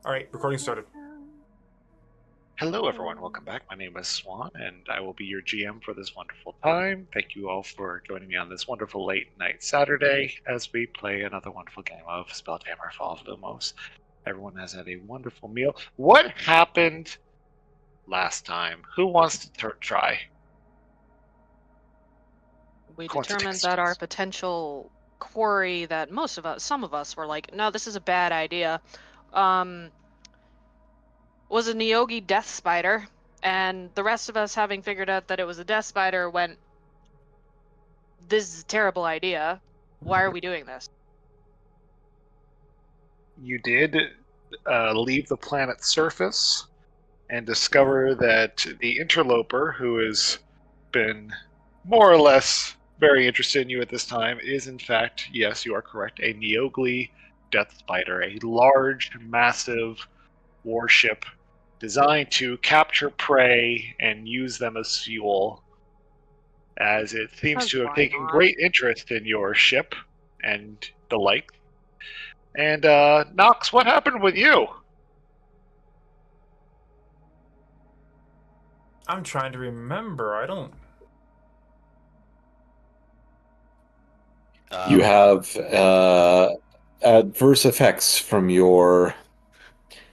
All right, recording started. Hello, everyone. Welcome back. My name is Swan, and I will be your GM for this wonderful time. Thank you all for joining me on this wonderful late night Saturday as we play another wonderful game of Spelljammer Fall of Lumos. Everyone has had a wonderful meal. What happened last time? Who wants to try? We determined that our Concequences. potential quarry that some of us were like, no, this is a bad idea, um, was a Neogi death spider, and the rest of us, having figured out that it was a death spider, went, this is a terrible idea. Why are we doing this? You did leave the planet's surface and discover that the interloper, who has been more or less very interested in you at this time, is in fact, yes, you are correct, a Neogli Death Spider, a large, massive warship designed to capture prey and use them as fuel, as it seems Because to have why taken not? great interest in your ship and the like. And, Nox, what happened with you? I'm trying to remember. I don't. You have adverse effects from your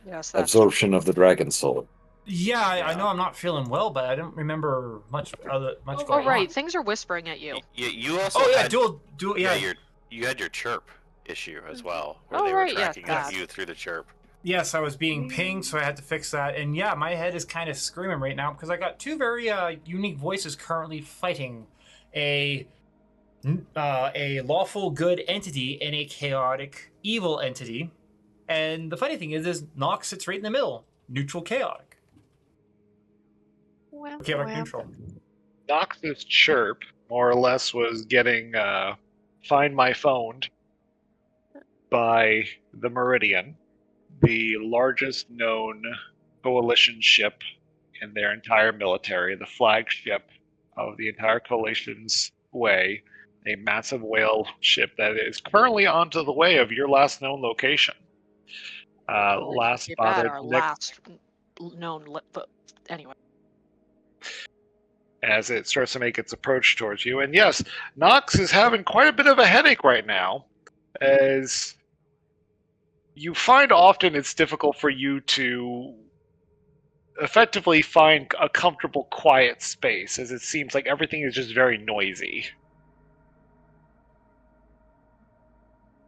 Yes, that's absorption of the dragon soul. Yeah, I know Yeah. I'm not feeling well, but I don't remember much Oh, going right, on. things are whispering at you. You also Oh yeah, had dual. yeah Yeah. you had your chirp issue as well, where Oh, they were right, yes, tracking that. you through the chirp. Yes, I was being pinged, so I had to fix that. And yeah, my head is kind of screaming right now because I got two very unique voices currently fighting a lawful good entity and a chaotic evil entity. And the funny thing is Nox sits right in the middle, neutral chaotic. Chaotic neutral. Nox's chirp, more or less, was getting Find My Phone by the Meridian, the largest known coalition ship in their entire military, the flagship of the entire coalition's way, a massive whale ship that is currently onto the way of your last known location. Well, I Last take that spotted our next last known, but anyway. as it starts to make its approach towards you. And yes, Nox is having quite a bit of a headache right now, as you find often it's difficult for you to effectively find a comfortable, quiet space, as it seems like everything is just very noisy.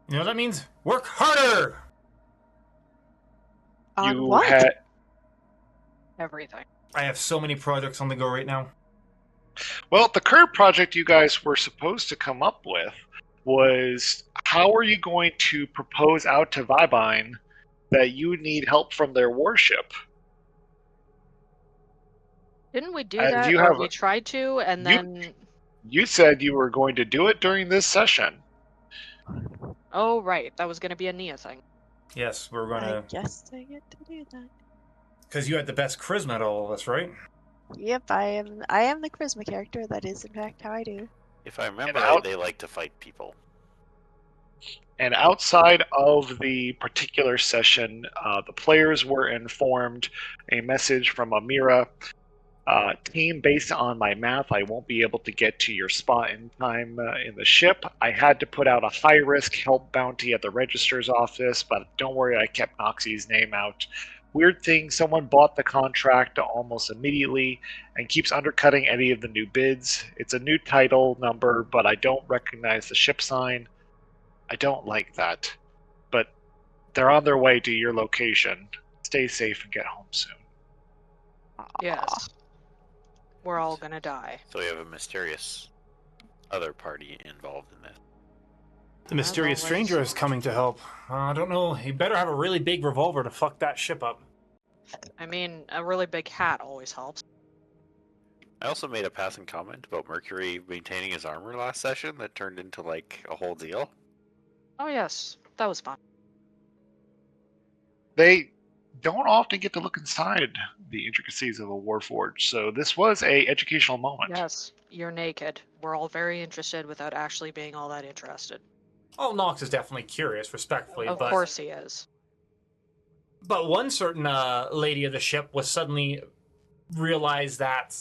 You know what that means? Work harder! On You what? had Everything. I have so many projects on the go right now. well, the current project you guys were supposed to come up with was how are you going to propose out to Vibine that you need help from their warship? Didn't we do As that, you or have we tried to, and you then... you said you were going to do it during this session. Oh, right, that was going to be a Nia thing. Yes, we're gonna. I guess I get to do that. Because you had the best charisma at all of us, right? Yep, I am the charisma character. That is in fact how I do. If I remember And right, out- they like to fight people. And outside of the particular session, the players were informed a message from Amira. Team, based on my math, I won't be able to get to your spot in time in the ship. I had to put out a high risk help bounty at the registrar's office, but don't worry, I kept Noxie's name out. Weird thing, someone bought the contract almost immediately and keeps undercutting any of the new bids. It's a new title number, but I don't recognize the ship sign. I don't like that. But they're on their way to your location. Stay safe and get home soon. Yes. We're all going to die. So we have a mysterious other party involved in this. The mysterious stranger is coming to help. I don't know. He better have a really big revolver to fuck that ship up. I mean, a really big hat always helps. I also made a passing comment about Mercury maintaining his armor last session that turned into like a whole deal. Oh, yes, that was fun. They don't often get to look inside the intricacies of a warforge, so this was a educational moment. Yes, you're naked. We're all very interested without actually being all that interested. Oh, Nox is definitely curious, respectfully, Of but course he is. But one certain lady of the ship was suddenly realized that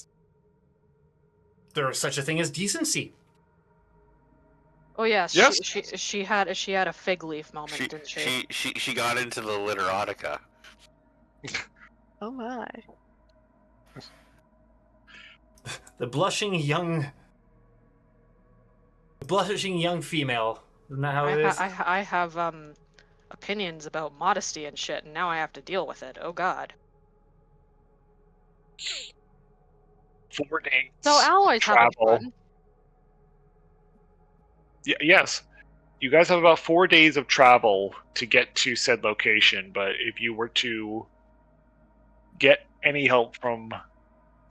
there was such a thing as decency. Oh yes, Yes. she had a fig leaf moment, didn't she? She got into the literotica. Oh my. The blushing young female. Isn't that how it is? I have opinions about modesty and shit, and now I have to deal with it. Oh God. 4 days. So Alloy's having travel. fun. Yes. You guys have about 4 days of travel to get to said location, but if you were to get any help from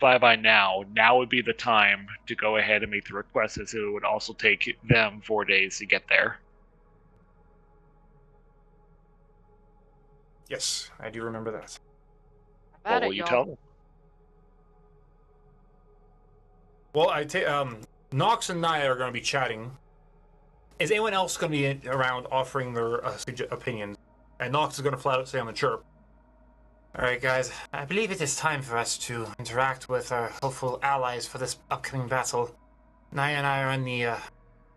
Bye now would be the time to go ahead and make the request, as it would also take them 4 days to get there. Yes, I do remember that. Bad What will at you y'all. tell them? Well, Nox and Naya are going to be chatting. Is anyone else going to be around offering their opinions? And Nox is going to flat out say on the chirp. Alright guys, I believe it is time for us to interact with our hopeful allies for this upcoming battle. Naya and I are in the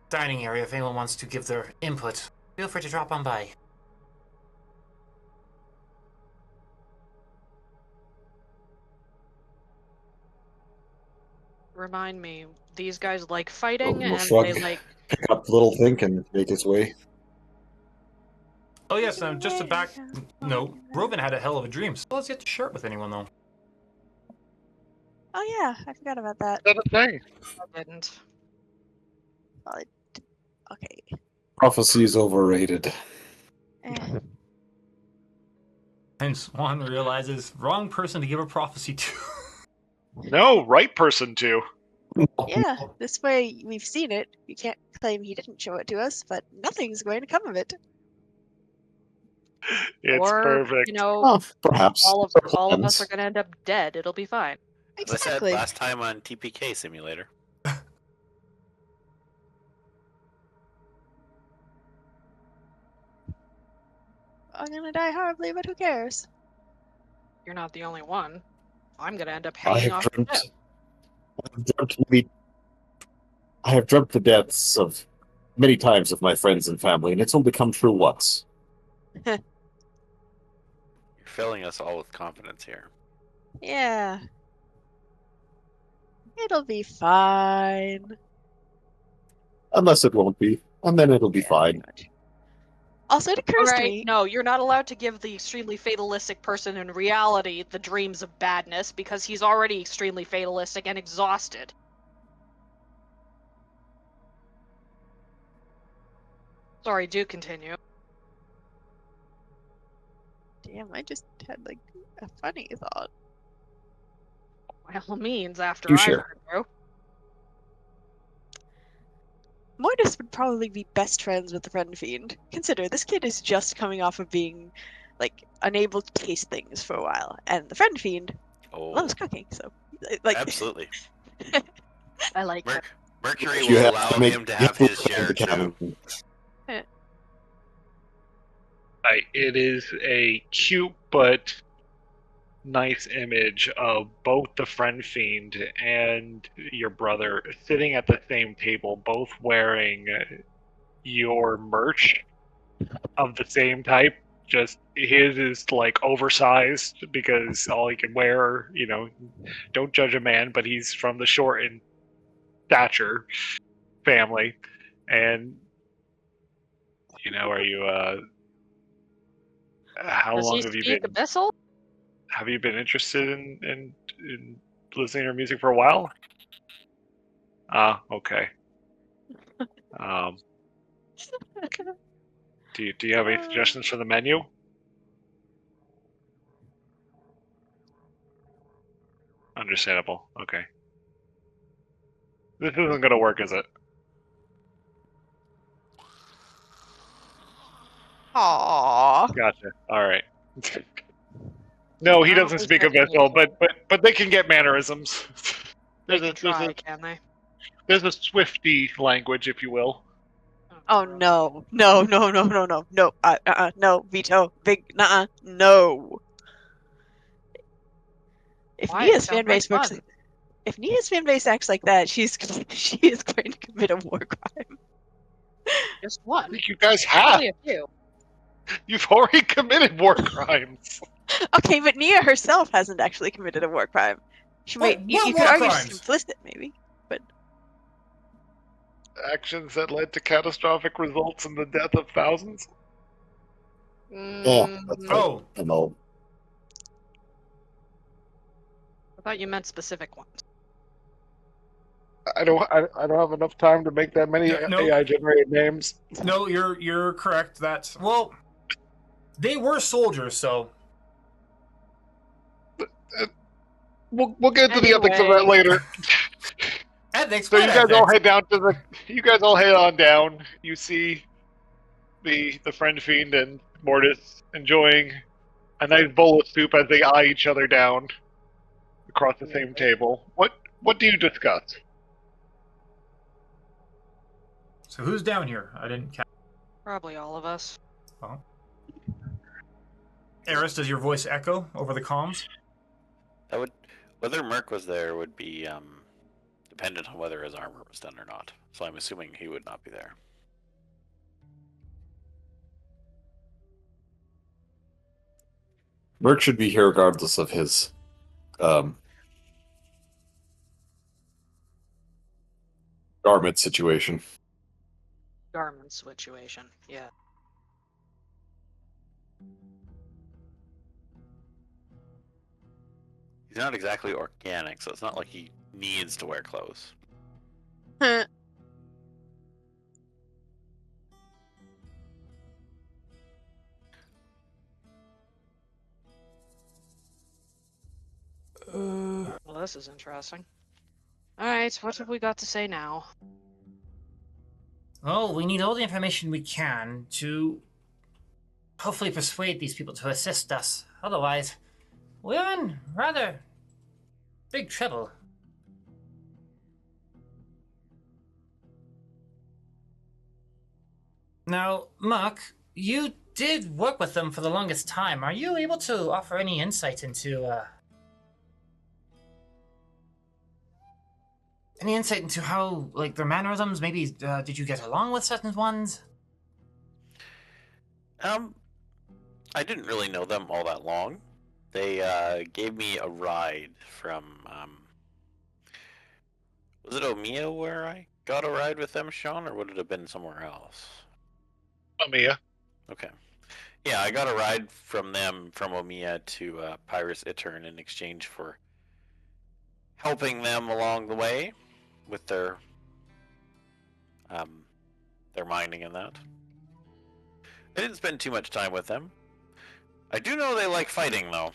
dining area. If anyone wants to give their input, feel free to drop on by. Remind me, these guys like fighting, We'll and shrug, they like. pick up Little Think, and make his way. Oh yes, just to back note, Roven had a hell of a dream. Still has yet to share it with anyone though. Oh yeah, I forgot about that. Is that a thing? I didn't. Well, okay. Prophecy is overrated. Eh. And Swan realizes wrong person to give a prophecy to. No, right person to. Yeah, this way we've seen it. We can't claim he didn't show it to us, but nothing's going to come of it. It's Or, perfect. you know, Oh, perhaps. all of us are gonna end up dead. It'll be fine. As I said Exactly. last time on TPK Simulator. I'm gonna die horribly, but who cares? You're not the only one. I'm gonna end up I hanging have off the dreamt. ship. I have dreamt the deaths of many times of my friends and family, and it's only come true once. You're filling us all with confidence here. Yeah. It'll be fine. Unless it won't be, and then it'll be Yeah, fine. pretty much. Also, it occurs to Alright, me. no, you're not allowed to give the extremely fatalistic person in reality the dreams of badness because he's already extremely fatalistic and exhausted. Sorry, do continue. Damn, I just had like a funny thought. By all means, after You I've share. heard through. Mortis would probably be best friends with the friend fiend. Consider this kid is just coming off of being like unable to taste things for a while, and the friend fiend Oh, loves cooking, so like absolutely. I like that. Mercury You will have allow to make him to you have to his look at share the too. canon. It is a cute but nice image of both the friend fiend and your brother sitting at the same table, both wearing your merch of the same type. Just his is like oversized because all he can wear, don't judge a man, but he's from the short in stature family. And are you how Does he long have you speak been Abyssal? interested in listening to her music for a while? Ah, okay. Do you have any suggestions for the menu? Understandable. Okay. This isn't gonna work, is it? Aww. Gotcha. All right. No, he I don't doesn't think speak I can Abyssal, but they can get mannerisms. They There's can a try, can they? there's a Swifty language, if you will. Oh, Oh no, no, no, no, no, no, no, no, veto, big, no. If Why? It Nia's sounds fan like base works, fun. if Nia's fan base acts like that, she is going to commit a war crime. Just I one. think you guys have. Only a few. You've already committed war crimes. Okay, but Nia herself hasn't actually committed a war crime. She What you could war argue crimes? she's complicit, maybe. Actions that led to catastrophic results in the death of thousands. Yeah, that's right. Oh, I know. I thought you meant specific ones. I don't have enough time to make that many No. AI generated names. no, you're correct. That's well, they were soldiers, so We'll get into the ethics of that Anyway. later. ethics. So what you guys all ethics? head down to the. You guys all head on down. You see the friend fiend and Mortis enjoying a nice bowl of soup as they eye each other down across the same table. What do you discuss? So who's down here? I didn't catch. Probably all of us. Eris, does your voice echo over the comms? That would whether Merc was there would be dependent on whether his armor was done or not. So I'm assuming he would not be there. Merc should be here regardless of his garment situation. Garment situation. Yeah. He's not exactly organic, so it's not like he needs to wear clothes. Well, this is interesting. Alright, what have we got to say now? Well, we need all the information we can to hopefully persuade these people to assist us. Otherwise, we're in rather big trouble. Now, Mark, you did work with them for the longest time. Are you able to offer any insight into, how, like, their mannerisms? Maybe, did you get along with certain ones? I didn't really know them all that long. They gave me a ride from was it Omiya where I got a ride with them, Sean, or would it have been somewhere else? Omiya. Okay. Yeah, I got a ride from them from Omiya to Pyrus Etern in exchange for helping them along the way with their mining and that. I didn't spend too much time with them. I do know they like fighting, though.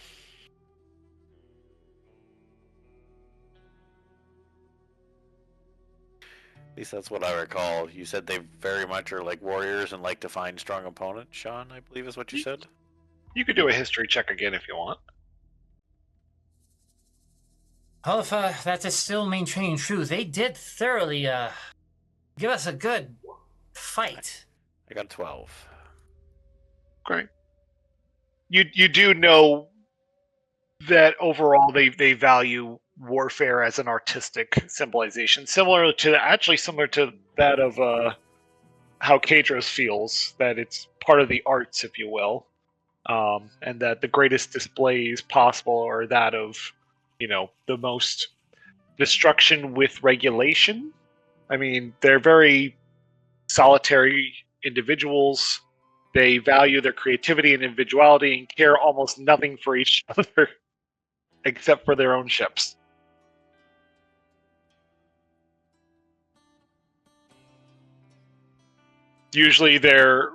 At least that's what I recall. You said they very much are like warriors and like to find strong opponents, Sean, I believe is what you said. You could do a history check again if you want. Well, if that is still maintaining true, they did thoroughly give us a good fight. I got 12. Great. You do know that overall they value warfare as an artistic symbolization, similar to that of how Kadros feels, that it's part of the arts, if you will, and that the greatest displays possible are that of, the most destruction with regulation. I mean, they're very solitary individuals. They value their creativity and individuality and care almost nothing for each other except for their own ships. Usually they're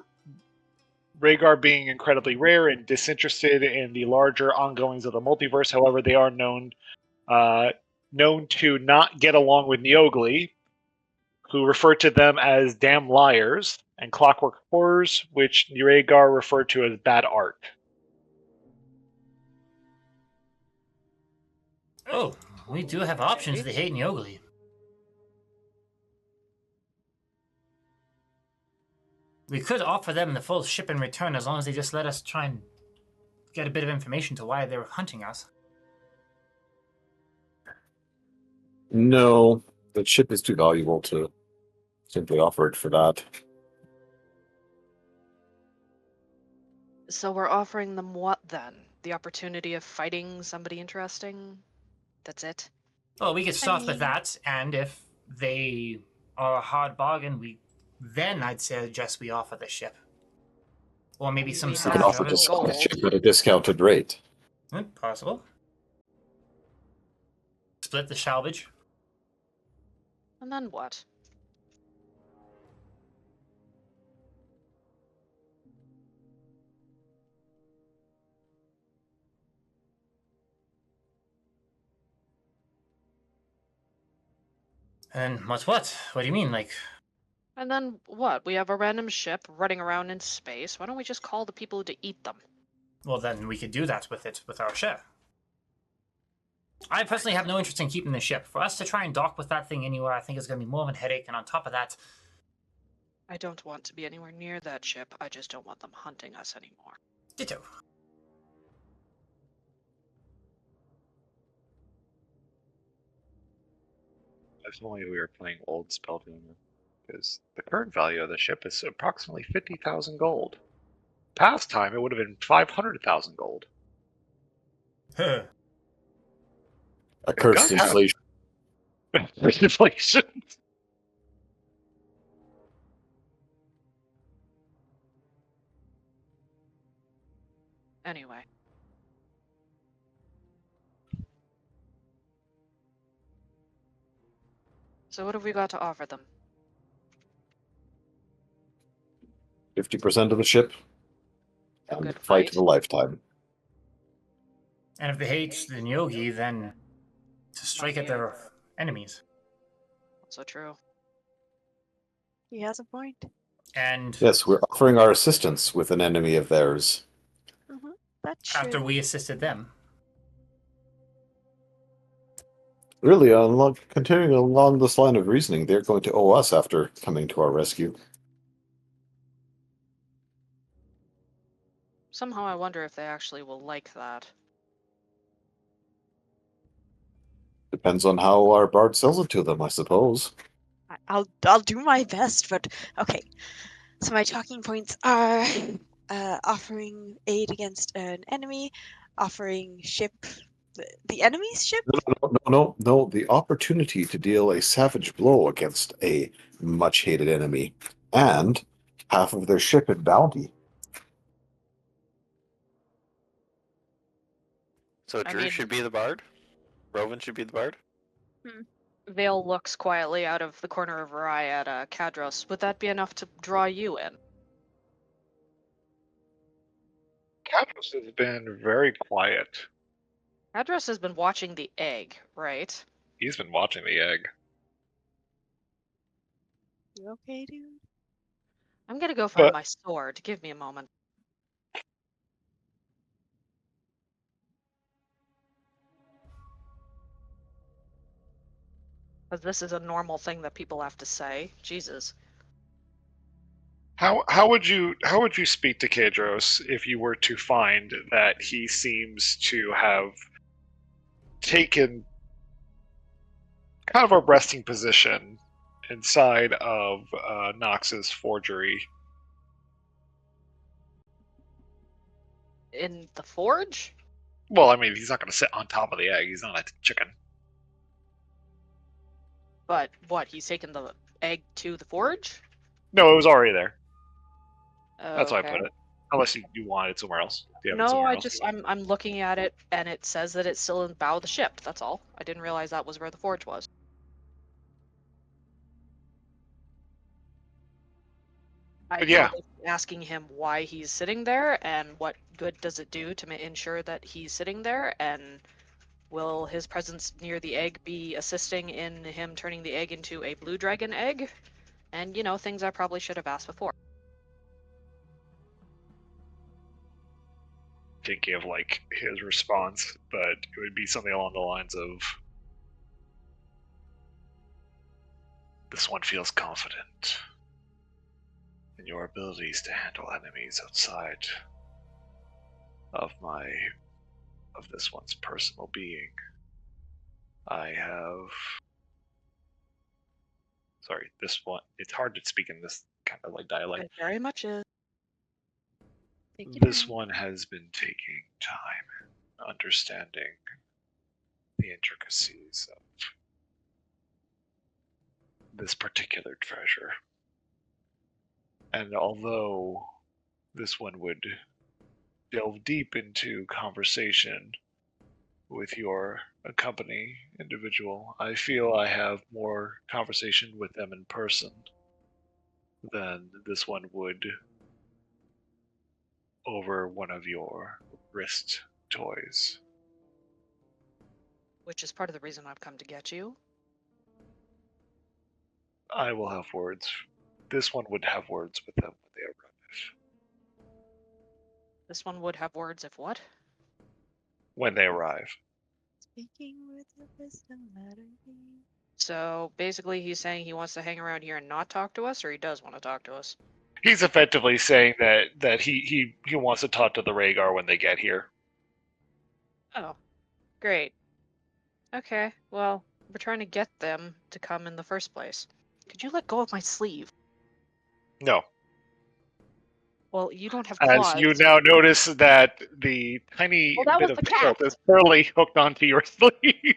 Rhaegar being incredibly rare and disinterested in the larger ongoings of the multiverse. However, they are known to not get along with Neogli, who refer to them as damn liars, and Clockwork Horrors, which Rhaegar referred to as bad art. Oh, we do have options if they hate Neogli. We could offer them the full ship in return as long as they just let us try and get a bit of information to why they were hunting us. No, the ship is too valuable to simply offer it for that. So we're offering them what then? The opportunity of fighting somebody interesting? That's it? Well, we could start with mean- that, and if they are a hard bargain, then I'd suggest we offer the ship. Or maybe some We We have can salvage offer of to it. sell the gold. ship at a discounted rate. Possible. Split the salvage. And then what? And what's what? What do you mean? Like, And then what? We have a random ship running around in space. Why don't we just call the people to eat them? well, then we could do that with our ship. I personally have no interest in keeping the ship. For us to try and dock with that thing anywhere, I think is going to be more of a headache. And on top of that, I don't want to be anywhere near that ship. I just don't want them hunting us anymore. ditto. If only we were playing old Spelljammer, because the current value of the ship is approximately 50,000 gold. Past time, it would have been 500,000 gold. Huh. A cursed does have- inflation. Inflation. Anyway. So what have we got to offer them? 50% of the ship. A And good fight fight. of a lifetime. And if they hate the Nyogi, then to strike at their enemies. Also true. He has a point. And Yes, we're offering our assistance with an enemy of theirs. That's after true. we assisted them. Really, continuing along this line of reasoning, they're going to owe us after coming to our rescue. Somehow I wonder if they actually will like that. Depends on how our bard sells it to them, I suppose. I'll do my best, but okay. So my talking points are offering aid against an enemy, offering ship, the enemy's ship. No. The opportunity to deal a savage blow against a much hated enemy, and half of their ship in bounty. So I Drew mean- should be the bard? Rowan should be the bard? Vale looks quietly out of the corner of her eye at Kadros. Would that be enough to draw you in? Katros has been very quiet. Kadros has been watching the egg, right? He's been watching the egg. You okay, dude? I'm gonna go find But- my sword. Give me a moment. Because this is a normal thing that people have to say. Jesus. How would you speak to Kadros if you were to find that he seems to have taken kind of a resting position inside of Nox's forgery? In the forge? Well, I mean, he's not going to sit on top of the egg. He's not a chicken. But what, he's taken the egg to the forge? No, it was already there. That's why I Okay. put it. Unless you want it somewhere else. Do you have it No, somewhere I else? just I'm looking at it and it says that it's still in the bow of the ship. That's all. I didn't realize that was where the forge was. I But yeah. was asking him why he's sitting there and what good does it do to ensure that he's sitting there, and will his presence near the egg be assisting in him turning the egg into a blue dragon egg? And things I probably should have asked before. Thinking of like his response, but it would be something along the lines of, "This one feels confident. in your abilities to handle enemies outside of this one's personal being. This one. It's hard to speak in this kind of like dialect. It very much is. Take your This time. one has been taking time understanding the intricacies of this particular treasure. And although this one would delve deep into conversation with your accompanying individual, I feel I have more conversation with them in person than this one would over one of your wrist toys. Which is part of the reason I've come to get you. I will have words. This one would have words with them when they arrive. This one would have words if what? When they arrive. Speaking with a wisdom letter. So basically he's saying he wants to hang around here and not talk to us, or he does want to talk to us? He's effectively saying that he wants to talk to the Rhaegar when they get here. Oh, great. Okay, well, we're trying to get them to come in the first place. Could you let go of my sleeve? No. Well, you don't have As claws. you now notice that the tiny Well, that bit was of the pelt cat. is currently hooked onto your sleeve.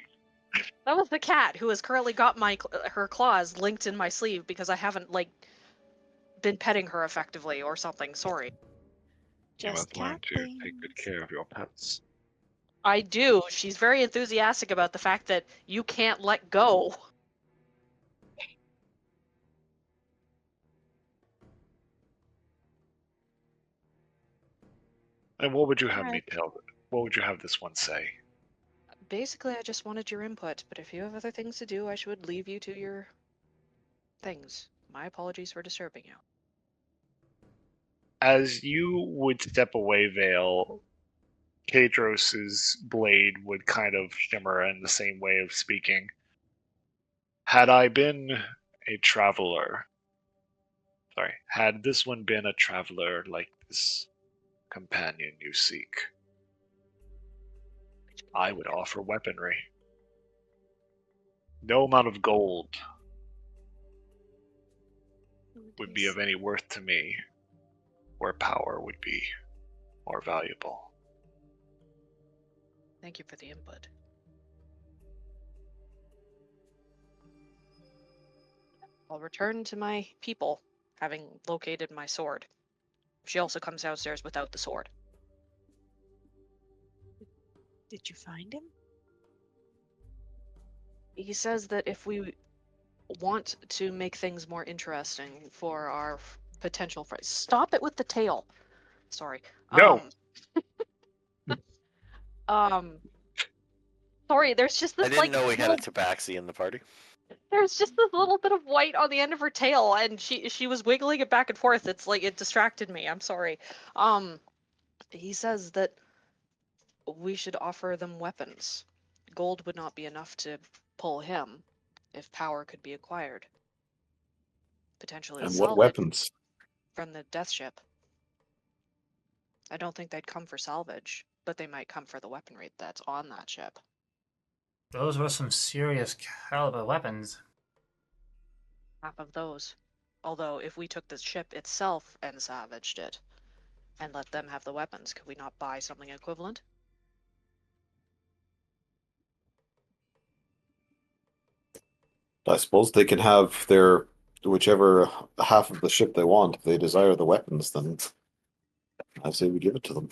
That was the cat who has currently got her claws linked in my sleeve because I haven't, like, been petting her effectively or something. Sorry. You Just must learn cat to things. take good care of your pets. I do. She's very enthusiastic about the fact that you can't let go. And what would you have me Alright. tell? What would you have this one say? Basically, I just wanted your input, but if you have other things to do, I should leave you to your things. My apologies for disturbing you. As you would step away, Vale, Kadros's blade would kind of shimmer in the same way of speaking. Had I been a traveler, had this one been a traveler like this companion you seek, I would offer weaponry. No amount of gold would be of any worth to me, where power would be more valuable. Thank you for the input. I'll return to my people, having located my sword. She also comes downstairs without the sword. Did you find him? He says that if we want to make things more interesting for our potential friends, stop it with the tail. Sorry. No. Sorry, there's just this I didn't know we had a little- tabaxi in the party. there's just this little bit of white on the end of her tail, and she was wiggling it back and forth. It's like it distracted me. I'm sorry. He says that we should offer them weapons. Gold would not be enough to pull him if power could be acquired. Potentially And what salvage weapons? from the death ship. I don't think they'd come for salvage, but they might come for the weaponry that's on that ship. Those were some serious caliber weapons. Half of those. Although, if we took the ship itself and salvaged it, and let them have the weapons, could we not buy something equivalent? I suppose they can have their whichever half of the ship they want. If they desire the weapons, then I say we give it to them.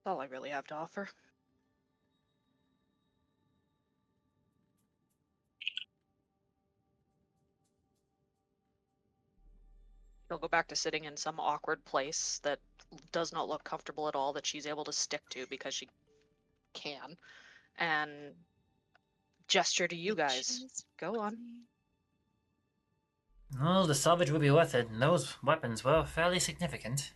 That's all I really have to offer. She'll go back to sitting in some awkward place that does not look comfortable at all, that she's able to stick to because she can, and gesture to you guys. Go on. Well, the salvage would be worth it, and those weapons were fairly significant.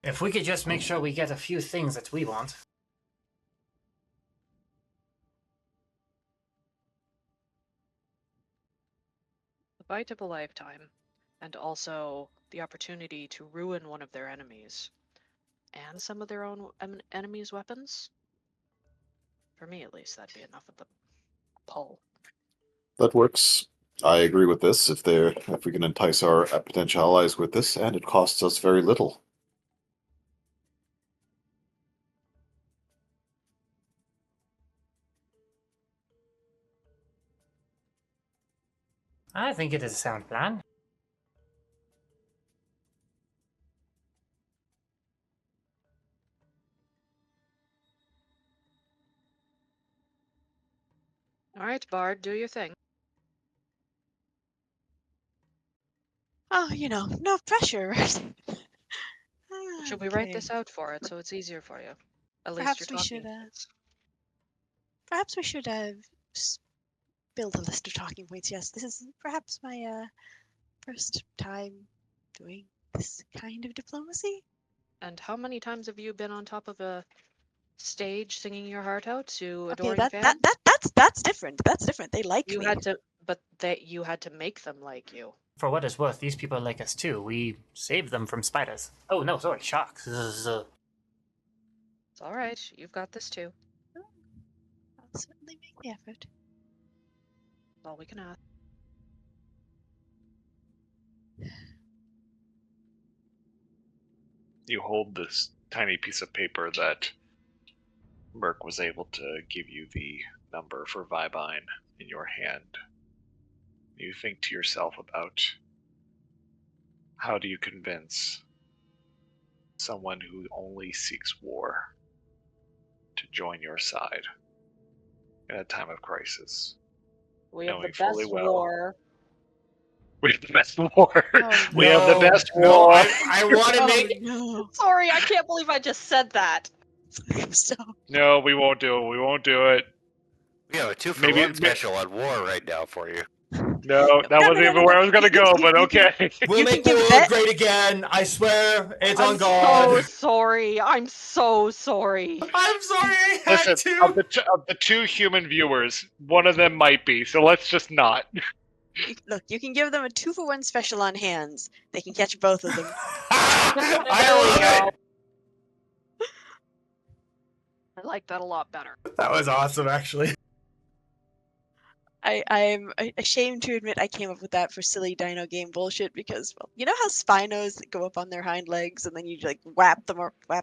If we could just make sure we get a few things that we want. fight of a lifetime, and also the opportunity to ruin one of their enemies, and some of their own enemies' weapons. For me, at least, that'd be enough of the pull. That works. I agree with this. If we can entice our potential allies with this, and it costs us very little. I think it is a sound plan. All right, Bard, do your thing. Oh, no pressure, right? Should we write Okay. this out for it so it's easier for you? At least Perhaps you're we talking. should, Perhaps we should build a list of talking points. Yes, this is perhaps my first time doing this kind of diplomacy. And how many times have you been on top of a stage singing your heart out to Okay, adoring that fans? that's different. That's different. They like You me. had to, but you had to make them like you. For what it's worth, these people like us too. We saved them from spiders. Oh no, sorry, sharks. It's all right. You've got this too. I'll certainly make the effort. That's all we can ask. You hold this tiny piece of paper that Merc was able to give you the number for Vibine in your hand. You think to yourself about how do you convince someone who only seeks war to join your side in a time of crisis. We have the Knowing fully best well. war. We have the best war. Oh, We have the No, best no, war. I want to Oh make. no! Sorry, I can't believe I just said that. So No, we won't do it. We won't do it. We have a 2-for-1 Maybe- special on war right now for you. No, that wasn't even where I was gonna go, but okay. We'll You make can the give world that- great again. I swear, it's I'm on God. so sorry. I'm so sorry. I'm sorry, I had Listen, to. of the two human viewers, one of them might be, so let's just not. look, you can give them a 2-for-1 special on hands. They can catch both of them. I love I like that a lot better. it. That was awesome, actually. I'm ashamed to admit I came up with that for silly dino game bullshit because, well, you know how Spinos go up on their hind legs and then you like whap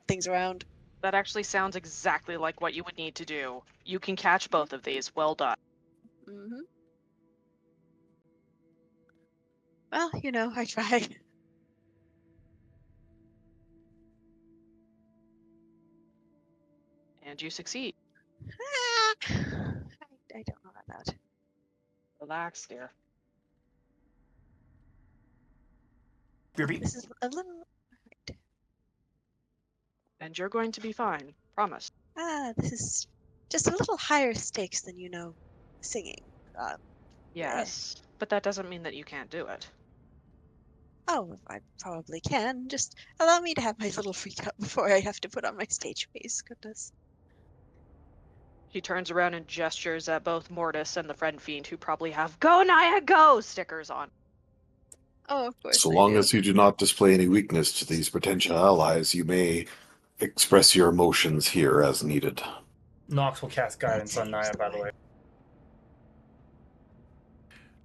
things around? That actually sounds exactly like what you would need to do. You can catch both of these. Well done. Mm-hmm. Well, I tried. And you succeed. I don't know about that. Relax, dear. This is a little. And you're going to be fine. Promise. This is just a little higher stakes than singing. Yes. But that doesn't mean that you can't do it. Oh, I probably can. Just allow me to have my little freak out before I have to put on my stage face. Goodness. She turns around and gestures at both Mortis and the Friend Fiend, who probably have "Go Naya Go" stickers on. Oh, of course. So they long do. as you do not display any weakness to these potential allies, you may express your emotions here as needed. Nox will cast guidance on Naya, by the way.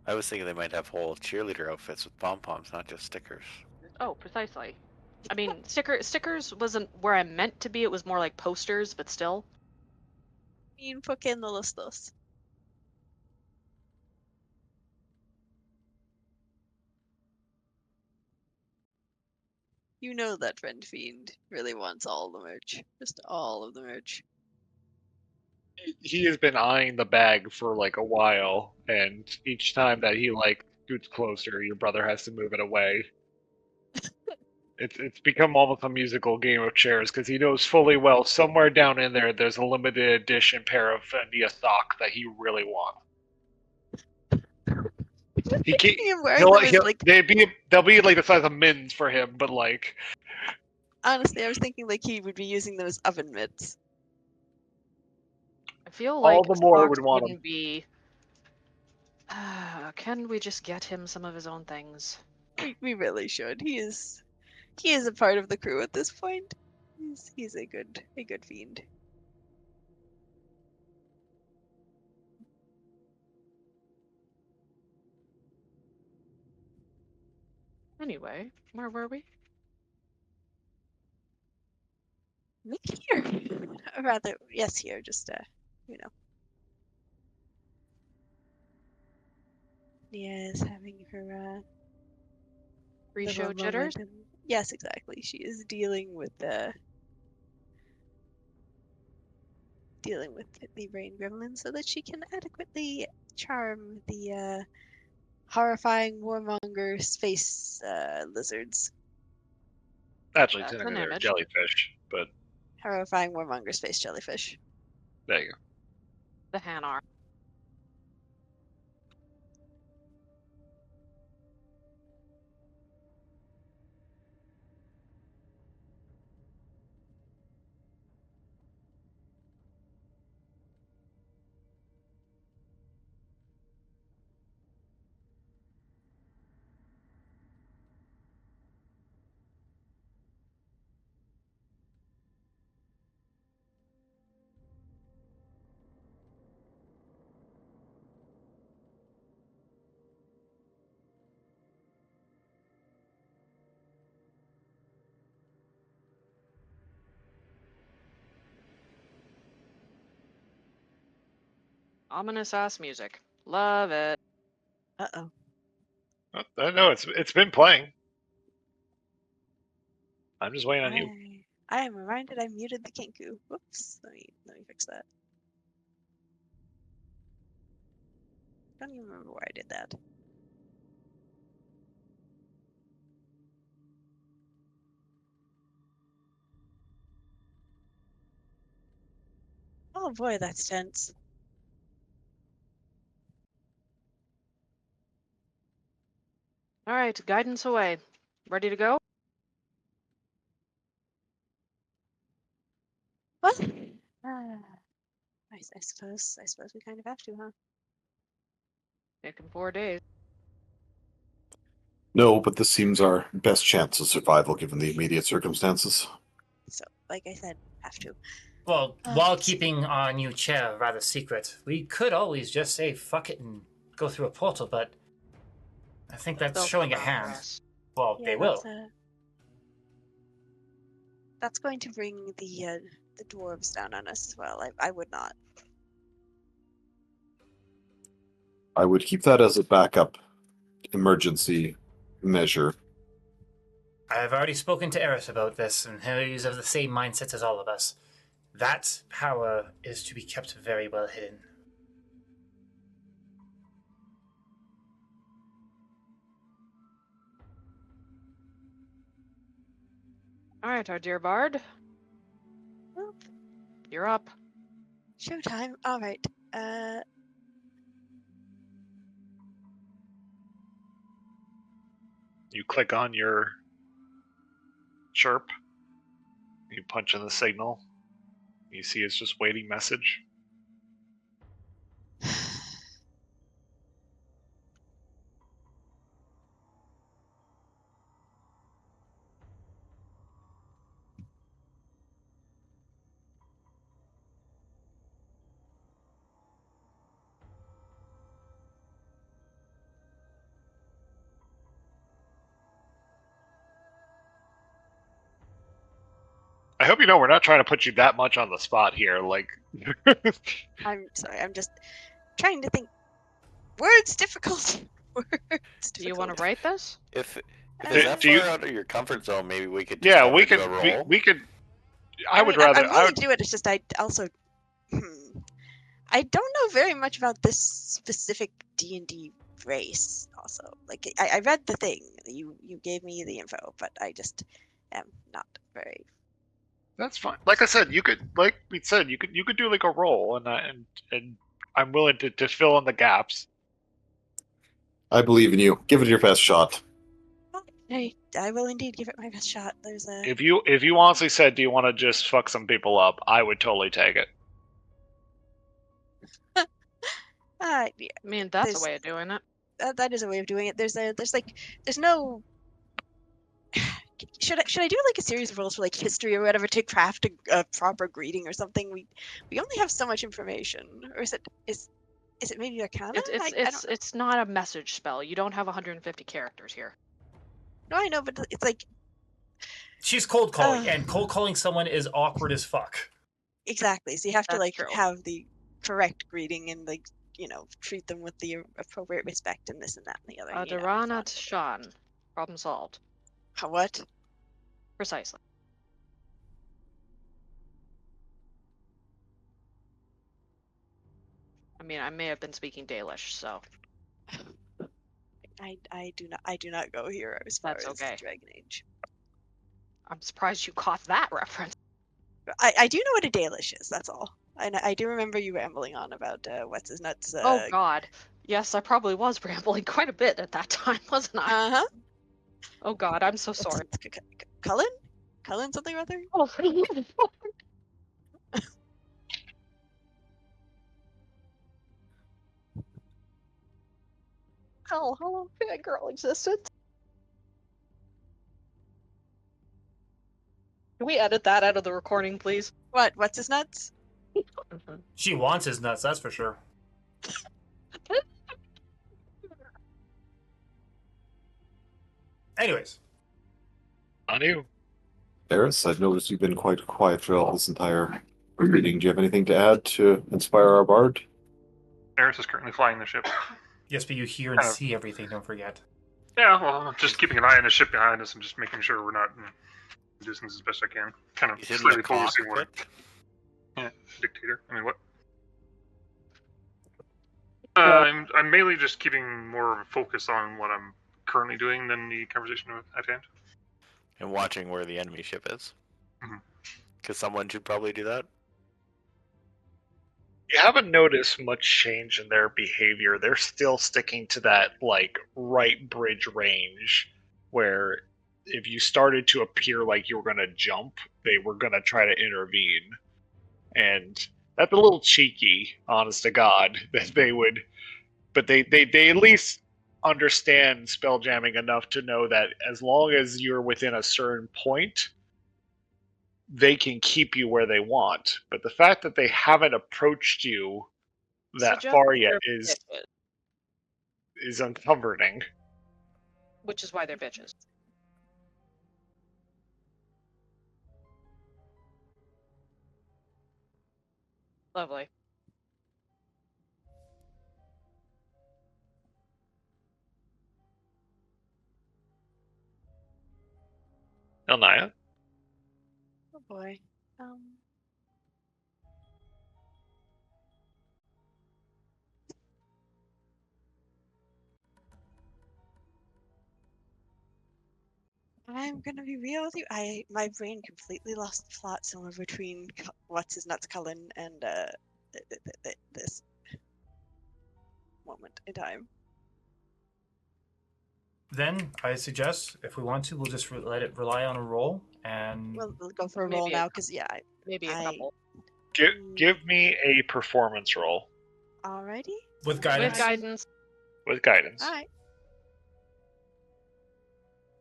I was thinking they might have whole cheerleader outfits with pom-poms, not just stickers. Oh, precisely. I mean, stickers wasn't where I meant to be. It was more like posters, but still. ¿Por qué no los dos? You know that Friend Fiend really wants all the merch. Just all of the merch. He has been eyeing the bag for like a while, and each time that he like scoots closer, your brother has to move it away. It's become almost a musical game of chairs because he knows fully well somewhere down in there's a limited edition pair of Nia socks that he really wants. He can't. I'm wearing them as, like, They'll be like the size of Mins for him, but like honestly, I was thinking like he would be using them as oven mitts. I feel like all the more socks would want them. wouldn't be. Can we just get him some of his own things? We really should. He is a part of the crew at this point. He's a good fiend. Anyway, where were we? Maybe here. Or rather, yes, here. Just you know. Nia is having her Pre-show little jitters? moment. Yes, exactly. She is dealing with the brain gremlin so that she can adequately charm the horrifying warmonger space lizards. Actually, That's technically an they're image. jellyfish, but Horrifying warmonger space jellyfish. there you go. The Hanar. Ominous ass music. Love it. Uh-oh. No, it's been playing. I'm just waiting on you. I am reminded I muted the Kinku. Whoops. Let me fix that. I don't even remember why I did that. Oh boy, that's tense. All right, guidance away. Ready to go? What? I suppose we kind of have to, huh? Taking 4 days. No, but this seems our best chance of survival given the immediate circumstances. So, like I said, have to. Well, Oh, while let's see. keeping our new chair rather secret, we could always just say fuck it and go through a portal, but I think that's They'll showing a come hand. after us. Well, Yeah, they will. That's going to bring the dwarves down on us as well. I would not. I would keep that as a backup emergency measure. I've already spoken to Eris about this, and he's of the same mindset as all of us. That power is to be kept very well hidden. All right, our dear bard. Well, You're up. showtime. All right. You click on your chirp. You punch in the signal. You see it's just waiting message. I hope you know we're not trying to put you that much on the spot here. Like, I'm sorry. I'm just trying to think. Words difficult. Words difficult. Do you want to write this? If Do- it's that do you- far out of your comfort zone, maybe we could just yeah, have we her do could. a roll. We could. I I would mean, rather. I'm willing to do it. It's just I also. I don't know very much about this specific D&D race. Also, like I read the thing. You gave me the info, but I just am not very. That's fine. Like I said, you could. Like we said, you could do like a roll, and I'm willing to fill in the gaps. I believe in you. Give it your best shot. I will indeed give it my best shot. There's a. If you honestly said, "Do you want to just fuck some people up?" I would totally take it. Yeah, I mean, that's a There's- way of doing it. that is a way of doing it. There's no. Should I do like a series of rules for like history or whatever to craft a proper greeting or something? We only have so much information, or is it maybe Arcana? I don't know. It's not a message spell. You don't have 150 characters here. No, I know, but it's like She's cold calling, Ugh. and cold calling someone is awkward as fuck. exactly. So you have to That's like true. have the correct greeting and like treat them with the appropriate respect and this and that and the other. Durana Tashan. Problem solved. What? Precisely. I mean, I may have been speaking Dalish, so I do not go here as far That's as okay. Dragon Age. I'm surprised you caught that reference. I do know what a Dalish is. That's all. And I do remember you rambling on about what's his nuts. Oh God. Yes, I probably was rambling quite a bit at that time, wasn't I? Uh-huh. Oh God, I'm so sorry. Cullen? Cullen something or other? Oh, hell, how long has that girl existed? Can we edit that out of the recording, please? What's his nuts? She wants his nuts, that's for sure. Anyways, On you. Eris, I've noticed you've been quite quiet throughout this entire reading. Do you have anything to add to inspire our bard? Eris is currently flying the ship. yes, but you hear and Oh. see everything, don't forget. Yeah, well, I'm just keeping an eye on the ship behind us and just making sure we're not in the distance as best I can. Kind of He's in slightly the focusing what cockpit. Yeah, dictator. I mean, what? I'm mainly just keeping more of a focus on what I'm currently doing than the conversation at hand. And watching where the enemy ship is. Mhm. Because someone should probably do that. You haven't noticed much change in their behavior. They're still sticking to that like right bridge range where if you started to appear like you were going to jump, they were going to try to intervene. And that's a little cheeky, honest to God, that they would. But they at least understand spell jamming enough to know that as long as you're within a certain point, they can keep you where they want. But the fact that they haven't approached you that Suggest far yet they're is bitches, uncomforting. which is why they're bitches. Lovely. Elnaya? Oh boy. I'm gonna be real with you. My brain completely lost the plot somewhere between what's his nuts Cullen and this moment in time. Then I suggest, if we want to, we'll just let it rely on a roll, and We'll go for a Maybe roll a now because yeah. Maybe a I- couple. Give me a performance roll Alrighty. with guidance. With guidance. with guidance. All right.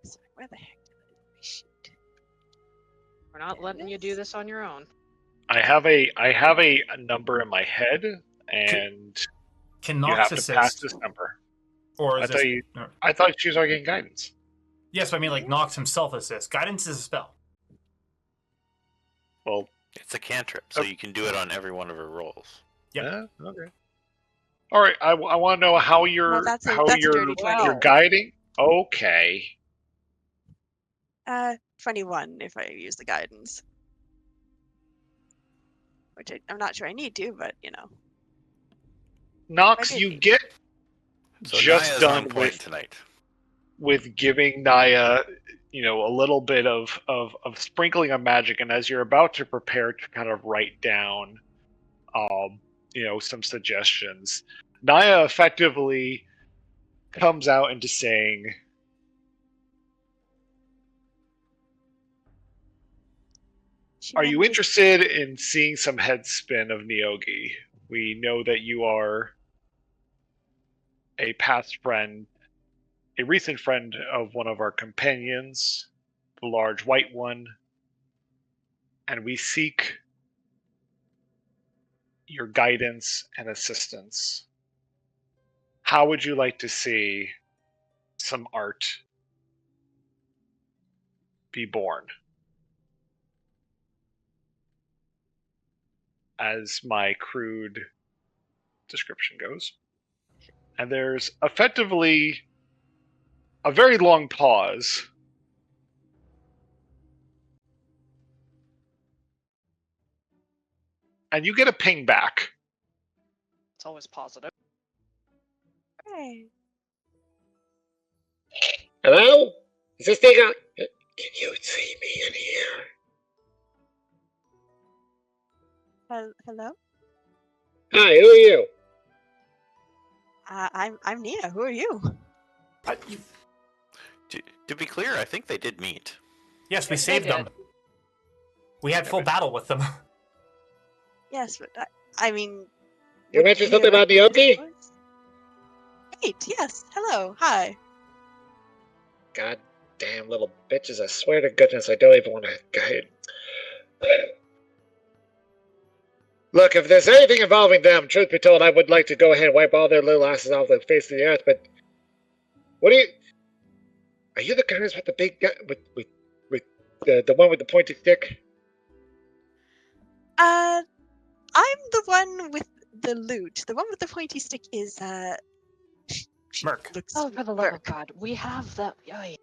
Sorry, where the heck did I do my sheet? We're not letting you do this on your own. I have a number in my head, and Can you Nox have to pass assist, this number. or I is thought this? you- no. I thought she was already getting guidance. Yes, but I mean like Nox himself assists. Guidance is a spell. Well, It's a cantrip, so Oh. you can do it on every one of her rolls. Yep. yeah, okay. All right, I want to know how you're that's a dirty 20. you're guiding. Okay. 21 if I use the guidance. Which I'm not sure I need to, but you know. Knox, I did you need- get So just Naya's done on point with tonight. giving Naya, a little bit of sprinkling of magic, and as you're about to prepare to kind of write down, some suggestions, Naya effectively comes out into saying, She "Are you manages- interested in seeing some head spin of Nyogi? We know that you are a past friend, a recent friend of one of our companions, the large white one, and we seek your guidance and assistance. How would you like to see some art be born? As my crude description goes. And there's effectively a very long pause. And you get a ping back. It's always positive. Hey. Hello? Is this thing on? Can you see me in here? Hello? Hi, who are you? I'm Nia. Who are you? To be clear, I think they did meet. Yes, we They saved them. did. We had full battle with them. Yes, but I mean. You mentioned something about Nyoki? Wait, yes. Hello. Hi. God damn little bitches, I swear to goodness I don't even want to guide. Look, if there's anything involving them, truth be told, I would like to go ahead and wipe all their little asses off the face of the earth, but what are you? Are you the guys with the big guy with the one with the pointy stick? I'm the one with the loot. The one with the pointy stick is she Merc. looks Oh, for the love of Merc. God, we have the. Oh,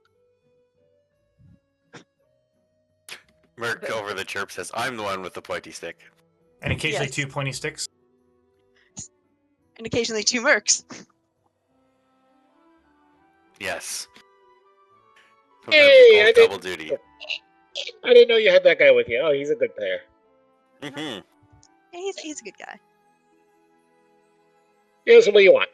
Merc over the chirp says, "I'm the one with the pointy stick." And occasionally Yes. 2 pointy sticks. And occasionally 2 mercs. Yes. Sometimes Hey, we I both didn't- double duty. I didn't know you had that guy with you. Oh, he's a good player. Mm-hmm. Yeah, he's a good guy. Here's what you want.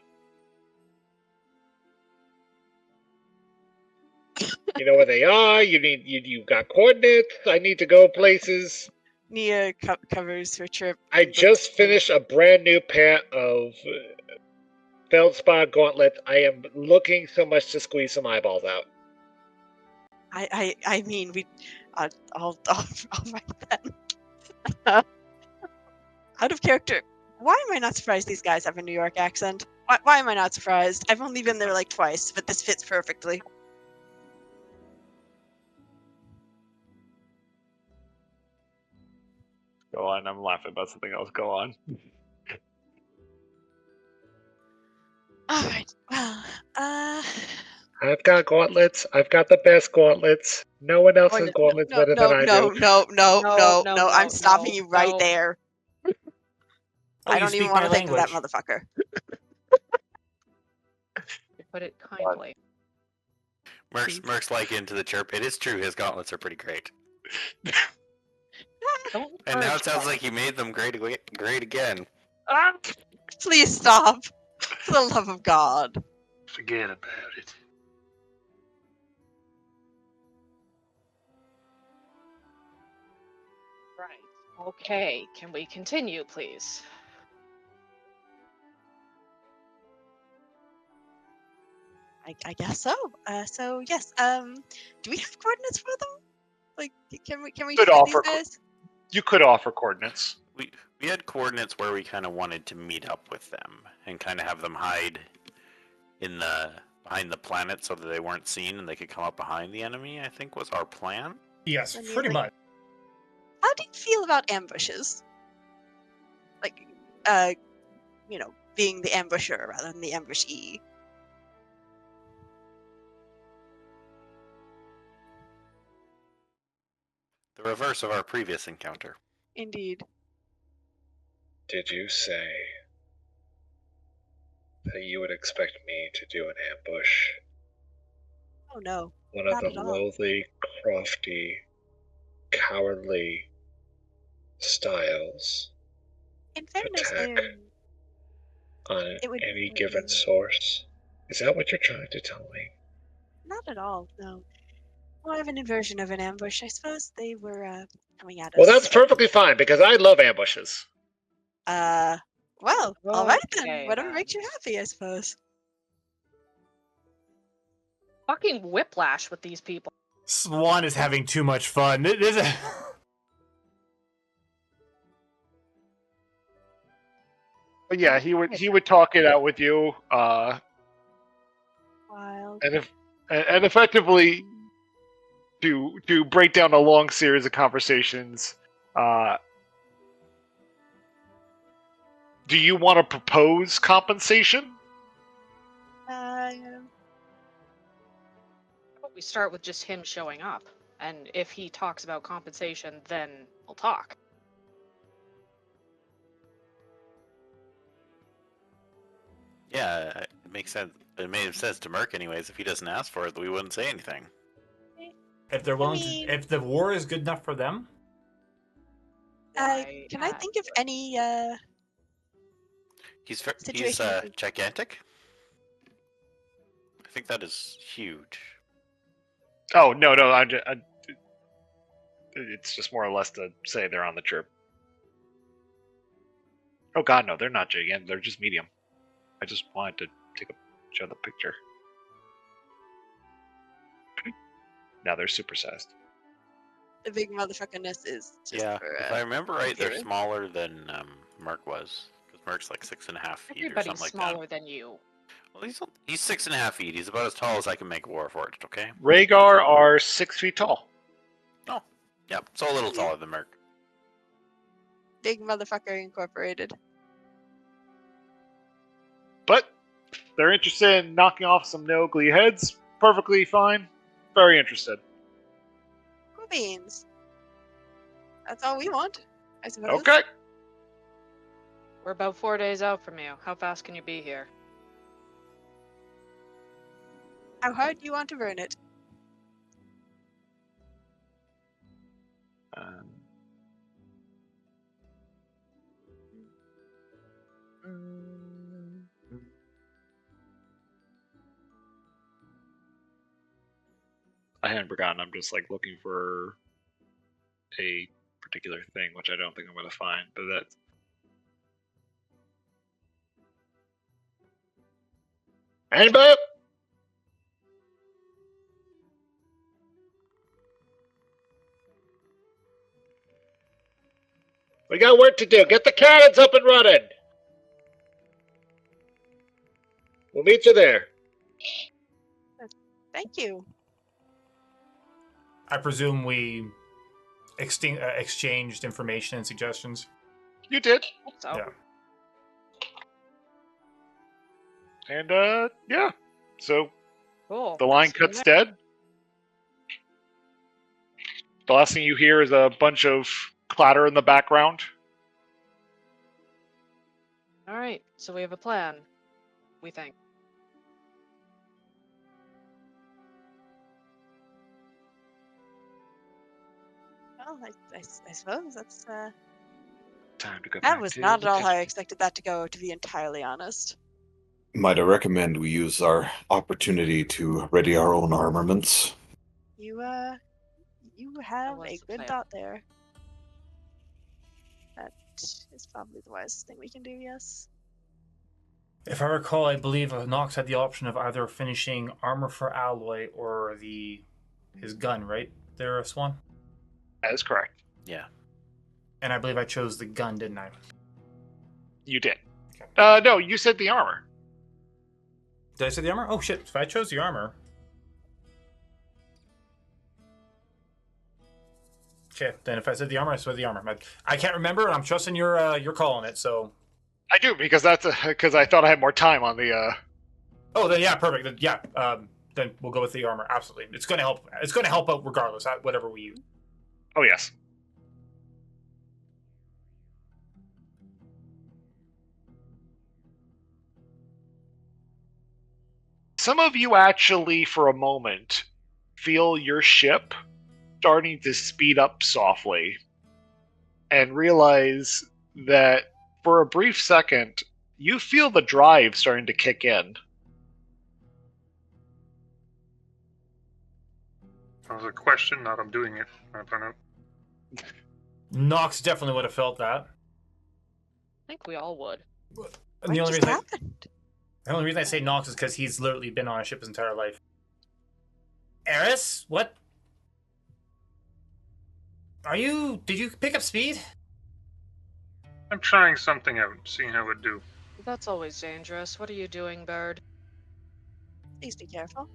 You know where they are. You got coordinates. I need to go places. Nia covers her chirp. I and just looks- finished a brand new pair of feldspar gauntlets. I am looking so much to squeeze some eyeballs out. I mean, I'll write that. Out of character. Why am I not surprised these guys have a New York accent? Why am I not surprised? I've only been there like twice, but this fits perfectly. Go on, I'm laughing about something else. Go on. Alright, well, I've got gauntlets. I've got the best gauntlets. No one else has gauntlets better than I do. No, I'm stopping no, you right no. there. Oh, I you don't speak even want my to think of that language. motherfucker. To put it kindly. Merc's like into the chirp. It is true, his gauntlets are pretty great. Don't And now it encourage sounds that. like you made them great again. Ah! Please stop. For the love of God. Forget about it. Right. Okay. Can we continue, please? I guess so. So yes. Do we have coordinates for them? Like, can we Could find offer these guys? You could offer coordinates. We had coordinates where we kind of wanted to meet up with them and kind of have them hide in behind the planet so that they weren't seen and they could come up behind the enemy, I think was our plan. Yes, I mean, pretty like- much. How do you feel about ambushes? Like, being the ambusher rather than the ambushee. The reverse of our previous encounter. Indeed. Did you say that you would expect me to do an ambush? Oh no. One of Not the at all. loathly, crafty, cowardly styles In fairness, attack. On It would any be- given source. Is that what you're trying to tell me? not at all. No. More of an inversion of an ambush, I suppose. They were coming at us. Well, that's perfectly fine because I love ambushes. Well, all right then. Okay, Whatever then. makes you happy, I suppose. fucking whiplash with these people. Swan is having too much fun. This is... But yeah, he would talk it out with you, Wild. and effectively to break down a long series of conversations. Do you want to propose compensation? We start with just him showing up, and if he talks about compensation, then we'll talk. Yeah, it makes sense. It made sense to Merc anyways. If he doesn't ask for it, we wouldn't say anything. If they're willing mean- to, if the war is good enough for them, Can I think of any He's Situation. gigantic. I think that is huge. Oh no, it's just more or less to say they're on the chirp. Oh god, no, they're not gigantic. They're just medium. I just wanted to show the picture. Now they're supersized. the big motherfuckerness is just Yeah, for, if I remember right, they're computer. smaller than Merc was. Because Merc's like 6.5 feet or Everybody's something like smaller that. than you. Well, he's 6.5 feet. He's about as tall as I can make a Warforged. Okay. Rhaegar are 6 feet tall. Yep. So a little Yeah. taller than Merc. Big motherfucker incorporated. But if they're interested in knocking off some no-ugly heads, perfectly fine. Very interested. Cool beans. That's all we want, I suppose. Okay. We're about 4 days out from you. How fast can you be here? How hard do you want to burn it? I hadn't forgotten. I'm just like looking for a particular thing, which I don't think I'm going to find. But that's anybody? We got work to do. Get the cannons up and running. We'll meet you there. Thank you. I presume we exchanged information and suggestions. You did. So, Yeah. And yeah. So cool. the line See you cuts next- dead. The last thing you hear is a bunch of clatter in the background. All right, so we have a plan. We think. Well, I suppose that's Time to go that back was to not the at all how I kitchen. expected that to go, to be entirely honest. Might I recommend we use our opportunity to ready our own armaments? You have was a the good plan. thought there. That is probably the wisest thing we can do, yes. If I recall, I believe Nox had the option of either finishing armor for alloy or his gun, right? There, Swan? That is correct. Yeah. And I believe I chose the gun, didn't I? You did. Okay. No, you said the armor. Did I say the armor? Oh shit! If I chose the armor, okay. Then if I said the armor, I said the armor. I can't remember, and I'm trusting your call on it. So, I do because that's because I thought I had more time on the. oh, then yeah, perfect. Then, yeah, then we'll go with the armor. Absolutely, it's going to help. It's going to help out regardless, whatever we use. Oh yes. Some of you actually, for a moment, feel your ship starting to speed up softly and realize that for a brief second, you feel the drive starting to kick in. That was a question, not I'm doing it. I don't know. Nox definitely would have felt that. I think we all would. And What just happened? the only reason I say Nox is because he's literally been on a ship his entire life. Eris, what? Did you pick up speed? I'm trying something out, seeing how it would do. That's always dangerous. What are you doing, bird? Please be careful.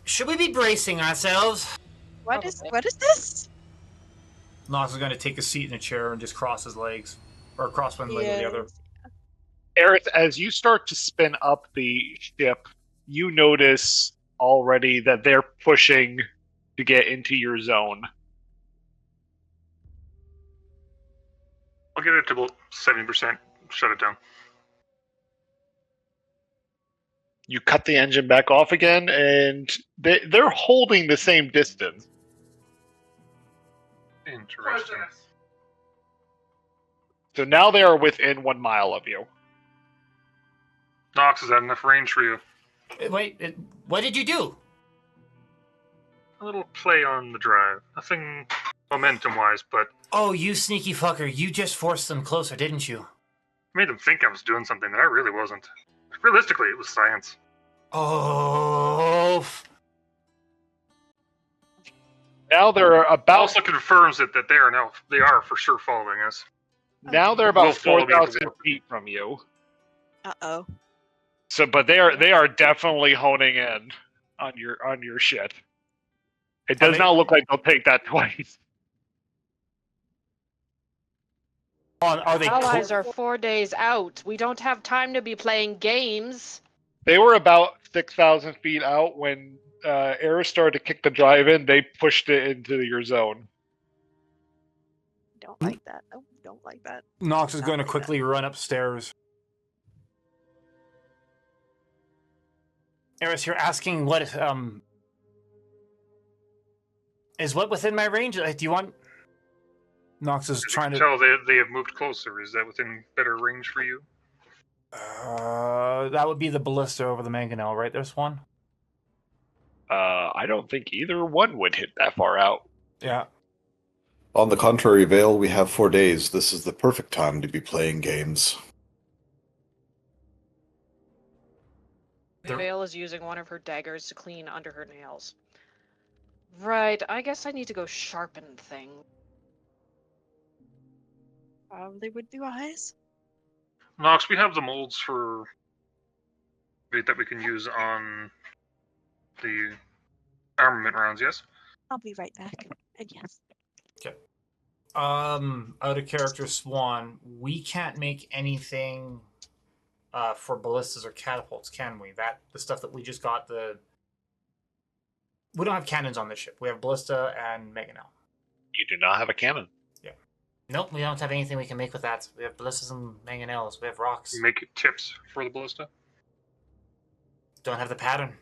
Should we be bracing ourselves? What is Probably. this? Nox is going to take a seat in a chair and just cross his legs. Or cross one leg with the other. Aerith, as you start to spin up the ship, you notice already that they're pushing to get into your zone. I'll get it to about 70%. Shut it down. You cut the engine back off again, and they're holding the same distance. Interesting. So now they are within 1 mile of you. Nox, is that enough range for you? Wait, what did you do? A little play on the drive. Nothing momentum-wise, but Oh, you sneaky fucker. You just forced them closer, didn't you? made them think I was doing something that I really wasn't. Realistically, it was science. Oh. Now they're about Also confirms it that they are for sure following us. now they're Will about follow me 4,000 over. feet from you. Uh-oh. So, but they are definitely honing in on your shit. It does not look like they'll take that twice. Are they Allies are 4 days out. We don't have time to be playing games. They were about 6,000 feet out when Eris started to kick the drive in. They pushed it into your zone. Don't like that. Oh, don't like that. Nox is Not going to like quickly run upstairs. Eris, you're asking what is what within my range? Do you want? Nox is As you trying can to. tell, they have moved closer. Is that within better range for you? That would be the ballista over the mangonel, right? There's one. I don't think either one would hit that far out. Yeah. On the contrary, Vale, we have 4 days. This is the perfect time to be playing games. Vale is using one of her daggers to clean under her nails. Right, I guess I need to go sharpen things. Probably would be wise. Nox, we have the molds for that we can use on the armament rounds, yes? I'll be right back. And yes. Okay. Out of character Swan, we can't make anything for ballistas or catapults, can we? The stuff that we just got, we don't have cannons on this ship. We have ballista and mangonel. You do not have a cannon. Yeah. Nope, we don't have anything we can make with that. We have ballistas and mangonels. We have rocks. Make tips for the ballista. Don't have the pattern.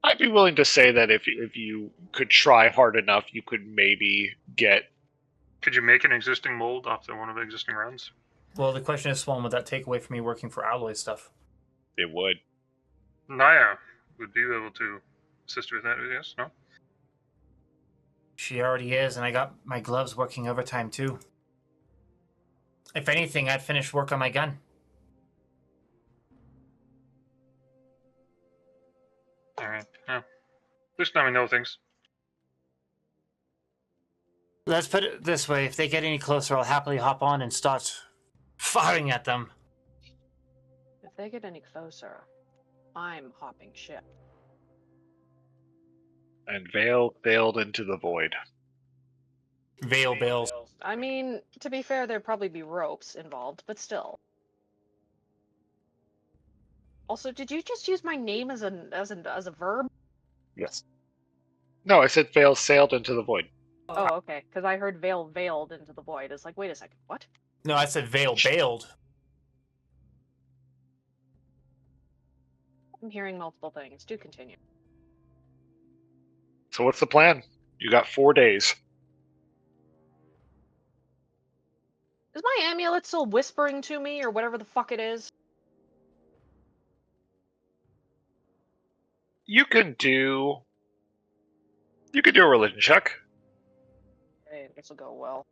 I'd be willing to say that if you could try hard enough, you could maybe get. Could you make an existing mold off one of the existing rounds? Well, the question is, Swan, would that take away from me working for alloy stuff? It would. Naya would be able to assist you with that, yes? No? She already is, and I got my gloves working overtime too. If anything, I'd finish work on my gun. Alright, yeah. At least now we know things. Let's put it this way, if they get any closer, I'll happily hop on and start firing at them. If they get any closer, I'm hopping ship. And Vale sailed into the void. Veil bails. I mean, to be fair, there'd probably be ropes involved, but still. Also, did you just use my name as a verb? Yes. No, I said Vale sailed into the void. Oh, okay. Because I heard veil veiled into the void. It's like, wait a second, what? No, I said veil bailed. I'm hearing multiple things. Do continue. So what's the plan? You got 4 days. my amulet still whispering to me or whatever the fuck it is? You can do a religion check. Okay, this will go well.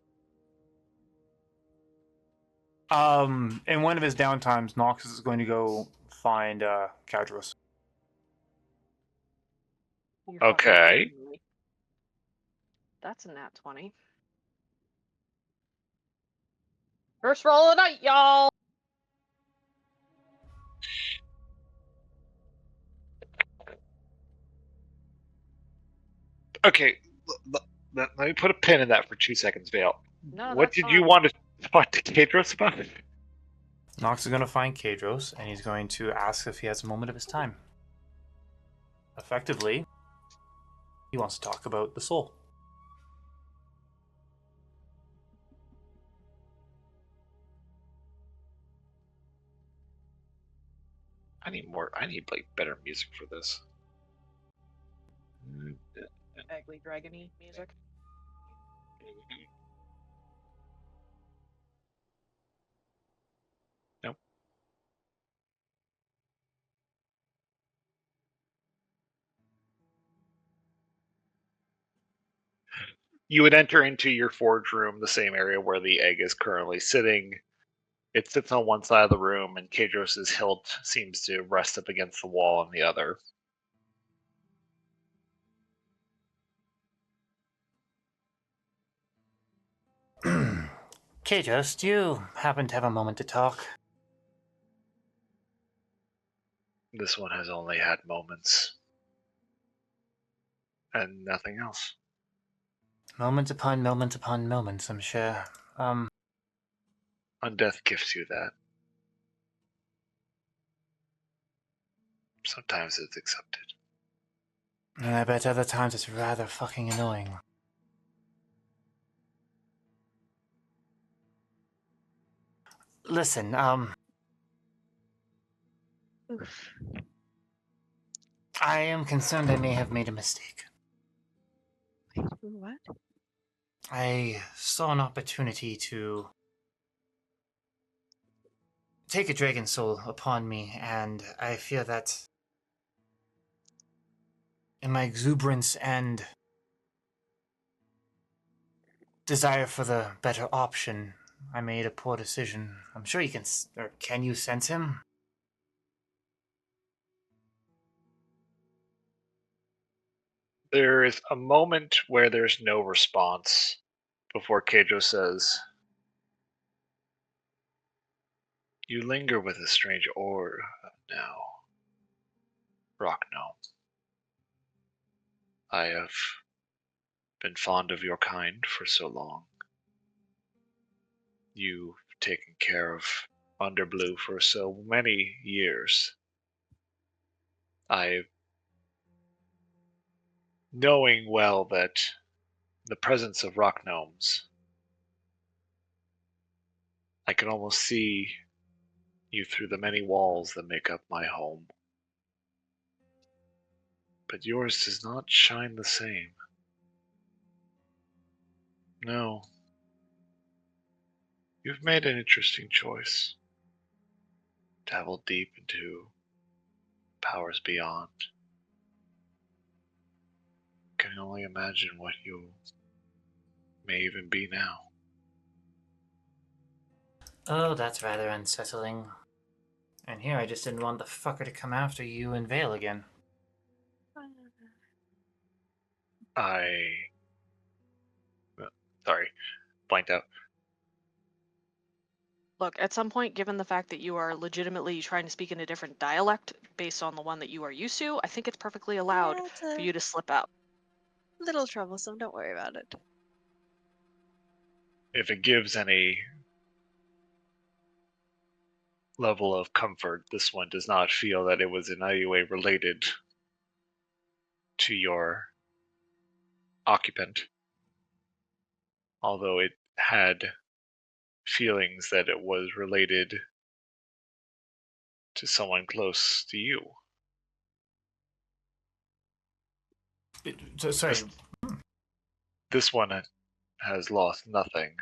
In one of his downtimes, Nox is going to go find Cadros. You're fucking Okay. kidding me. That's a nat 20. First roll of the night, y'all! Okay, let me put a pin in that for 2 seconds, Vale. No, What that's did you fine. want to talk to Kadros about? Nox is going to find Cadros, and he's going to ask if he has a moment of his time. Effectively, he wants to talk about the soul. I need like better music for this. Ugly dragony music. Nope. You would enter into your forge room, the same area where the egg is currently sitting. It sits on one side of the room, and Kadros' hilt seems to rest up against the wall on the other. Cadros, do you happen to have a moment to talk? This one has only had moments. And nothing else. Moments upon moments upon moments, I'm sure. Undeath gives you that. Sometimes it's accepted. And I bet other times it's rather fucking annoying. Listen, Oof. I am concerned I may have made a mistake. Wait, what? I saw an opportunity to take a dragon soul upon me, and I fear that in my exuberance and desire for the better option, I made a poor decision. I'm sure you can, or can you sense him? There is a moment where there's no response before Keijo says, "You linger with a strange aura now, Rock Gnome. I have been fond of your kind for so long. You've taken care of Underblue for so many years. Knowing well that the presence of rock gnomes, I can almost see you through the many walls that make up my home. But yours does not shine the same. No. You've made an interesting choice. Dabbled deep into powers beyond. Can only imagine what you may even be now. Oh, that's rather unsettling. And here I just didn't want the fucker to come after you and Vale again. Sorry, blanked out. Look, at some point, given the fact that you are legitimately trying to speak in a different dialect based on the one that you are used to, I think it's perfectly allowed Yeah, it's for a you to slip out. little troublesome. Don't worry about it. If it gives any level of comfort, this one does not feel that it was in any way related to your occupant, although it had feelings that it was related to someone close to you. Sorry. This one has lost nothing.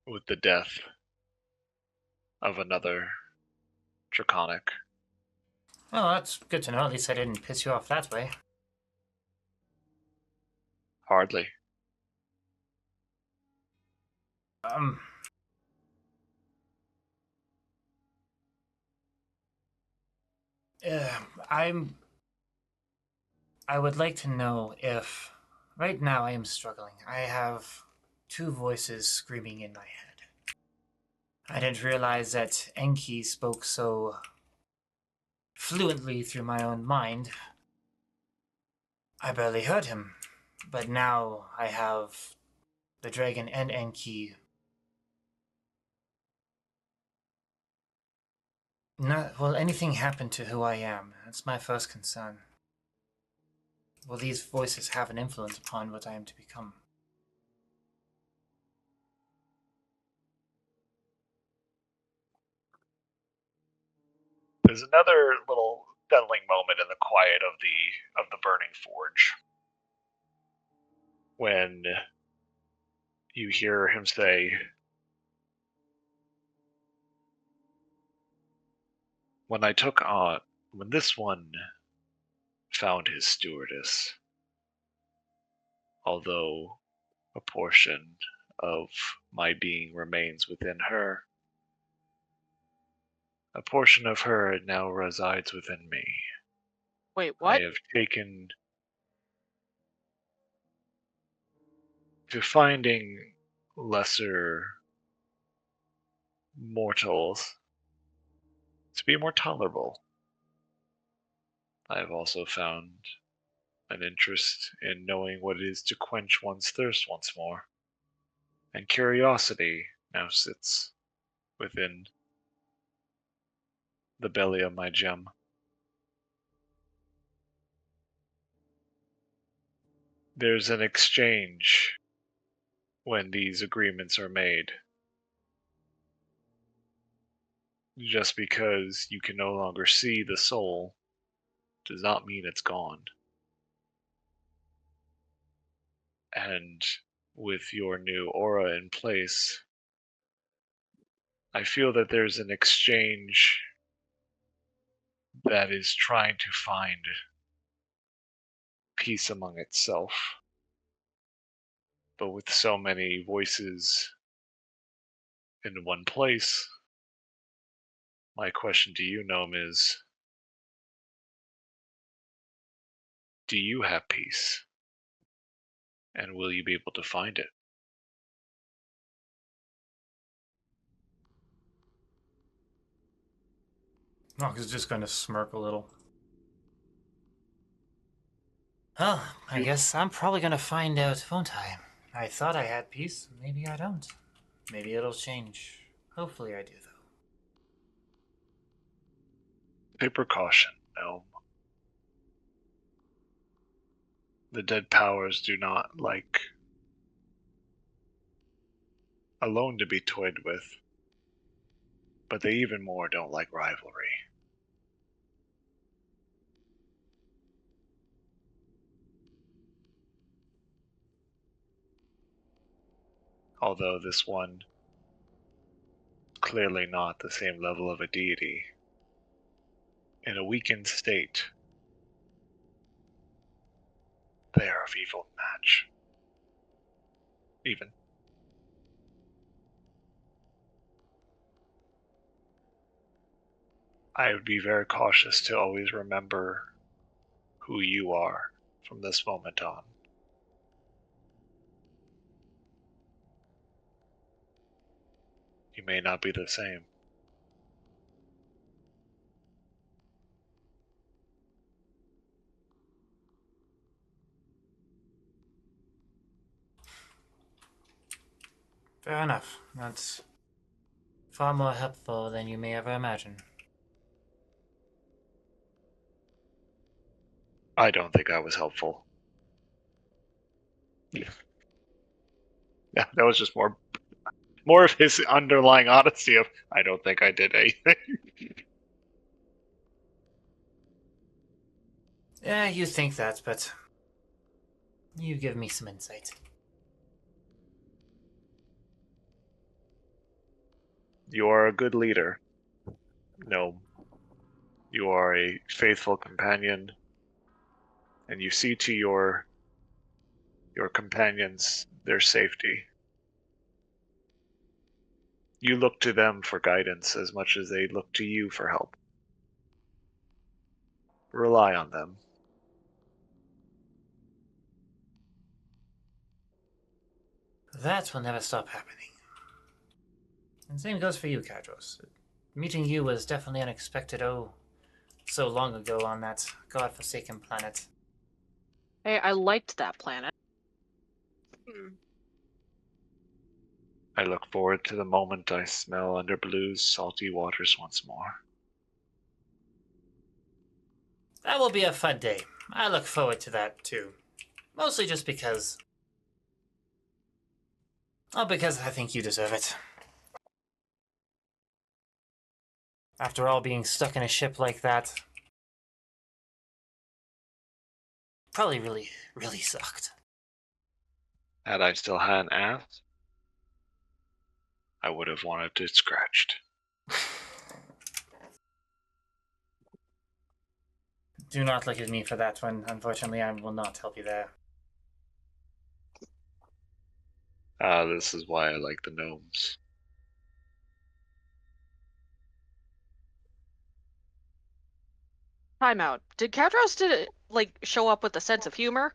with the death of another Draconic. Oh, that's good to know. At least I didn't piss you off that way. Hardly. Um... Uh, I'm... I would like to know if... Right now I am struggling. I have two voices screaming in my head. I didn't realize that Enki spoke so fluently through my own mind. I barely heard him. But now I have the dragon and Enki. Will anything happen to who I am? That's my first concern. Will these voices have an influence upon what I am to become? There's another little settling moment in the quiet of the burning forge when you hear him say, when this one found his stewardess, although a portion of my being remains within her, a portion of her now resides within me. Wait, I what? have taken to finding lesser mortals to be more tolerable. I have also found an interest in knowing what it is to quench one's thirst once more, and curiosity now sits within the belly of my gem. There's an exchange when these agreements are made. Just because you can no longer see the soul does not mean it's gone. And with your new aura in place, I feel that there's an exchange that is trying to find peace among itself. But with so many voices in one place, my question to you, Gnome, is, do you have peace? And will you be able to find it? Nox is just going to smirk a little. Well, I guess I'm probably going to find out, won't I? I thought I had peace. Maybe I don't. Maybe it'll change. Hopefully I do, though. Take precaution, Gnome. The dead powers do not like alone to be toyed with, but they even more don't like rivalry. Although this one, clearly not the same level of a deity, in a weakened state, they are of evil match. Even. I would be very cautious to always remember who you are from this moment on. You may not be the same. Fair enough. That's far more helpful than you may ever imagine. I don't think I was helpful. Yeah, that was just more of his underlying honesty of, I don't think I did anything. Yeah, you think that, but you give me some insight. You are a good leader, gnome. You are a faithful companion, and you see to your companions their safety. You look to them for guidance as much as they look to you for help. Rely on them. That will never stop happening. And same goes for you, Kadros. Meeting you was definitely unexpected, so long ago on that godforsaken planet. Hey, I liked that planet. Hmm. I look forward to the moment I smell Underblue's salty waters once more. That will be a fun day. I look forward to that, too. Mostly just because... Oh, because I think you deserve it. After all, being stuck in a ship like that... probably really, really sucked. Had I still had an ass, I would have wanted it scratched. Do not look at me for that one. Unfortunately, I will not help you there. This is why I like the gnomes. Time out. Did Kadros show up with a sense of humor?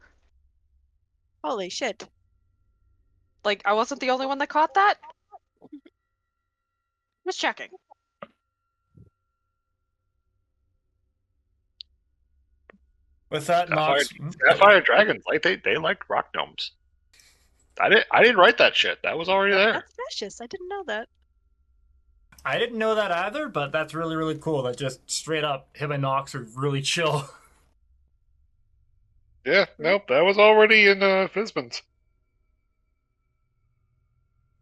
Holy shit. Like, I wasn't the only one that caught that? Just checking. With that, Nox... Sapphire dragons, like they like rock gnomes. I didn't write that shit. That was already there. That's vicious. I didn't know that. I didn't know that either, but that's really, really cool. That just straight up, him and Nox are really chill. Yeah, nope, that was already in Fizban's.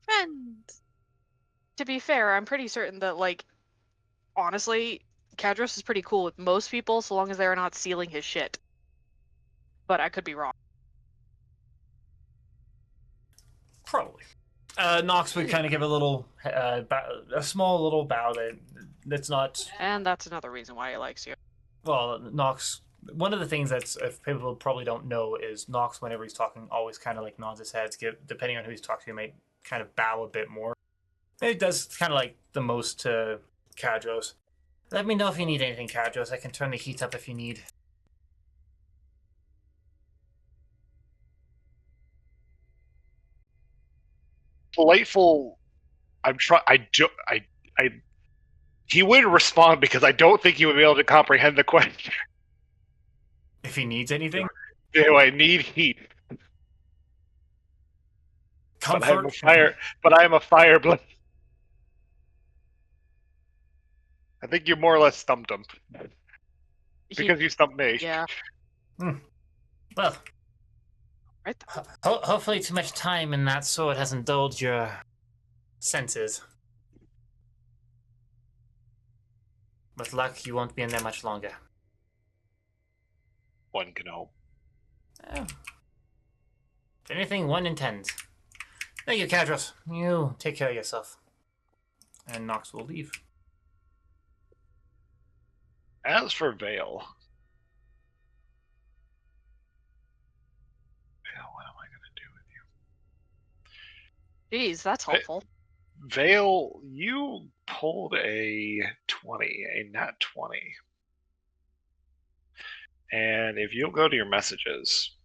Friends. To be fair, I'm pretty certain that, like, honestly, Kadros is pretty cool with most people so long as they're not stealing his shit. But I could be wrong. Probably. Nox would kind of give a little, a small little bow that's not... And that's another reason why he likes you. Well, Nox... One of the things that's, if people probably don't know, is Nox, whenever he's talking, always kind of like nods his head. Depending on who he's talking to, he might kind of bow a bit more. It does kind of like the most to Kadros. Let me know if you need anything, Kadros. I can turn the heat up if you need. Delightful. He wouldn't respond because I don't think he would be able to comprehend the question. If he needs anything? Do I need heat? Comfort? But I am a fire blade. I think you more or less stumped him. Because you stumped me. Yeah. Well, Right. hopefully too much time in that sword hasn't dulled your senses. With luck, you won't be in there much longer. One can hope. Oh. If anything, one intends. Thank you, Kadros. You take care of yourself. And Nox will leave. As for Vale. What am I going to do with you? Jeez, that's helpful. Vale, you pulled a 20, a nat 20. And if you'll go to your messages.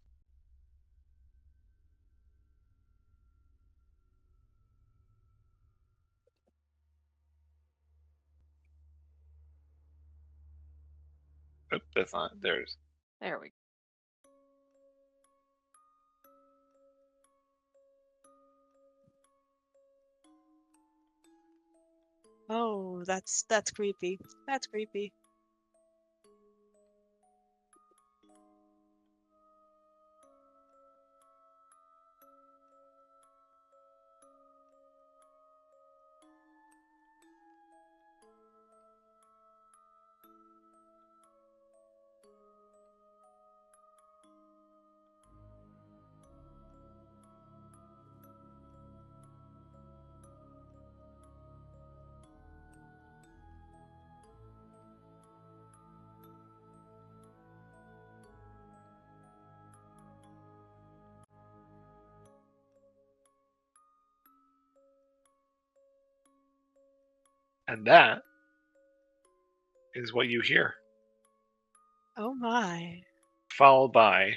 Oop, that's not, there's. There we go. Oh, that's creepy. That's creepy. And that is what you hear, Oh my. followed by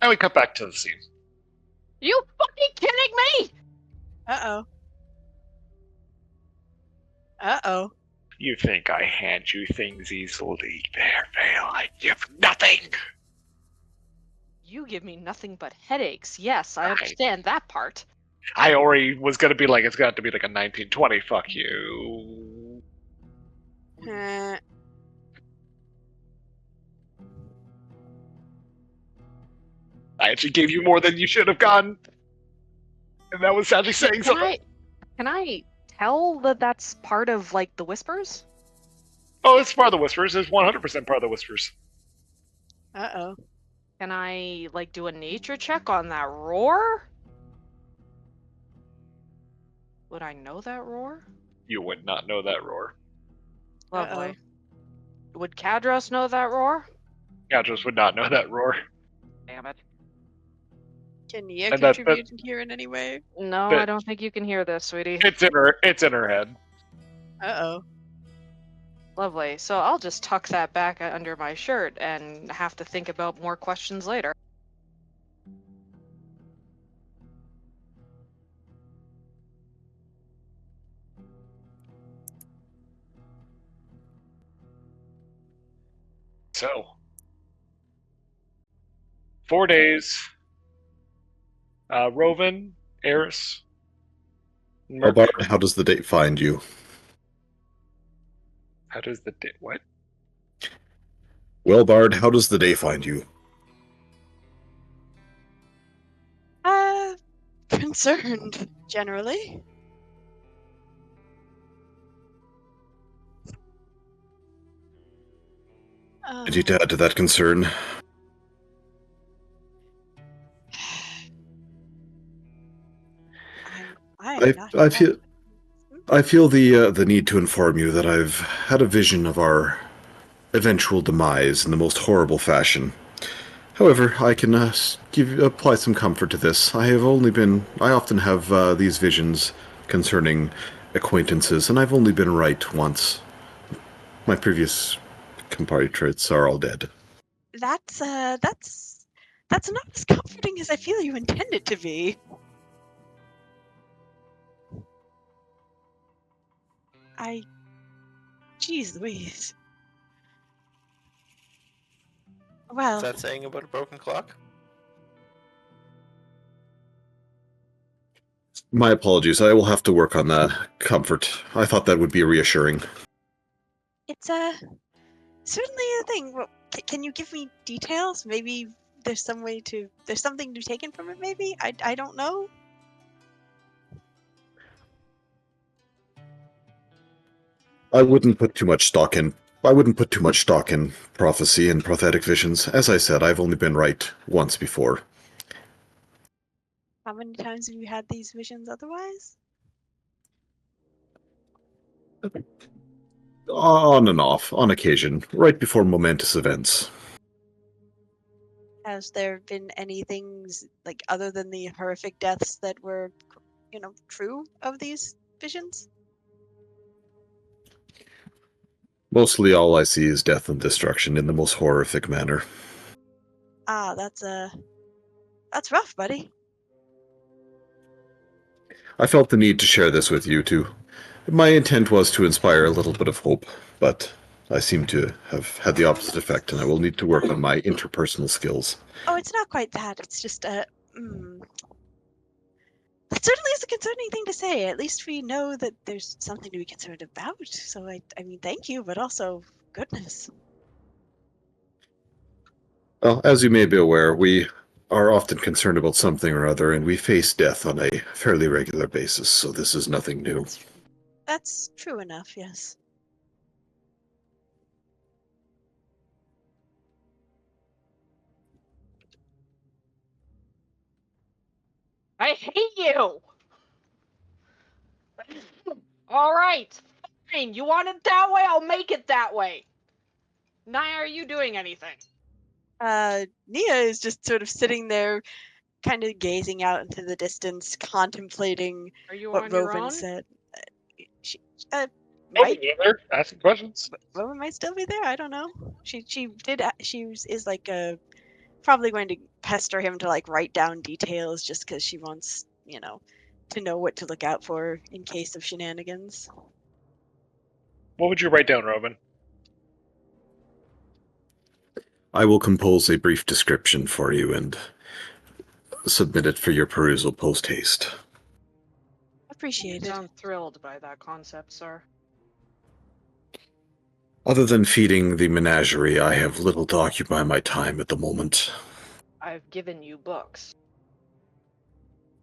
and we cut back to the scene. You fucking kidding me? Uh-oh. Uh-oh. You think I hand you things easily? There, Vale. I give nothing. You give me nothing but headaches. Yes, I Right. understand that part. I already was gonna be like, it's got to be like a 1920. Fuck you. Uh, I actually gave you more than you should have gotten, and that was sadly saying Can something. can I tell that that's part of like the whispers? Oh, it's part of the whispers. It's 100% part of the whispers. uh-oh. Can I like do a nature check on that roar? Would I know that roar? You would not know that roar. Lovely. Would Kadros know that roar? Gadros would not know that roar. Damn it. Can Nia And that- contribute here in any way? No, But- I don't think you can hear this, sweetie. It's in her head. Uh-oh. Lovely. So I'll just tuck that back under my shirt and have to think about more questions later. So, 4 days. Rovan, Eris, Merc. Bard, how does the date find you? How does the what? Well, Bard, how does the day find you? Concerned, generally. Did you add to that concern? I'm not I feel the need to inform you that I've had a vision of our eventual demise in the most horrible fashion. However, I can apply some comfort to this. I often have these visions concerning acquaintances, and I've only been right once. My previous compatriots are all dead. That's not as comforting as I feel you intend it to be. Jeez Louise. Well, What's that saying about a broken clock? My apologies. I will have to work on that comfort. I thought that would be reassuring. it's certainly a thing. Well, can you give me details? Maybe there's something to be taken from it. Maybe I don't know. I wouldn't put too much stock in prophecy and prophetic visions. As I said, I've only been right once before. How many times have you had these visions otherwise? On and off, on occasion, right before momentous events. Has there been any things like other than the horrific deaths that were, true of these visions? Mostly all I see is death and destruction in the most horrific manner. Ah, that's rough, buddy. I felt the need to share this with you too. My intent was to inspire a little bit of hope, but I seem to have had the opposite effect, and I will need to work on my interpersonal skills. Oh, it's not quite that. It's just that certainly is a concerning thing to say. At least we know that there's something to be concerned about. So I mean, thank you, but also, goodness. Well, as you may be aware, we are often concerned about something or other, and we face death on a fairly regular basis, so this is nothing new. That's true enough, yes. I hate you! Alright, fine. You want it that way? I'll make it that way. Naya, are you doing anything? Nia is just sort of sitting there, kind of gazing out into the distance, contemplating Are you what on your Rovan own? said. She, Oh, might there, asking questions. Rovan might still be there. I don't know. Is like probably going to pester him to like write down details just because she wants to know what to look out for in case of shenanigans. What would you write down, Robin? I will compose a brief description for you and submit it for your perusal post-haste. You Appreciated. sound thrilled by that concept, sir. Other than feeding the menagerie, I have little to occupy my time at the moment. I've given you books.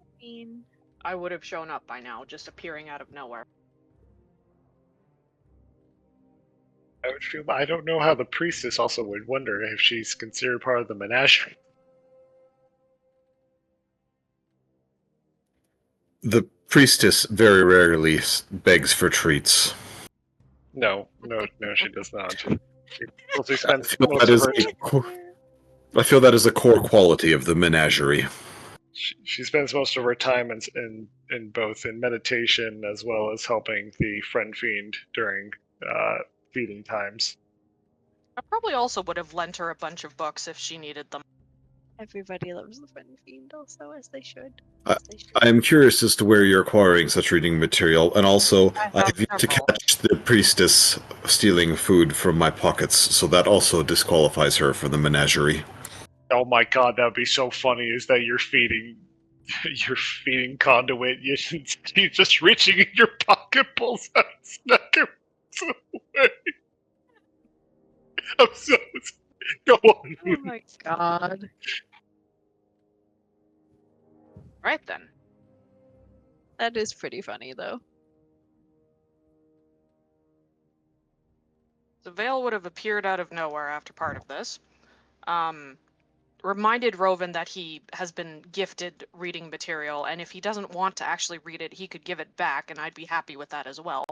I mean, I would have shown up by now, just appearing out of nowhere. I don't know how the priestess also would wonder if she's considered part of the menagerie. The priestess very rarely begs for treats. No, she does not. She mostly spends I most of her. I feel that is a core quality of the menagerie. She spends most of her time in both in meditation as well as helping the friend fiend during feeding times. I probably also would have lent her a bunch of books if she needed them. everybody loves the friend fiend, also as they should. I am curious as to where you're acquiring such reading material, and also I have yet to several. catch the priestess stealing food from my pockets, so that also disqualifies her from the menagerie. Oh my god, that would be so funny! Is that you're feeding conduit? You're just reaching in your pocket, pulls out a snack and puts it away. I'm so go on. Oh my god. Right then. That is pretty funny, though. The veil would have appeared out of nowhere after part of this. Reminded Rovan that he has been gifted reading material, and if he doesn't want to actually read it, he could give it back, and I'd be happy with that as well.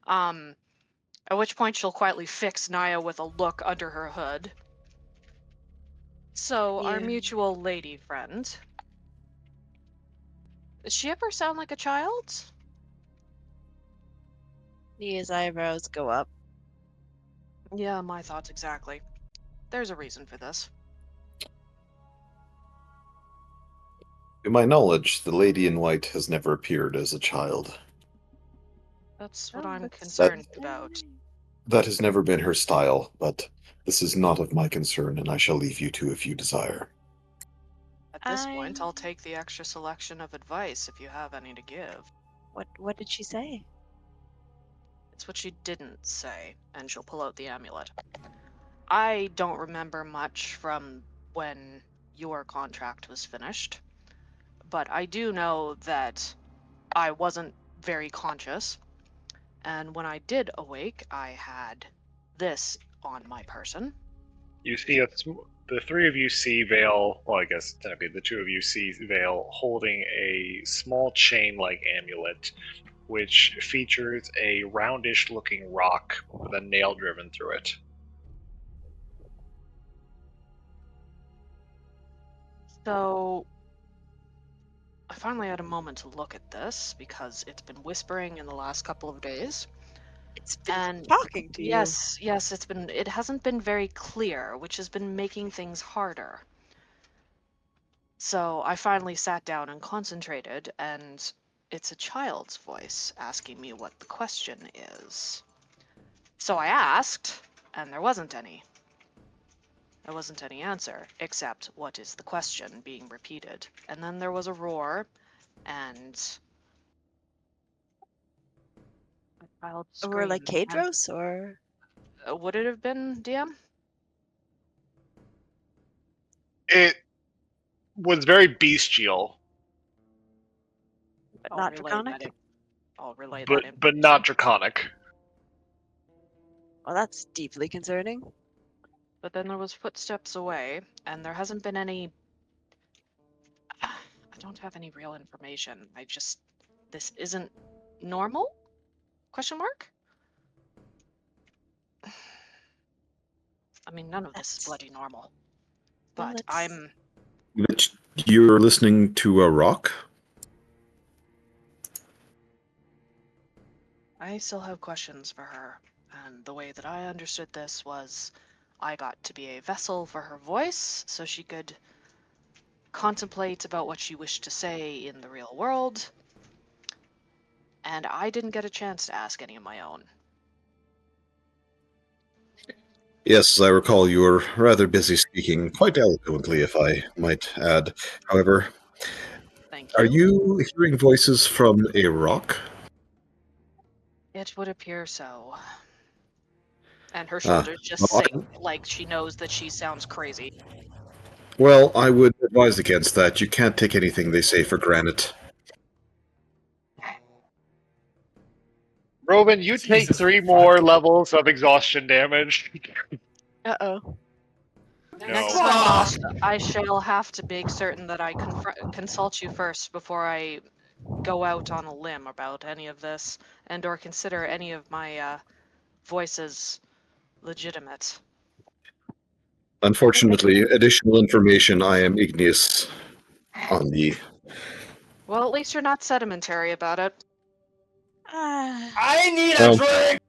At which point she'll quietly fix Naya with a look under her hood. So, our Yeah. mutual lady friend. Does she ever sound like a child? Nia's eyebrows go up. Yeah, my thoughts exactly. There's a reason for this. To my knowledge, the Lady in White has never appeared as a child. That's what Oh, I'm that's concerned so about. funny. That has never been her style, but this is not of my concern, and I shall leave you to if you desire. At this point, I'll take the extra selection of advice if you have any to give. What did she say? It's what she didn't say, and she'll pull out the amulet. I don't remember much from when your contract was finished, but I do know that I wasn't very conscious, and when I did awake, I had this on my person. You see the three of you see Vale. Well, I guess technically the two of you see Vale holding a small chain-like amulet, which features a roundish-looking rock with a nail driven through it. So I finally had a moment to look at this because it's been whispering in the last couple of days. It's been And talking to you. yes, it hasn't been very clear, which has been making things harder. So I finally sat down and concentrated, and it's a child's voice asking me what the question is. So I asked, and there wasn't any. There wasn't any answer, except what is the question being repeated. And then there was a roar, and a child Or like screamed. Kadros, or Would it have been DM? It was very bestial, but I'll not relay draconic. that in- I'll relay but that but not information. draconic. Well, that's deeply concerning. But then there was footsteps away, and there hasn't been any. don't have any real information. This isn't normal? Question mark? I mean, none of this is That's- bloody normal. Well, But let's- But you're listening to a rock? I still have questions for her. And the way that I understood this was I got to be a vessel for her voice so she could contemplate about what she wished to say in the real world. And I didn't get a chance to ask any of my own. Yes, as I recall, you were rather busy speaking, quite eloquently, if I might add. However, Thank are you. you hearing voices from a rock? It would appear so. And her Ah, shoulders just well, sink, like she knows that she sounds crazy. well, I would advise against that. You can't take anything they say for granted. Roman, you take Jesus 3 fuck. more levels of exhaustion damage. Uh-oh. Next No. time, Nox, I shall have to make certain that I consult you first before I go out on a limb about any of this, and or consider any of my voices legitimate. Unfortunately, additional information I am igneous on the... Well, at least you're not sedimentary about it. I need a Well, drink!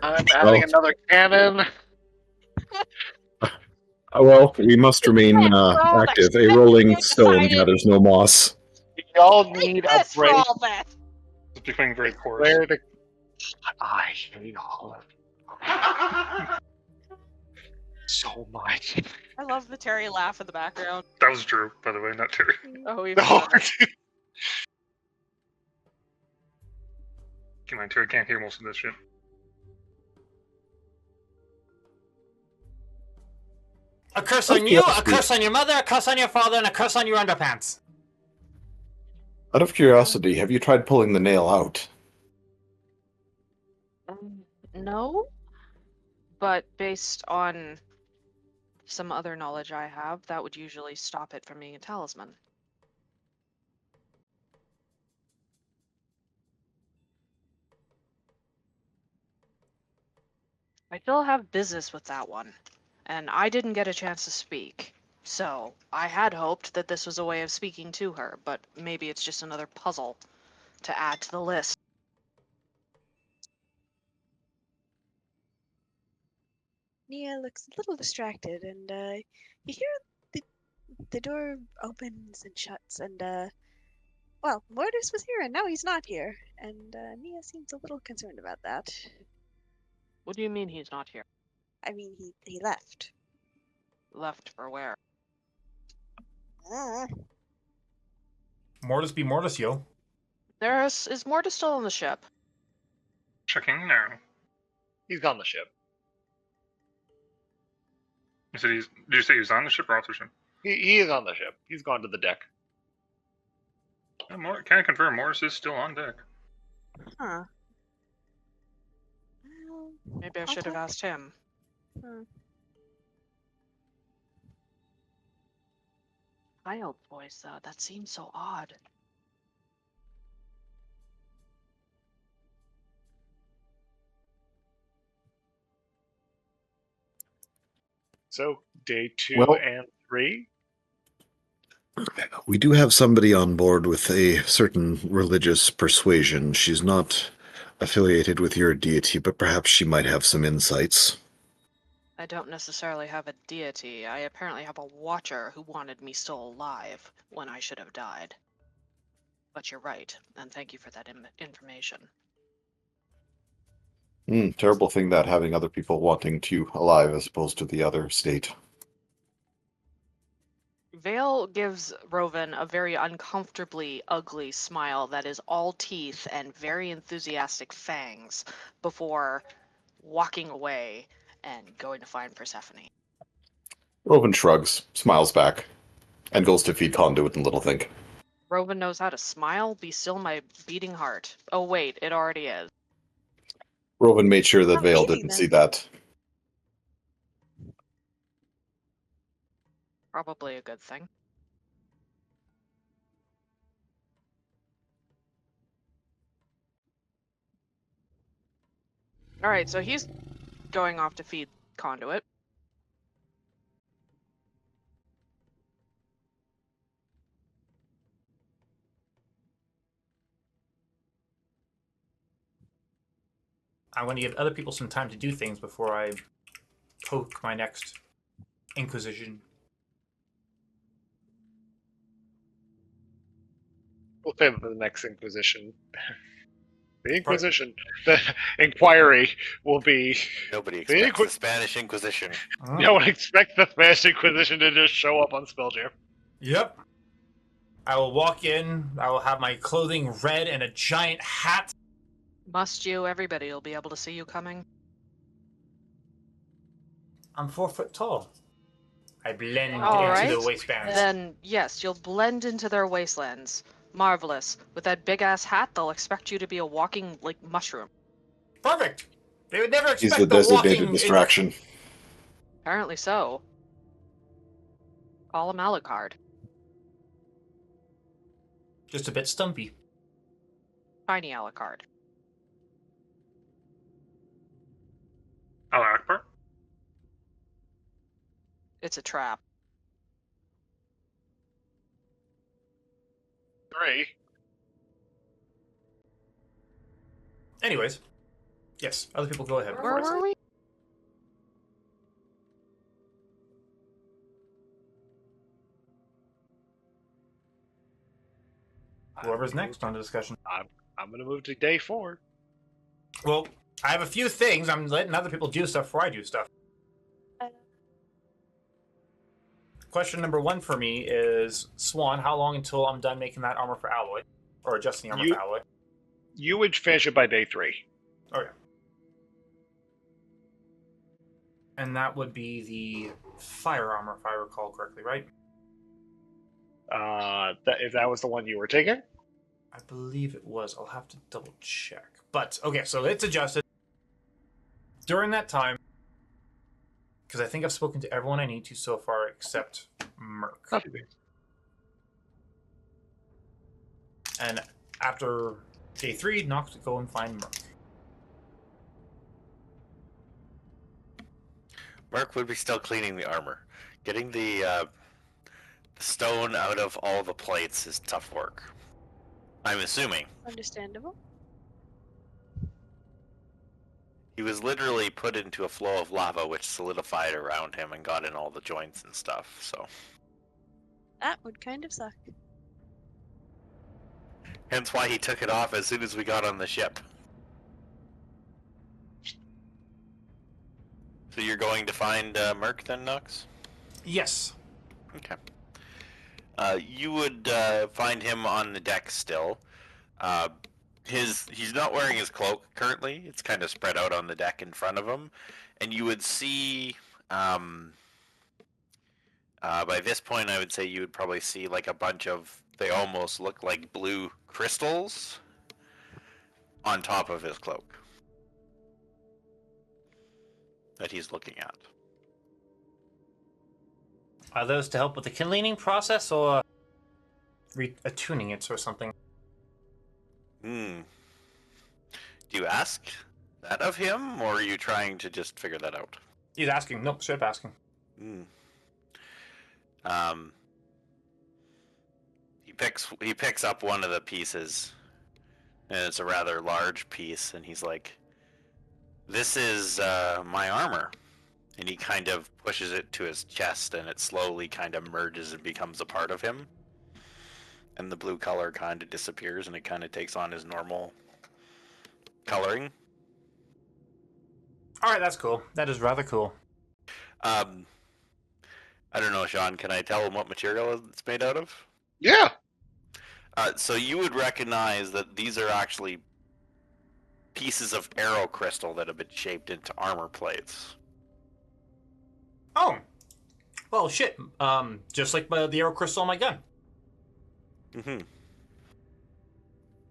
I'm adding Oh. another cannon. well, we must remain roll active. the A rolling shit stone decided. gathers no moss. Y'all need a Yes, break. roll this. It's becoming very porous. Where the... I hate all of you so much. I love the Terry laugh in the background. That was Drew, by the way, not Terry. Oh, even No. better. Come on, Terry can't hear most of this shit. A curse on you, a curse on your mother, a curse on your father, and a curse on your underpants. Out of curiosity, have you tried pulling the nail out? No, but based on some other knowledge I have, that would usually stop it from being a talisman. I still have business with that one, and I didn't get a chance to speak. So, I had hoped that this was a way of speaking to her, but maybe it's just another puzzle to add to the list. Nia looks a little distracted, and you hear the door opens and shuts, and well, Mortis was here, and now he's not here, and Nia seems a little concerned about that. What do you mean he's not here? I mean, he left. Left for where? Mortis be Mortis, yo. Is Mortis still on the ship? Checking now. He's on the ship. Did you say he was on the ship or off the ship? He is on the ship. He's gone to the deck. Can I confirm Morris is still on deck? Huh. Well, Maybe I I'll should have talk- asked him. huh. Child's voice, though. That seems so odd. So, day 2 Well- and 3. We do have somebody on board with a certain religious persuasion. She's not affiliated with your deity, but perhaps she might have some insights. I don't necessarily have a deity. I apparently have a watcher who wanted me still alive when I should have died. But you're right, and thank you for that information. Terrible thing that, having other people wanting you alive as opposed to the other state. Vale gives Rovan a very uncomfortably ugly smile that is all teeth and very enthusiastic fangs before walking away and going to find Persephone. Rovan shrugs, smiles back, and goes to feed Conduit and Little Think. Rovan knows how to smile. Be still my beating heart. Oh wait, it already is. Rovan made sure that Not Vale beating didn't them. see that. Probably a good thing. Alright, so he's going off to feed Conduit. I want to give other people some time to do things before I poke my next Inquisition. We'll save it for the next Inquisition. The Inquisition, the inquiry will be. Nobody expects the Spanish Inquisition. No one expects the Spanish Inquisition to just show up on Spelljam. Yep. I will walk in. I will have my clothing red and a giant hat. Must you? Everybody will be able to see you coming. I'm 4 foot tall. I blend All into right. the waistbands. Then, yes, you'll blend into their wastelands. Marvelous. With that big-ass hat, they'll expect you to be a walking, like, mushroom. Perfect! They would never He's expect the the walking... designated distraction. Apparently so. Call him Alucard. Just a bit stumpy. Tiny Alucard. Allah Akbar. It's a trap. 3. Anyways. Yes, other people go ahead. Where were we? Whoever's next on the discussion. I'm going to move to day 4. Well, I have a few things. I'm letting other people do stuff before I do stuff. Question number 1 for me is, Swan, how long until I'm done making that armor for Alloy? Or adjusting the armor for Alloy? You would finish it by day 3. Okay. And that would be the fire armor, if I recall correctly, right? If that was the one you were taking? I believe it was. I'll have to double check. But, okay, so it's adjusted. During that time, because I think I've spoken to everyone I need to so far except Merc. And after day 3, Nox go and find Merc. Merc would be still cleaning the armor. Getting the stone out of all the plates is tough work. I'm assuming. Understandable. He was literally put into a flow of lava which solidified around him and got in all the joints and stuff, so. That would kind of suck. Hence why he took it off as soon as we got on the ship. So you're going to find Merc then, Nux? Yes. Okay. You would find him on the deck still. He's not wearing his cloak currently. It's kind of spread out on the deck in front of him, and you would see. By this point, I would say you would probably see like a bunch of. They almost look like blue crystals on top of his cloak that he's looking at. Are those to help with the cleaning process or attuning it or something? Do you ask that of him, or are you trying to just figure that out? He's asking. Nope, straight up asking. He picks up one of the pieces, and it's a rather large piece, and he's like, "This is my armor." And he kind of pushes it to his chest, and it slowly kind of merges and becomes a part of him. And the blue color kind of disappears, and it kind of takes on his normal coloring. All right, that's cool. That is rather cool. I don't know, Sean. Can I tell him what material it's made out of? Yeah. So you would recognize that these are actually pieces of arrow crystal that have been shaped into armor plates. Oh, well, shit. Just like the arrow crystal on my gun.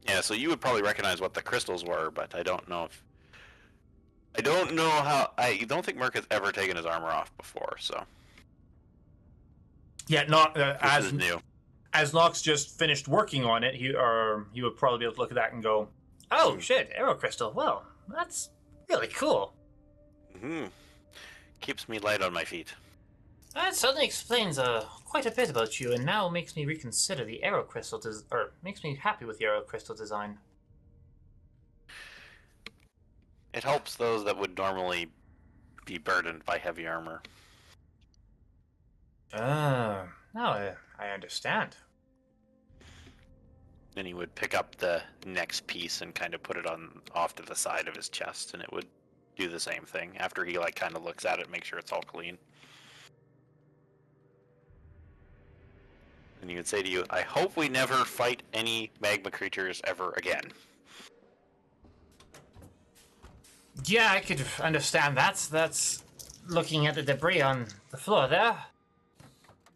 Yeah, so you would probably recognize what the crystals were, but I don't know if. I don't know how. I don't think Merc has ever taken his armor off before, so. Yeah, not this is new. As Nox just finished working on it, he would probably be able to look at that and go, "Oh shit, arrow crystal. Well, that's Really cool. Hmm. Keeps me light on my feet. That suddenly explains quite a bit about you, and now makes me reconsider the arrow crystal or makes me happy with the arrow crystal design. It helps those that would normally be burdened by heavy armor. Now I understand. Then he would pick up the next piece and kind of put it on off to the side of his chest, and it would do the same thing after he like kind of looks at it, make sure it's all clean. And he would say to you, "I hope we never fight any magma creatures ever again." Yeah, I could understand that. That's looking at the debris on the floor there.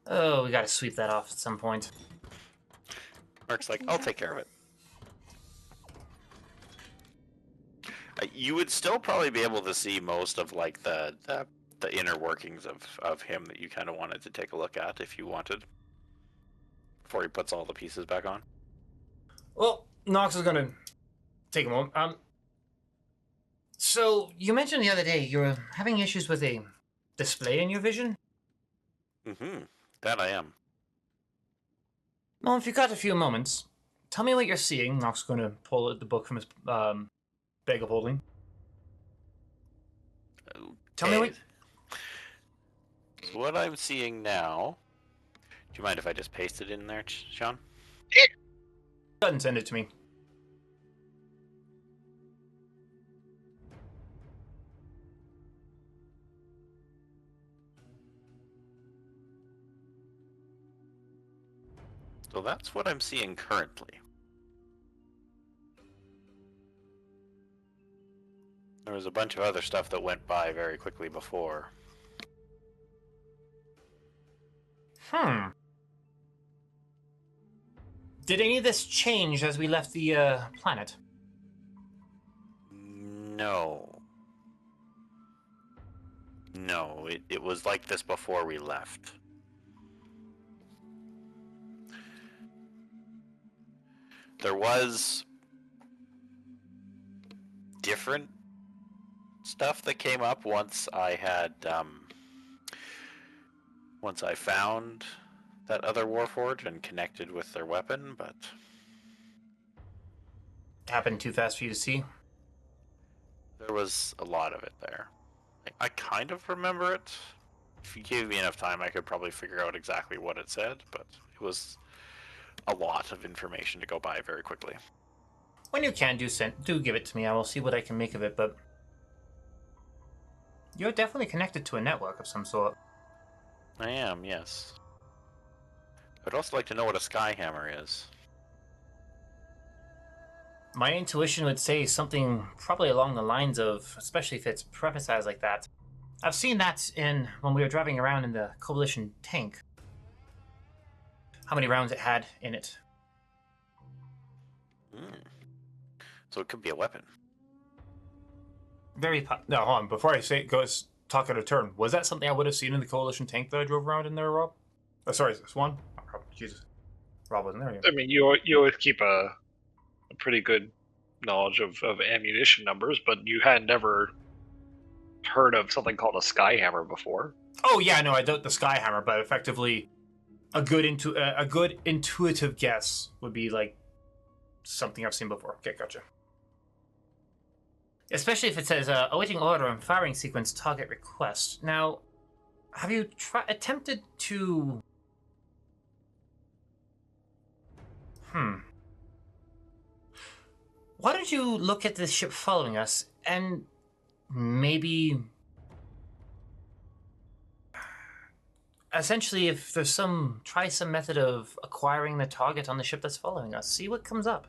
Oh, we gotta sweep that off at some point. Mark's like, "I'll take care of it." You would still probably be able to see most of like the inner workings of him that you kind of wanted to take a look at if you wanted, before he puts all the pieces back on. Well, Nox is gonna take a moment. So you mentioned the other day you were having issues with a display in your vision? Mm-hmm. That I am. Well, if you've got a few moments, tell me what you're seeing. Nox is gonna pull out the book from his bag of holding. Tell me what... So what I'm seeing now... Do you mind if I just paste it in there, Sean? Go ahead and send it to me. So that's what I'm seeing currently. There was a bunch of other stuff that went by very quickly before. Did any of this change as we left the planet? No. No, it was like this before we left. There was different stuff that came up once I had, once I found that other Warforged and connected with their weapon, but... Happened too fast for you to see? There was a lot of it there. I kind of remember it. If you gave me enough time, I could probably figure out exactly what it said, but it was a lot of information to go by very quickly. When you can, do give it to me. I will see what I can make of it, but... You're definitely connected to a network of some sort. I am, yes. I'd also like to know what a Skyhammer is. My intuition would say something probably along the lines of, especially if it's prefaced like that. I've seen that when we were driving around in the Coalition tank. How many rounds it had in it. So it could be a weapon. No, hold on. Before I say it goes, talk out of turn. Was that something I would have seen in the Coalition tank that I drove around in there, Rob? Oh, sorry, Swan? Oh, Rob, Jesus. Rob wasn't there yet. I mean, you always keep a pretty good knowledge of ammunition numbers, but you had never heard of something called a Skyhammer before. Oh, yeah, no, I doubt the Skyhammer, but effectively a good intuitive guess would be like something I've seen before. Okay, gotcha. Especially if it says awaiting order and firing sequence target request. Now, have you attempted to... Why don't you look at this ship following us and maybe... Essentially, if there's try some method of acquiring the target on the ship that's following us. See what comes up.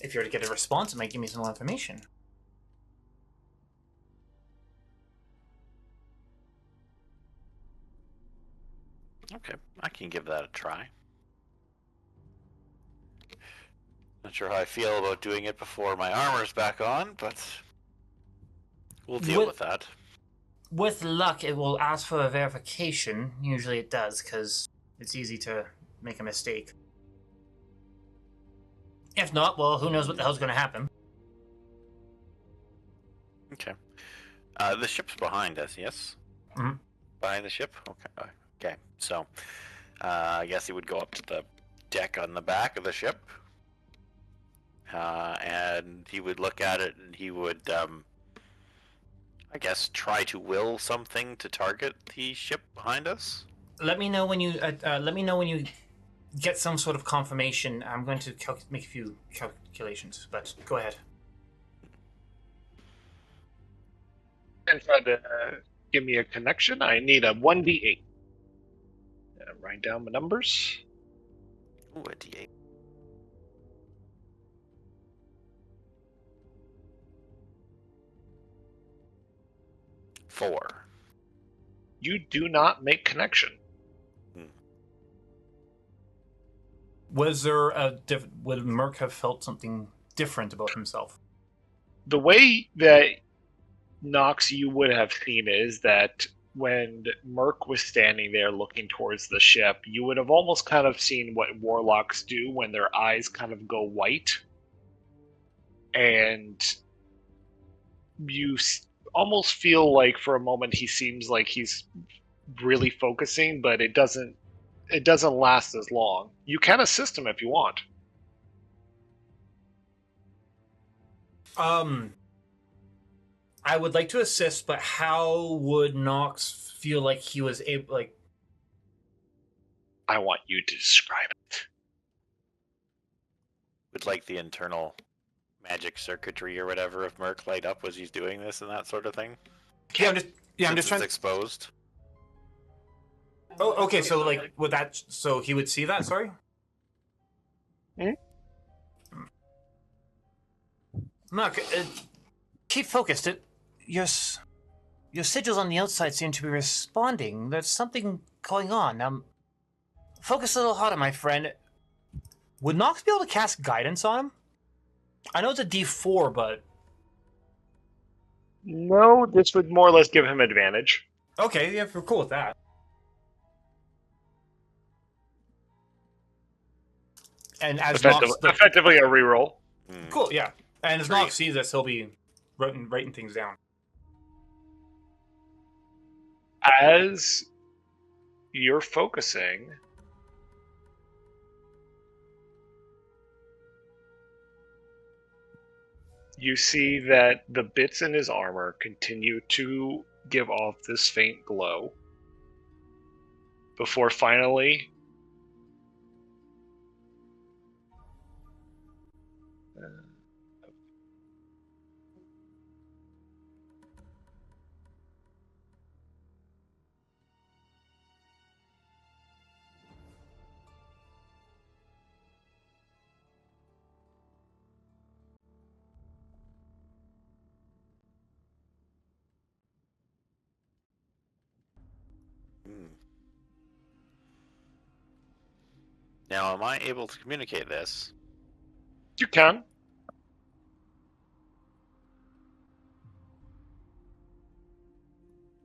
If you're to get a response, it might give me some more information. Okay, I can give that a try. Not sure how I feel about doing it before my armor's back on, but we'll deal with that. With luck, it will ask for a verification. Usually it does, because it's easy to make a mistake. If not, well, who knows what the hell's going to happen. The ship's behind us, yes? Mm-hmm. Behind the ship? Okay. Okay. So, I guess he would go up to the deck on the back of the ship. And he would look at it and he would, I guess, try to will something to target the ship behind us. Let me know when you get some sort of confirmation. I'm going to make a few calculations, but go ahead. And try to give me a connection. I need a 1d8. Write down the numbers. Ooh, a D8. Four. You do not make connection. Was there would Merc have felt something different about himself? The way that Nox you would have seen is that when Merc was standing there looking towards the ship, you would have almost kind of seen what warlocks do when their eyes kind of go white. And you almost feel like for a moment he seems like he's really focusing, but it doesn't last as long. You can assist him if you want. I would like to assist, but how would Nox feel like he was able, like... I want you to describe it. Would like the internal magic circuitry or whatever of Merc light up as he's doing this and that sort of thing? I'm just trying. Exposed. Oh, okay. So, like, would that? So he would see that. Sorry. Mark, keep focused. Your sigils on the outside seem to be responding. There's something going on. Focus a little harder, my friend. Would Nox be able to cast guidance on him? I know it's a D4, but... No, this would more or less give him advantage. Okay, yeah, we're cool with that. And as effectively a reroll. Cool, yeah. And as Nox sees this, he'll be writing things down. As you're focusing, you see that the bits in his armor continue to give off this faint glow before finally Now, am I able to communicate this? you can.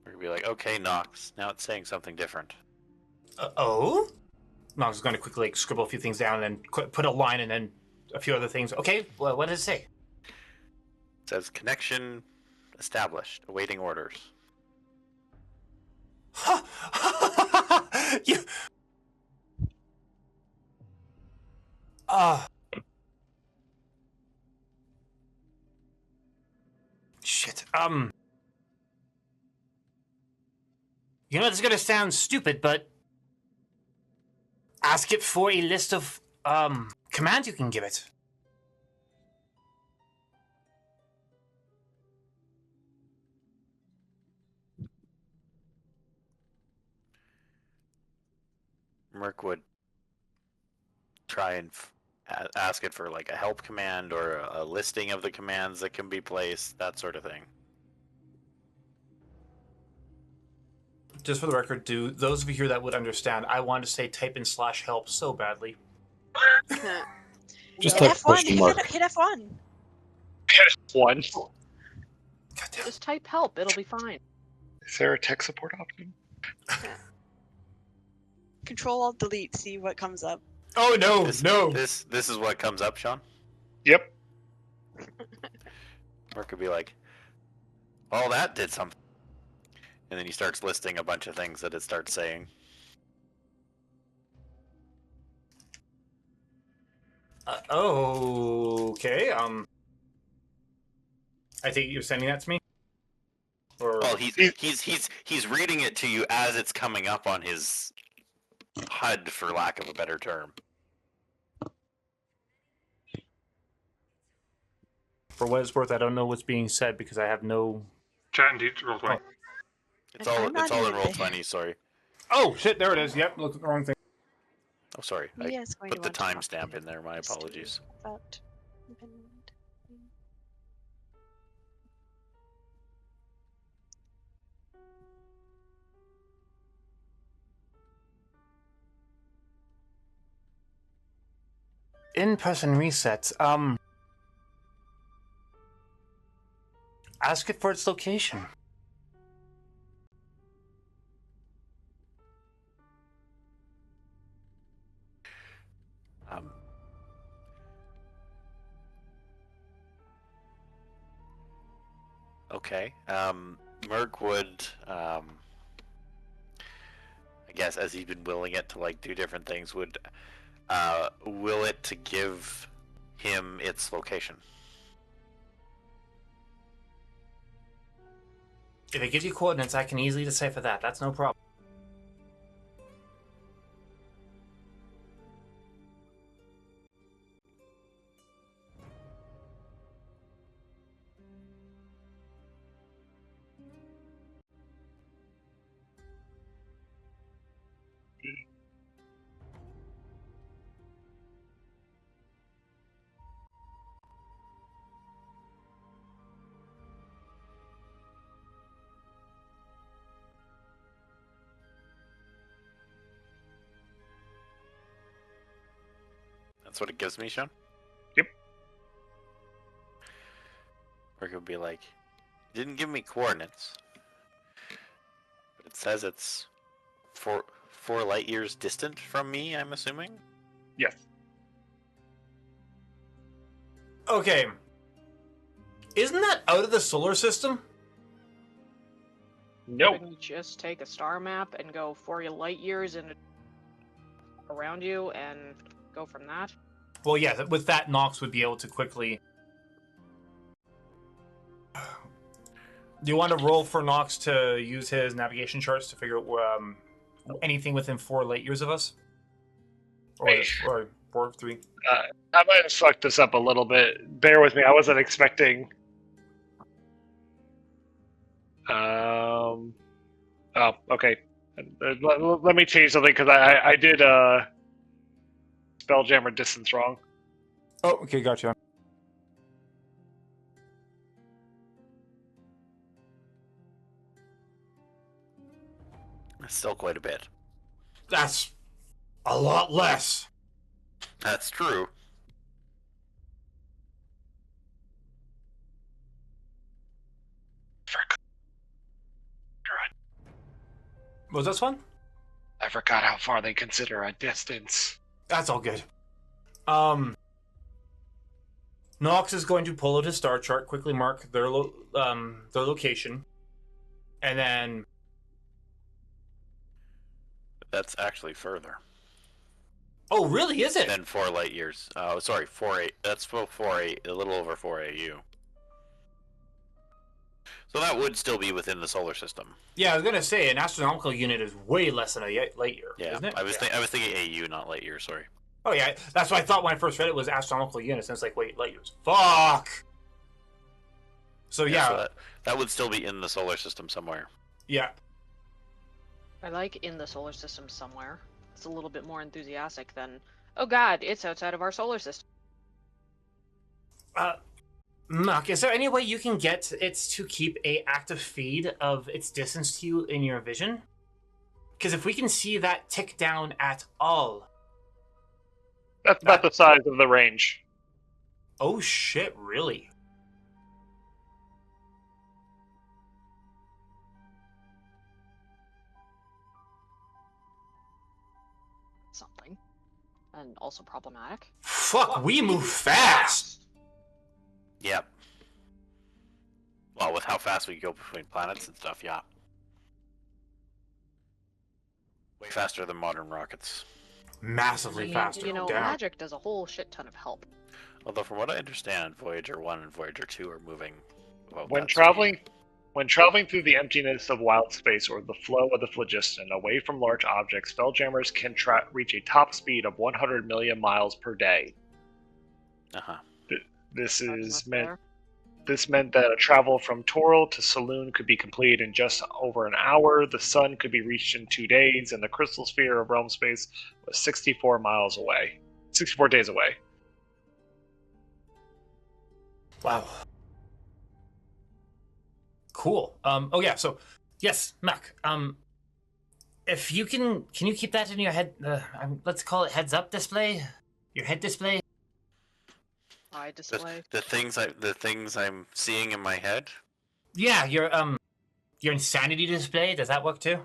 We're gonna be like, okay, Nox, now it's saying something different. Oh? Nox is going to quickly scribble a few things down and then put a line and then a few other things. Okay, well, what does it say? It says connection established, awaiting orders. You... Shit. You know, this is gonna sound stupid, but ask it for a list of commands you can give it. Merc would try and ask it for like a help command or a listing of the commands that can be placed, that sort of thing. Just for the record, do those of you here that would understand, I want to say type in /help so badly. Just Hit type F1. question mark. Hit F1. One. Goddamn. Just type help, it'll be fine. Is there a tech support option? Control-Alt-Delete, see what comes up. Oh no, no. This is what comes up, Sean? Yep. Merc could be like, Oh, that did something. And then he starts listing a bunch of things that it starts saying. Okay. I think you're sending that to me. Or Well, he's reading it to you as it's coming up on his HUD, for lack of a better term. for what it's worth, I don't know what's being said because I have no. Chat and teach roll 20. It's And all I'm not it's all in even roll there. 20. Sorry. Oh shit! There it is. Yep, looked at the wrong thing. Oh, sorry. Who I is going put to the want to talk timestamp in there. My to apologies. about In-person resets. Ask it for its location. Um, okay. Merc would, I guess, as he's been willing it to like do different things, would will it to give him its location. If it gives you coordinates, I can easily decipher that. That's no problem. That's what it gives me, Sean? Yep. Or it would be like, it didn't give me coordinates, but it says it's four light years distant from me, I'm assuming? Yes. Okay. Isn't that out of the solar system? No. Couldn't you just take a star map and go 40 light years and around you and go from that? Well, yeah, with that, Nox would be able to quickly... Do you want to roll for Nox to use his navigation charts to figure out anything within 4 light years of us? Or 4, 3? I might have fucked this up a little bit. Bear with me. I wasn't expecting. Oh, okay. Let me change something because I did Spelljammer distance wrong. Oh, okay, gotcha. It's still quite a bit. That's a lot less. That's true. Was this one? I forgot how far they consider a distance. That's all good. Nox is going to pull out his star chart, quickly mark their location, and then... That's actually further Oh, really? Is it? than 4 light years. Sorry, 4A. That's 4A, a little over 4 AU. So that would still be within the solar system. Yeah, I was gonna say an astronomical unit is way less than a light year, Yeah, isn't it? I was thinking AU, not light year. Sorry. Oh yeah, that's what I thought when I first read it was astronomical units, and it's like, wait, light years. Fuck. So yeah, So that would still be in the solar system somewhere. yeah. I like in the solar system somewhere. It's a little bit more enthusiastic than, oh god, it's outside of our solar system. Muck, is there any way you can get it to keep a active feed of its distance to you in your vision? Because if we can see that tick down at all... That's about the size of the range. Oh shit, really? Something. And also problematic. Fuck, we move fast! Yep. Well, with how fast we go between planets and stuff, yeah. Way faster than modern rockets. Massively faster. You know, Damn. magic does a whole shit ton of help. Although from what I understand, Voyager 1 and Voyager 2 are moving about When that traveling, speed. when traveling through the emptiness of wild space or the flow of the phlogiston away from large objects, Spelljammers can reach a top speed of 100 million miles per day. Uh-huh. This is That's meant. fair. This meant that a travel from Toril to Saloon could be completed in just over an hour. The sun could be reached in 2 days, and the crystal sphere of realm space was 64 miles away. 64 days away. Wow. Cool. Oh yeah. So, yes, Mac. If you can you keep that in your head? Let's call it heads up display. Your head display. Eye display. The things I'm seeing in my head. Yeah, your insanity display. Does that work too?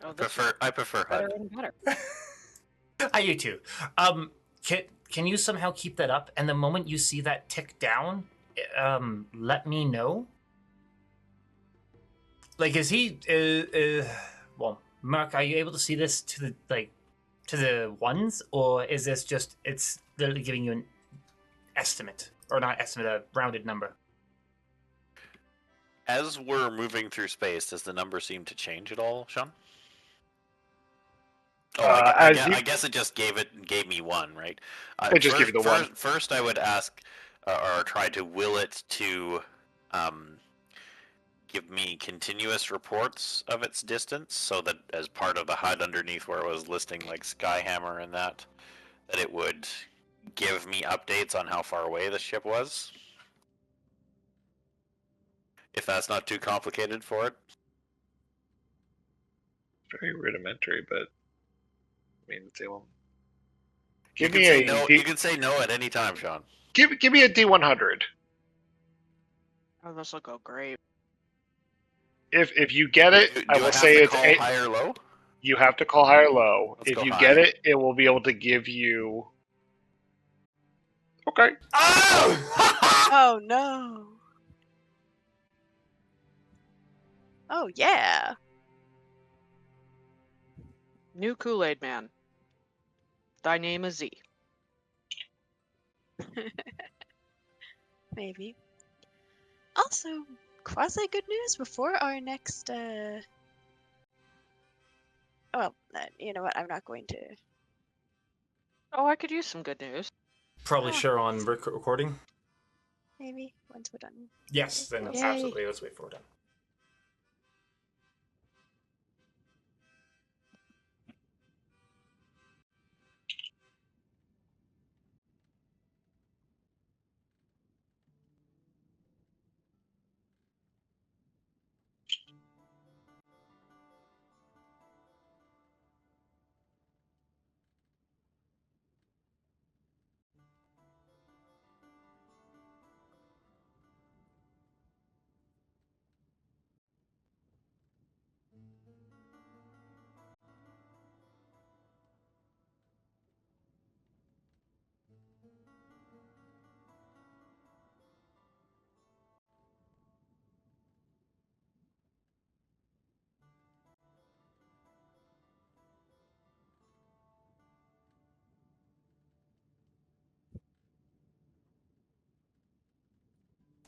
Oh, this I prefer better HUD. and better. I do too. Can you somehow keep that up? And the moment you see that tick down, let me know. Like, is he? Well, Mark, are you able to see this to the ones, or is this just it's literally giving you an estimate, or not estimate, a rounded number? As we're moving through space, does the number seem to change at all, Sean? Oh, I guess it just gave me one, right? It just gave you the one. First, I would ask, or try to will it to, give me continuous reports of its distance, so that as part of the HUD underneath where it was listing like Skyhammer and that it would give me updates on how far away the ship was. If that's not too complicated for it. Very rudimentary, but I mean, they won't. You can say no at any time, Sean. Give me a D100. Oh, this will go great. If you get it, Do I will say it's call high or low. You have to call high or low. Let's if go you high. get it, it will be able to give you. Okay. Oh! Oh no. Oh yeah. New Kool-Aid Man. Thy name is Z. Maybe. Also, quasi good news before our next. Well, you know what? I'm not going to. Oh, I could use some good news. Probably sure on recording. Maybe once we're done. Yes, then Yay. absolutely. Let's wait for it.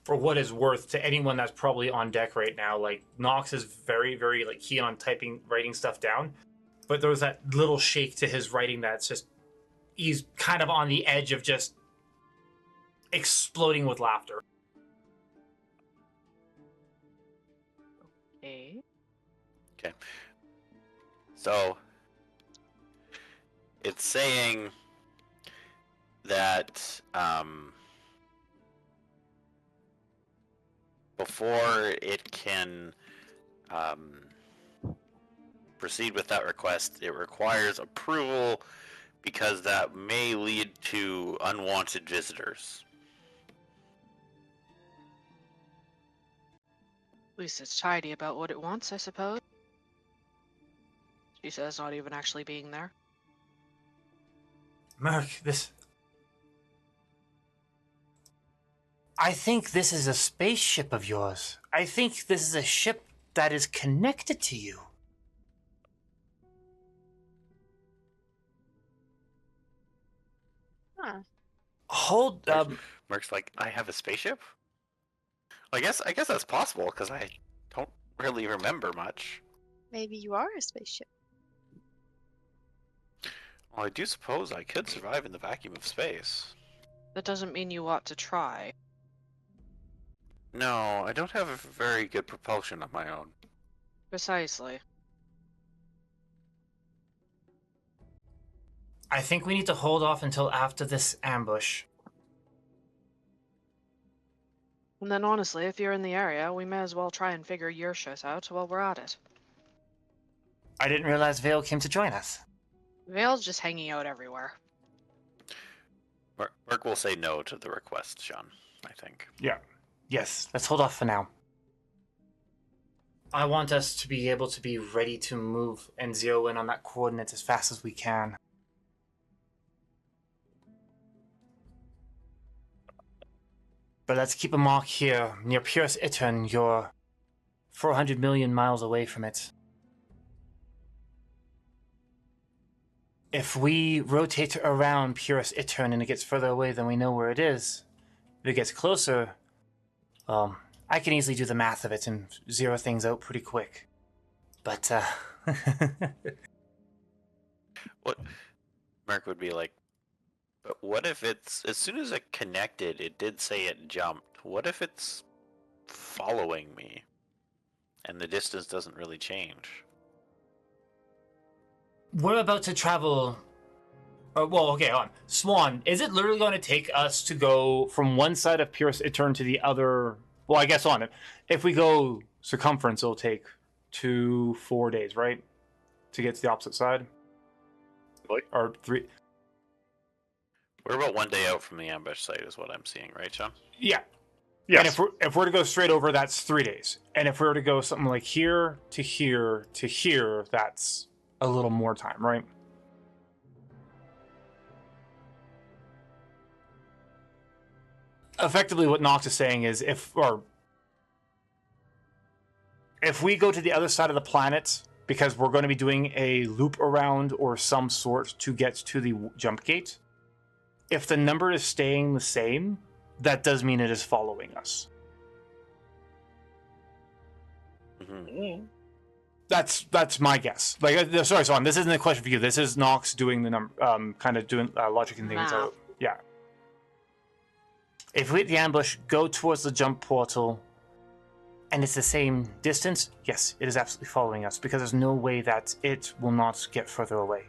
For what is worth to anyone that's probably on deck right now, like Nox is very, very like keen on writing stuff down, but there was that little shake to his writing that's just he's kind of on the edge of just exploding with laughter. Okay. Okay. So it's saying that before it can proceed with that request, it requires approval because that may lead to unwanted visitors. At least it's tidy about what it wants, I suppose. She says not even actually being there. Mark, I think this is a spaceship of yours. I think this is a ship that is connected to you. Huh. Hold Merc's like, I have a spaceship? I guess that's possible, because I don't really remember much. Maybe you are a spaceship. Well, I do suppose I could survive in the vacuum of space. That doesn't mean you ought to try. No, I don't have a very good propulsion of my own. Precisely. I think we need to hold off until after this ambush. And then honestly, if you're in the area, we may as well try and figure your shit out while we're at it. I didn't realize Vale came to join us. Vale's just hanging out everywhere. Merc will say no to the request, Sean, I think. Yeah. Yes, let's hold off for now. I want us to be able to be ready to move and zero in on that coordinate as fast as we can. But let's keep a mark here near Purus Itern. You're 400 million miles away from it. If we rotate around Purus Itern and it gets further away than we know where it is, if it gets closer, I can easily do the math of it and zero things out pretty quick. But, What Merc would be like, but what if it's, as soon as it connected, it did say it jumped. What if it's following me and the distance doesn't really change? we're about to travel. Okay, hold on. Swan, is it literally going to take us to go from one side of Purus Etern to the other? Well, I guess on it. If we go circumference, it'll take 4 days, right? To get to the opposite side? Really? Or 3. We're about 1 day out from the ambush site is what I'm seeing, right, Sean? Yeah. Yes. And if we're to go straight over, that's 3 days. And if we were to go something like here to here to here, that's a little more time, right? Effectively, what Nox is saying is if we go to the other side of the planet, because we're going to be doing a loop around or some sort to get to the jump gate, if the number is staying the same, that does mean it is following us. Mm-hmm. That's my guess. Like, sorry, Swan, this isn't a question for you. This is Nox doing the number, kind of doing logic and things. Wow. Yeah. If we hit the ambush, go towards the jump portal, and it's the same distance, yes, it is absolutely following us, because there's no way that it will not get further away.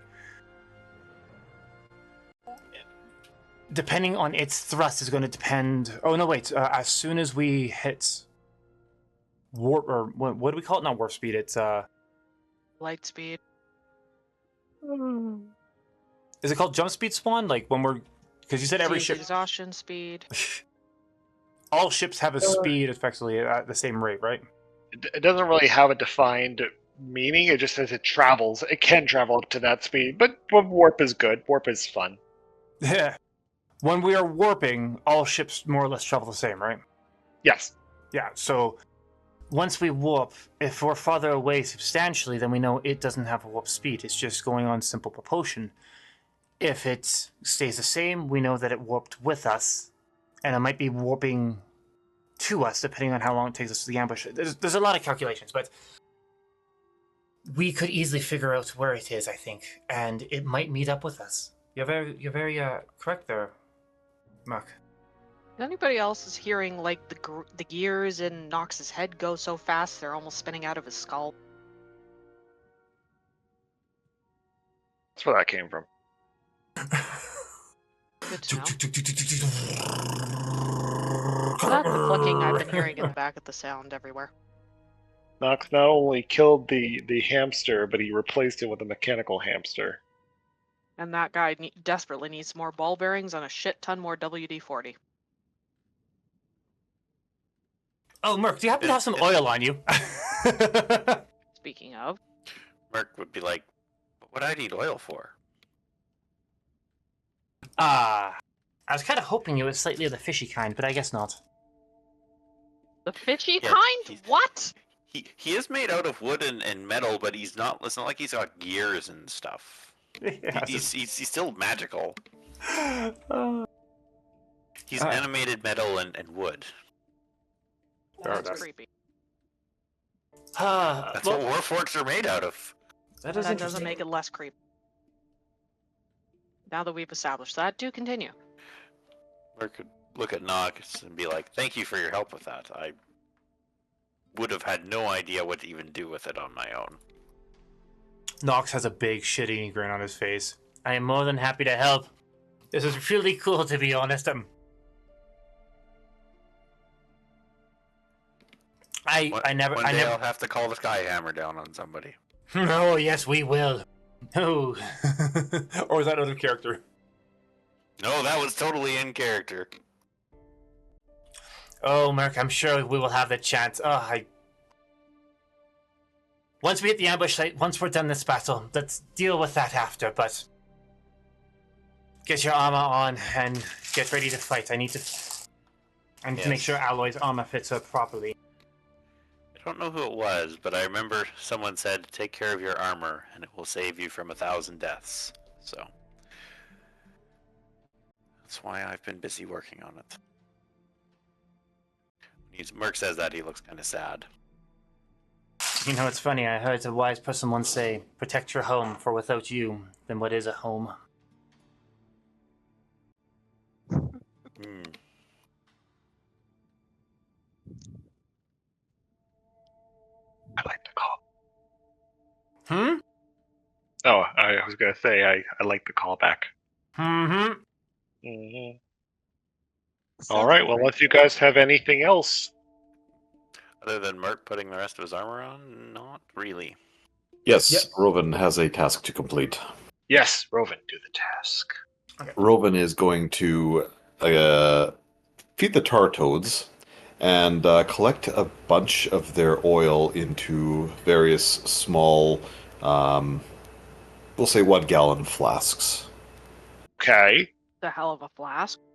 Depending on its thrust is going to depend... Oh, no, wait. As soon as we hit warp... Or what do we call it? Not warp speed. It's... Light speed. Is it called jump speed, Spawn? Like, when we're... Because you said every Seems ship... exhaustion speed. All ships have a speed effectively at the same rate, right? It doesn't really have a defined meaning. It just says it travels. It can travel up to that speed, but warp is good. Warp is fun. Yeah. When we are warping, all ships more or less travel the same, right? Yes. Yeah, so once we warp, if we're farther away substantially, then we know it doesn't have a warp speed. It's just going on simple propulsion. If it stays the same, we know that it warped with us, and it might be warping to us, depending on how long it takes us to the ambush. There's a lot of calculations, but we could easily figure out where it is, I think, and it might meet up with us. You're very correct there, Mark. Anybody else is hearing like the gears in Nox's head go so fast they're almost spinning out of his skull? That's where that came from. Good to know. That's the flicking I've been hearing in the back of the sound everywhere. Nox not only killed the hamster, but he replaced it with a mechanical hamster. And that guy desperately needs more ball bearings and a shit ton more WD-40. Oh, Merc, do you happen to have some oil on you? Speaking of. Merc would be like, what would I need oil for? I was kind of hoping it was slightly of the fishy kind, but I guess not. The fishy Yeah, kind? he's- What? He is made out of wood and metal, but he's not. It's not like he's got gears and stuff. Yeah, He's still magical. uh, He's Ah. animated metal and wood. That's enough. creepy. That's well, what warforged are made out of. that That is doesn't interesting. make it less creepy. Now that we've established that, do continue. Or could look at Nox and be like, "Thank you for your help with that. I would have had no idea what to even do with it on my own." Nox has a big shit-eating grin on his face. I am more than happy to help. This is really cool, to be honest. One I day never. I'll have to call the Skyhammer down on somebody. Oh yes, we will. Oh, or is that another character? No, that was totally in character. Oh, Merc, I'm sure we will have the chance. Once we hit the ambush site, once we're done this battle, let's deal with that after. But get your armor on and get ready to fight. I need to make Yes. sure Alloy's armor fits her properly. I don't know who it was, but I remember someone said, "Take care of your armor, and it will save you from 1,000 deaths." So that's why I've been busy working on it. When Merc says that, he looks kind of sad. You know, it's funny. I heard a wise person once say, "Protect your home, for without you, then what is a home?" Hmm. I like the call. Hmm? Oh, I was gonna say I like the callback. Mm-hmm. Mm-hmm. So All right. Well, unless you guys have anything else, Other than Merc putting the rest of his armor on, not really. Yes, Yep. Rovan has a task to complete. yes, Rovan, do the task. Rovan is going to feed the tar toads and collect a bunch of their oil into various small, we'll say 1 gallon flasks. Okay. The hell of a flask. Don't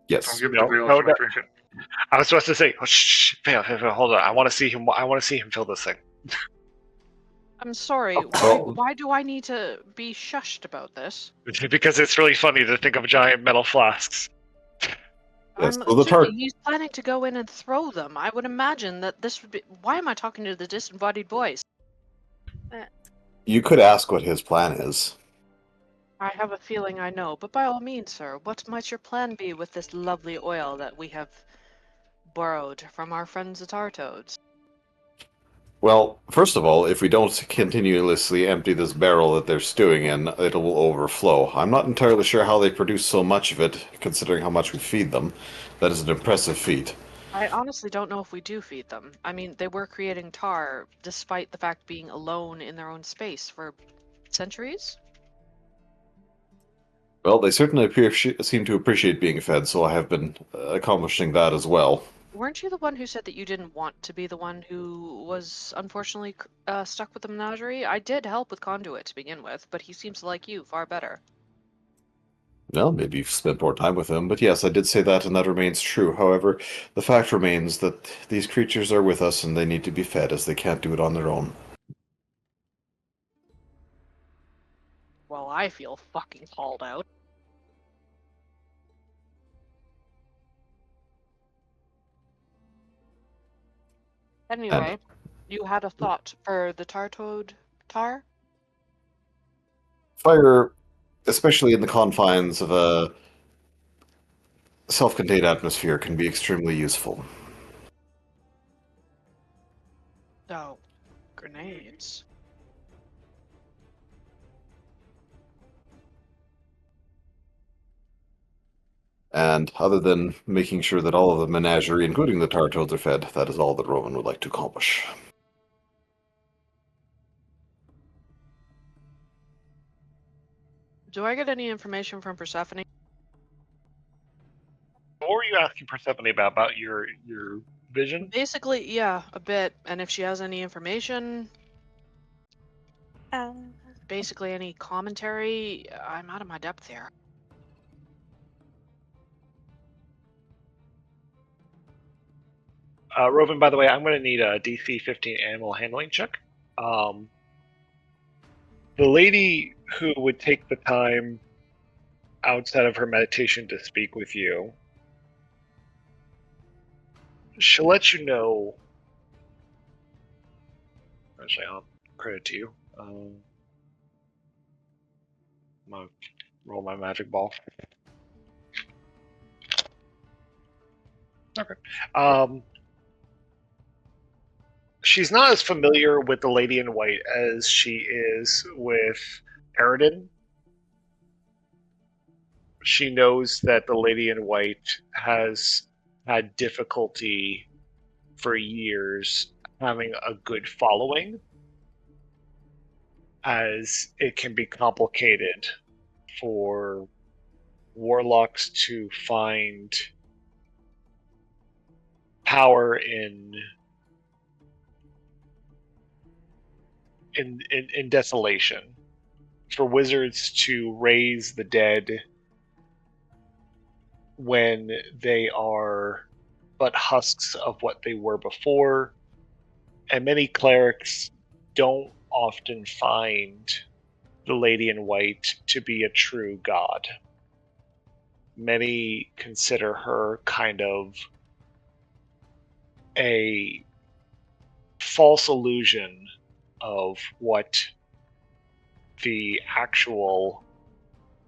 Yes. give me No, the wheel no, till I no. drink it. I was supposed to say, oh, shh, fail, hold on. I want to see him. I want to see him fill this thing. I'm sorry. Oh. Why do I need to be shushed about this? Because it's really funny to think of giant metal flasks. Yes, I'm so the tar- assuming he's planning to go in and throw them. I would imagine that this would be. Why am I talking to the disembodied voice? You could ask what his plan is. I have a feeling I know, but by all means, sir, what might your plan be with this lovely oil that we have borrowed from our friends the Tartoads? Well, first of all, if we don't continuously empty this barrel that they're stewing in, it will overflow. I'm not entirely sure how they produce so much of it, considering how much we feed them. That is an impressive feat. I honestly don't know if we do feed them. I mean, they were creating tar despite the fact being alone in their own space for centuries. Well, they certainly seem to appreciate being fed, so I have been accomplishing that as well. Weren't you the one who said that you didn't want to be the one who was unfortunately stuck with the menagerie? I did help with Conduit to begin with, but he seems to like you far better. Well, maybe you've spent more time with him, but yes, I did say that, and that remains true. However, the fact remains that these creatures are with us, and they need to be fed, as they can't do it on their own. Well, I feel fucking called out. Anyway, you had a thought for the Tartoad tar? Fire, especially in the confines of a self-contained atmosphere, can be extremely useful. Oh, grenades. And other than making sure that all of the menagerie, including the tar toads, are fed, that is all that Roman would like to accomplish. Do I get any information from Persephone? What were you asking Persephone about your vision? Basically, yeah, a bit. And if she has any information, basically any commentary, I'm out of my depth here. Rovan, by the way, I'm going to need a DC 15 animal handling check. The lady who would take the time outside of her meditation to speak with you, she'll let you know. Actually, I'll credit to you. I'm going to roll my magic ball. Okay. She's not as familiar with the Lady in White as she is with Eridan. She knows that the Lady in White has had difficulty for years having a good following, as it can be complicated for warlocks to find power in desolation, for wizards to raise the dead when they are but husks of what they were before, and many clerics don't often find the Lady in White to be a true god. Many consider her kind of a false illusion of what the actual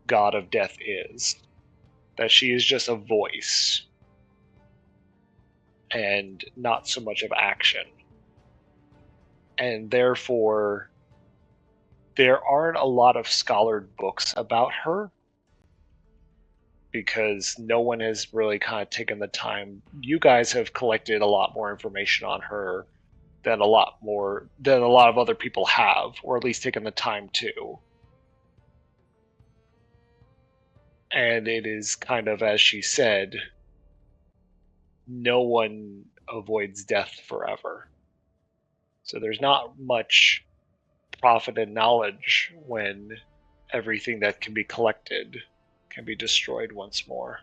god of death is. That she is just a voice and not so much of action. And therefore, there aren't a lot of scholared books about her, because no one has really kind of taken the time. You guys have collected a lot more information on her than a lot of other people have, or at least taken the time to. And it is kind of, as she said, no one avoids death forever. So there's not much profit and knowledge when everything that can be collected can be destroyed once more.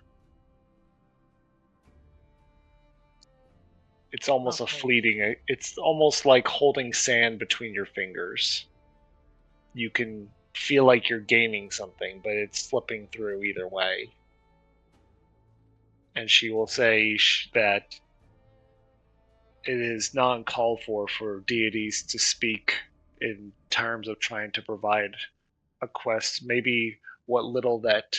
It's almost a fleeting, it's almost like holding sand between your fingers. You can feel like you're gaining something, but it's slipping through either way. And she will say that it is not uncalled for deities to speak in terms of trying to provide a quest. Maybe what little that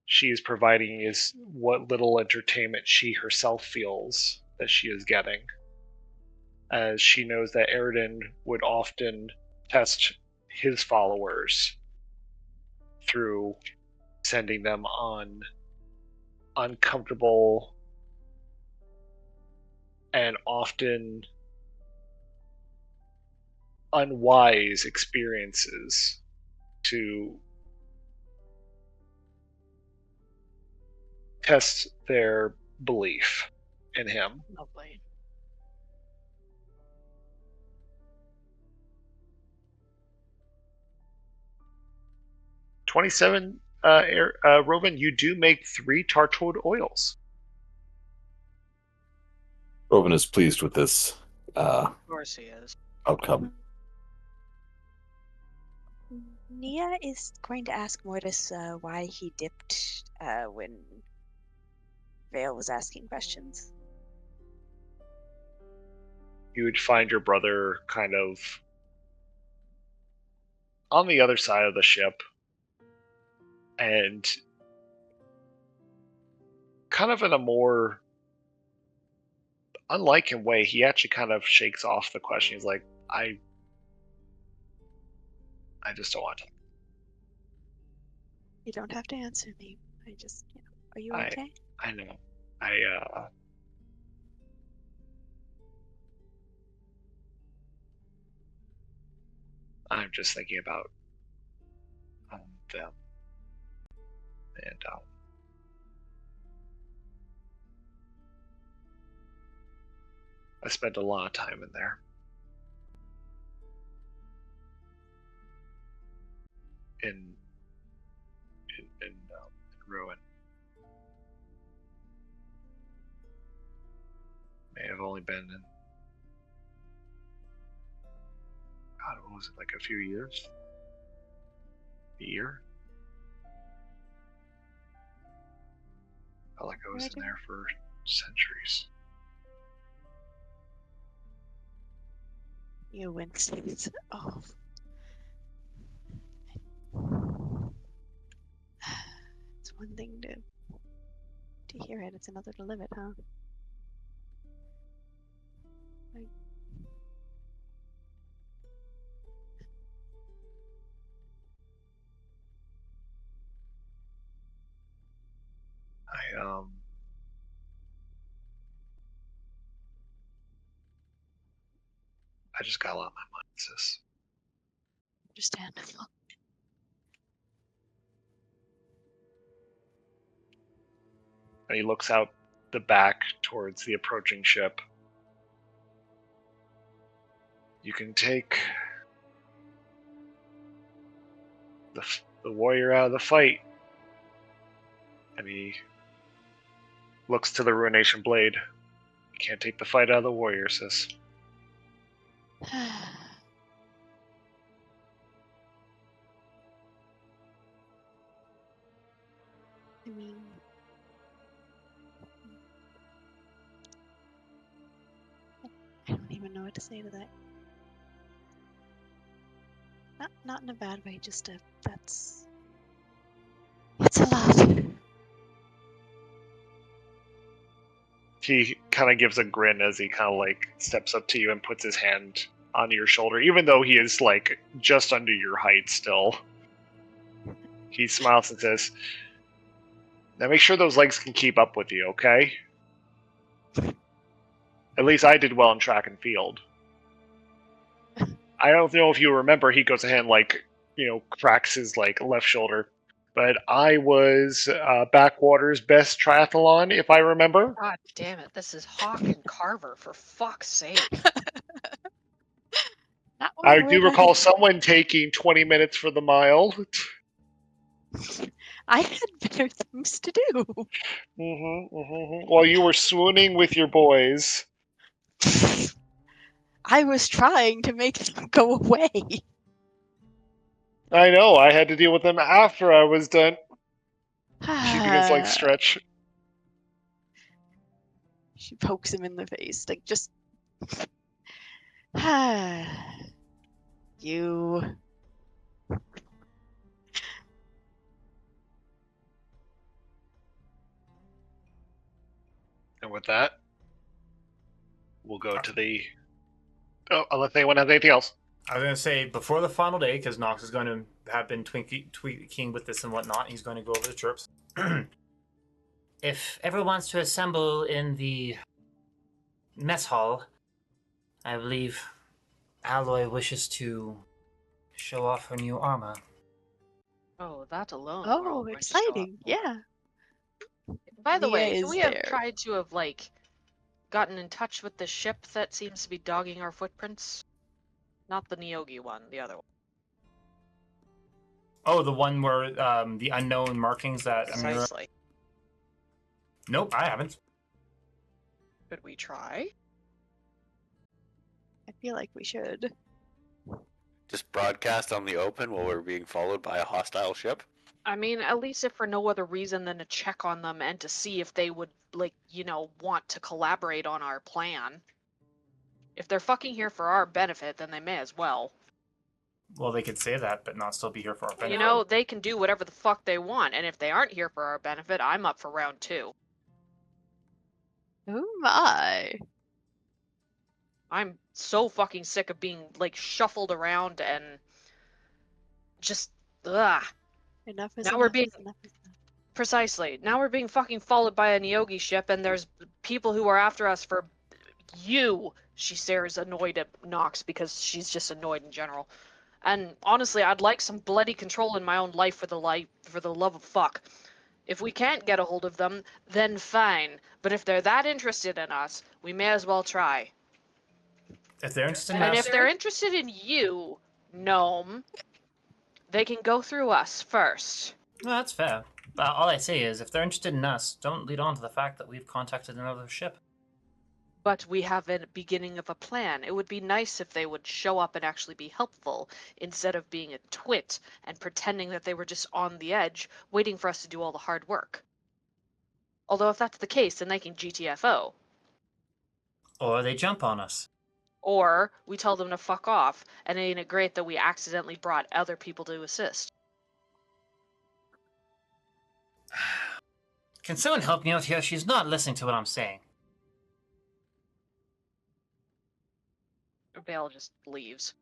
she is providing is what little entertainment she herself feels that she is getting, as she knows that Eridan would often test his followers through sending them on uncomfortable and often unwise experiences to test their belief in him. Lovely. $27, Rovan, you do make 3 Tartwood oils. Rovan is pleased with this Of course he is. outcome. Nia is going to ask Mortis why he dipped when Vale was asking questions. You would find your brother kind of on the other side of the ship, and kind of in a more unlike him way, he actually kind of shakes off the question. He's like, I just don't want to. You don't have to answer me. I just, are you I- okay? I know. I'm just thinking about them. And I spent a lot of time in there. In ruin. May have only been in. God, what was it, like a few years? A year? Felt like I was in there for centuries. You winces. Oh. It's one thing to hear it, it's another to live it, huh? Like, I just got a lot on my mind, sis. understandable. And he looks out the back towards the approaching ship. You can take the warrior out of the fight. And he looks to the Ruination Blade. You can't take the fight out of the warrior, sis. I mean, I don't even know what to say to that. Not in a bad way, just it's a lot. He kind of gives a grin as he kind of like steps up to you and puts his hand on your shoulder, even though he is like just under your height still. He smiles and says, "Now make sure those legs can keep up with you, okay? At least I did well in track and field." I don't know if you remember, he goes ahead and like, cracks his like left shoulder. But I was Backwater's best triathlon, if I remember. God damn it, this is Hawk and Carver, for fuck's sake. I do recall someone taking 20 minutes for the mile. I had better things to do. While you were swooning with your boys. I was trying to make them go away. I know, I had to deal with them after I was done. She begins like stretch. She pokes him in the face, like just you. And with that, we'll go to the. Oh, unless anyone has anything else. I was going to say, before the final day, because Nox is going to have been tweaking with this and whatnot, he's going to go over the chirps. If everyone wants to assemble in the mess hall, I believe Alloy wishes to show off her new armor. Oh, that alone. Oh, exciting! Yeah. By the way, Nia can we is have there. tried to have, like, gotten in touch with the ship that seems to be dogging our footprints? Not the Nyogi one, the other one. Oh, the one where the unknown markings that Amira... Precisely. Nope, I haven't. Could we try? I feel like we should. Just broadcast on the open while we're being followed by a hostile ship? I mean, at least if for no other reason than to check on them and to see if they would, like, want to collaborate on our plan. If they're fucking here for our benefit, then they may as well. Well, they could say that, but not still be here for our benefit. They can do whatever the fuck they want, and if they aren't here for our benefit, I'm up for round 2. Oh my. I'm so fucking sick of being, like, shuffled around and just, ugh. Enough is Now enough. we're being... Enough is enough. Precisely. Now we're being fucking followed by a Nyogi ship, and there's people who are after us for you. She stares annoyed at Nox because she's just annoyed in general. And honestly, I'd like some bloody control in my own life for the love of fuck. If we can't get a hold of them, then fine. But if they're that interested in us, we may as well try. If they're interested in And us... if they're interested in you, Gnome, they can go through us first. Well, that's fair. All I say is, if they're interested in us, don't lead on to the fact that we've contacted another ship. But we have a beginning of a plan. It would be nice if they would show up and actually be helpful, instead of being a twit and pretending that they were just on the edge, waiting for us to do all the hard work. Although if that's the case, then they can GTFO. Or they jump on us. Or we tell them to fuck off, and ain't it great that we accidentally brought other people to assist? Can someone help me out here? She's not listening to what I'm saying. Bale just leaves.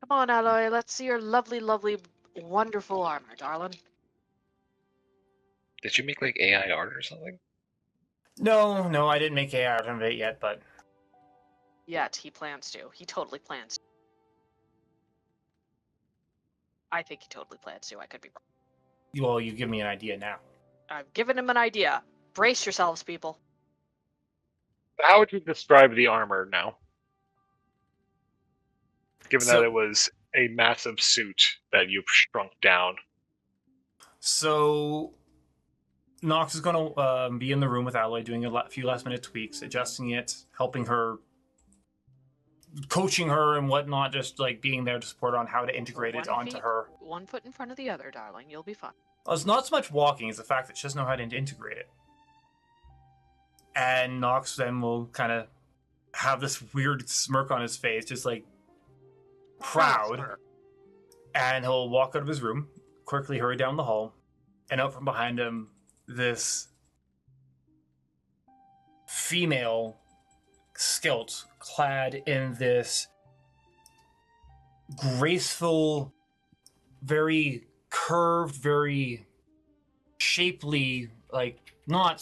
Come on, Aloy, let's see your lovely, lovely, wonderful armor, darling. Did you make like AI art or something? No, I didn't make AI out of it yet, but Yet, he plans to. He totally plans to. I think he totally plans to. I could be wrong. well, you give me an idea now. I've given him an idea. Brace yourselves, people. How would you describe the armor now? Given So- that it was a massive suit that you've shrunk down. So, Nox is going to be in the room with Aloy, doing a few last-minute tweaks, adjusting it, helping her, coaching her and whatnot, just like being there to support her on how to integrate it onto her. 1 foot in front of the other, darling. You'll be fine. Well, it's not so much walking, it's the fact that she doesn't know how to integrate it. And Nox then will kind of have this weird smirk on his face, just like proud. And he'll walk out of his room, quickly hurry down the hall, and out from behind him, this female skilt clad in this graceful, very curved, very shapely, like not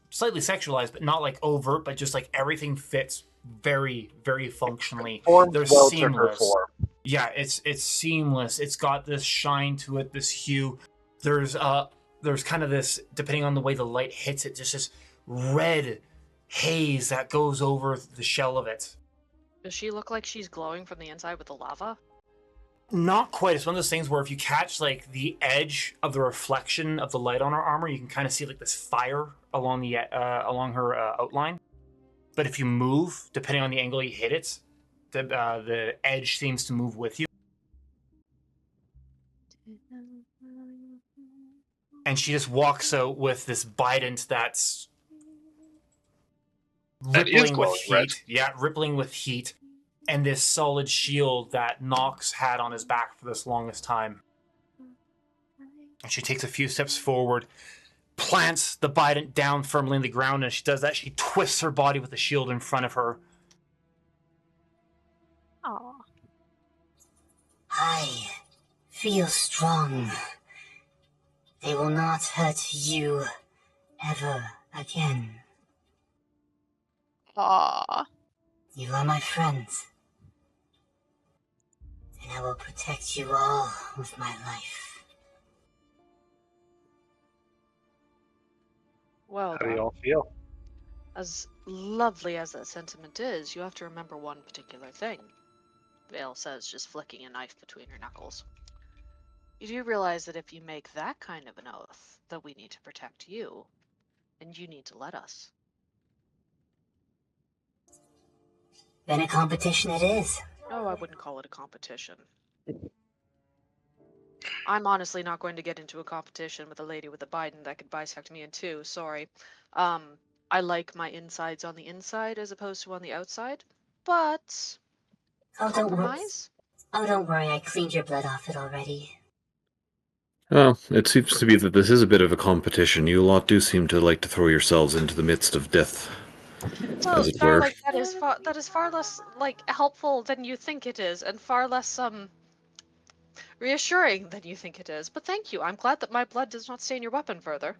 slightly sexualized, but not like overt, but just like everything fits very, very functionally. Formed They're well to her seamless. form. Yeah, it's seamless. It's got this shine to it, this hue. There's kind of this, depending on the way the light hits it, just this red haze that goes over the shell of it. Does she look like she's glowing from the inside with the lava? Not quite. It's one of those things where if you catch like the edge of the reflection of the light on her armor, you can kind of see like this fire along the along her outline. But if you move, depending on the angle you hit it, the edge seems to move with you. And she just walks out with this bident that's That is rippling with glowing heat. red. Yeah, rippling with heat. And this solid shield that Nox had on his back for this longest time. And she takes a few steps forward, plants the bident down firmly in the ground, and as she does that, she twists her body with the shield in front of her. Aw. I feel strong. They will not hurt you ever again. Aw. You are my friends. And I will protect you all with my life. Well, How do you darling, all feel? as lovely as that sentiment is, you have to remember one particular thing. Vale says, just flicking a knife between her knuckles. You do realize that if you make that kind of an oath, that we need to protect you, and you need to let us. Then a competition it is. No, I wouldn't call it a competition. I'm honestly not going to get into a competition with a lady with a Biden that could bisect me in two, sorry. I like my insides on the inside as opposed to on the outside, but Oh, don't worry. compromise? Oh, don't worry. I cleaned your blood off it already. Well, it seems to be that this is a bit of a competition. You lot do seem to like to throw yourselves into the midst of death, Well, as it were. Starlight, that is far less helpful than you think it is, and far less reassuring than you think it is. But thank you. I'm glad that my blood does not stain your weapon further.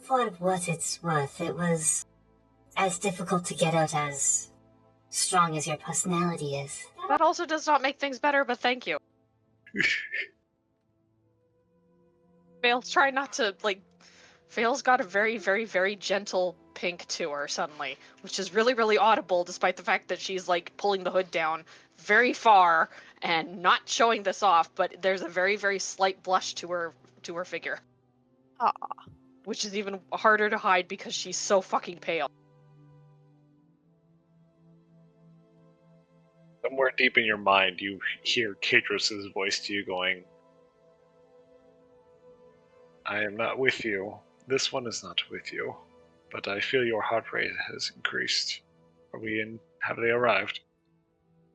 For what it's worth, it was as difficult to get out as strong as your personality is. That also does not make things better, but thank you. Vale's trying not to Vale's got a very, very, very gentle pink to her suddenly, which is really, really audible despite the fact that she's like pulling the hood down very far and not showing this off, but there's a very, very slight blush to her figure. Aw. Which is even harder to hide because she's so fucking pale. Somewhere deep in your mind, you hear Kadros' voice to you going, I am not with you. This one is not with you. But I feel your heart rate has increased. Are we in? Have they arrived?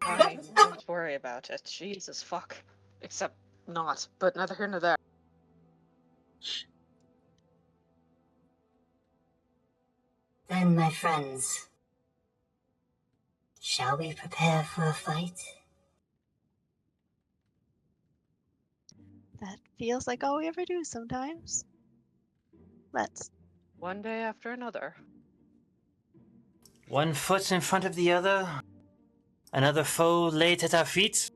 Don't worry about it. Jesus fuck. Except not, but neither here nor there. Then, my friends, shall we prepare for a fight? That feels like all we ever do sometimes. Let's. One day after another. One foot in front of the other, another foe laid at our feet.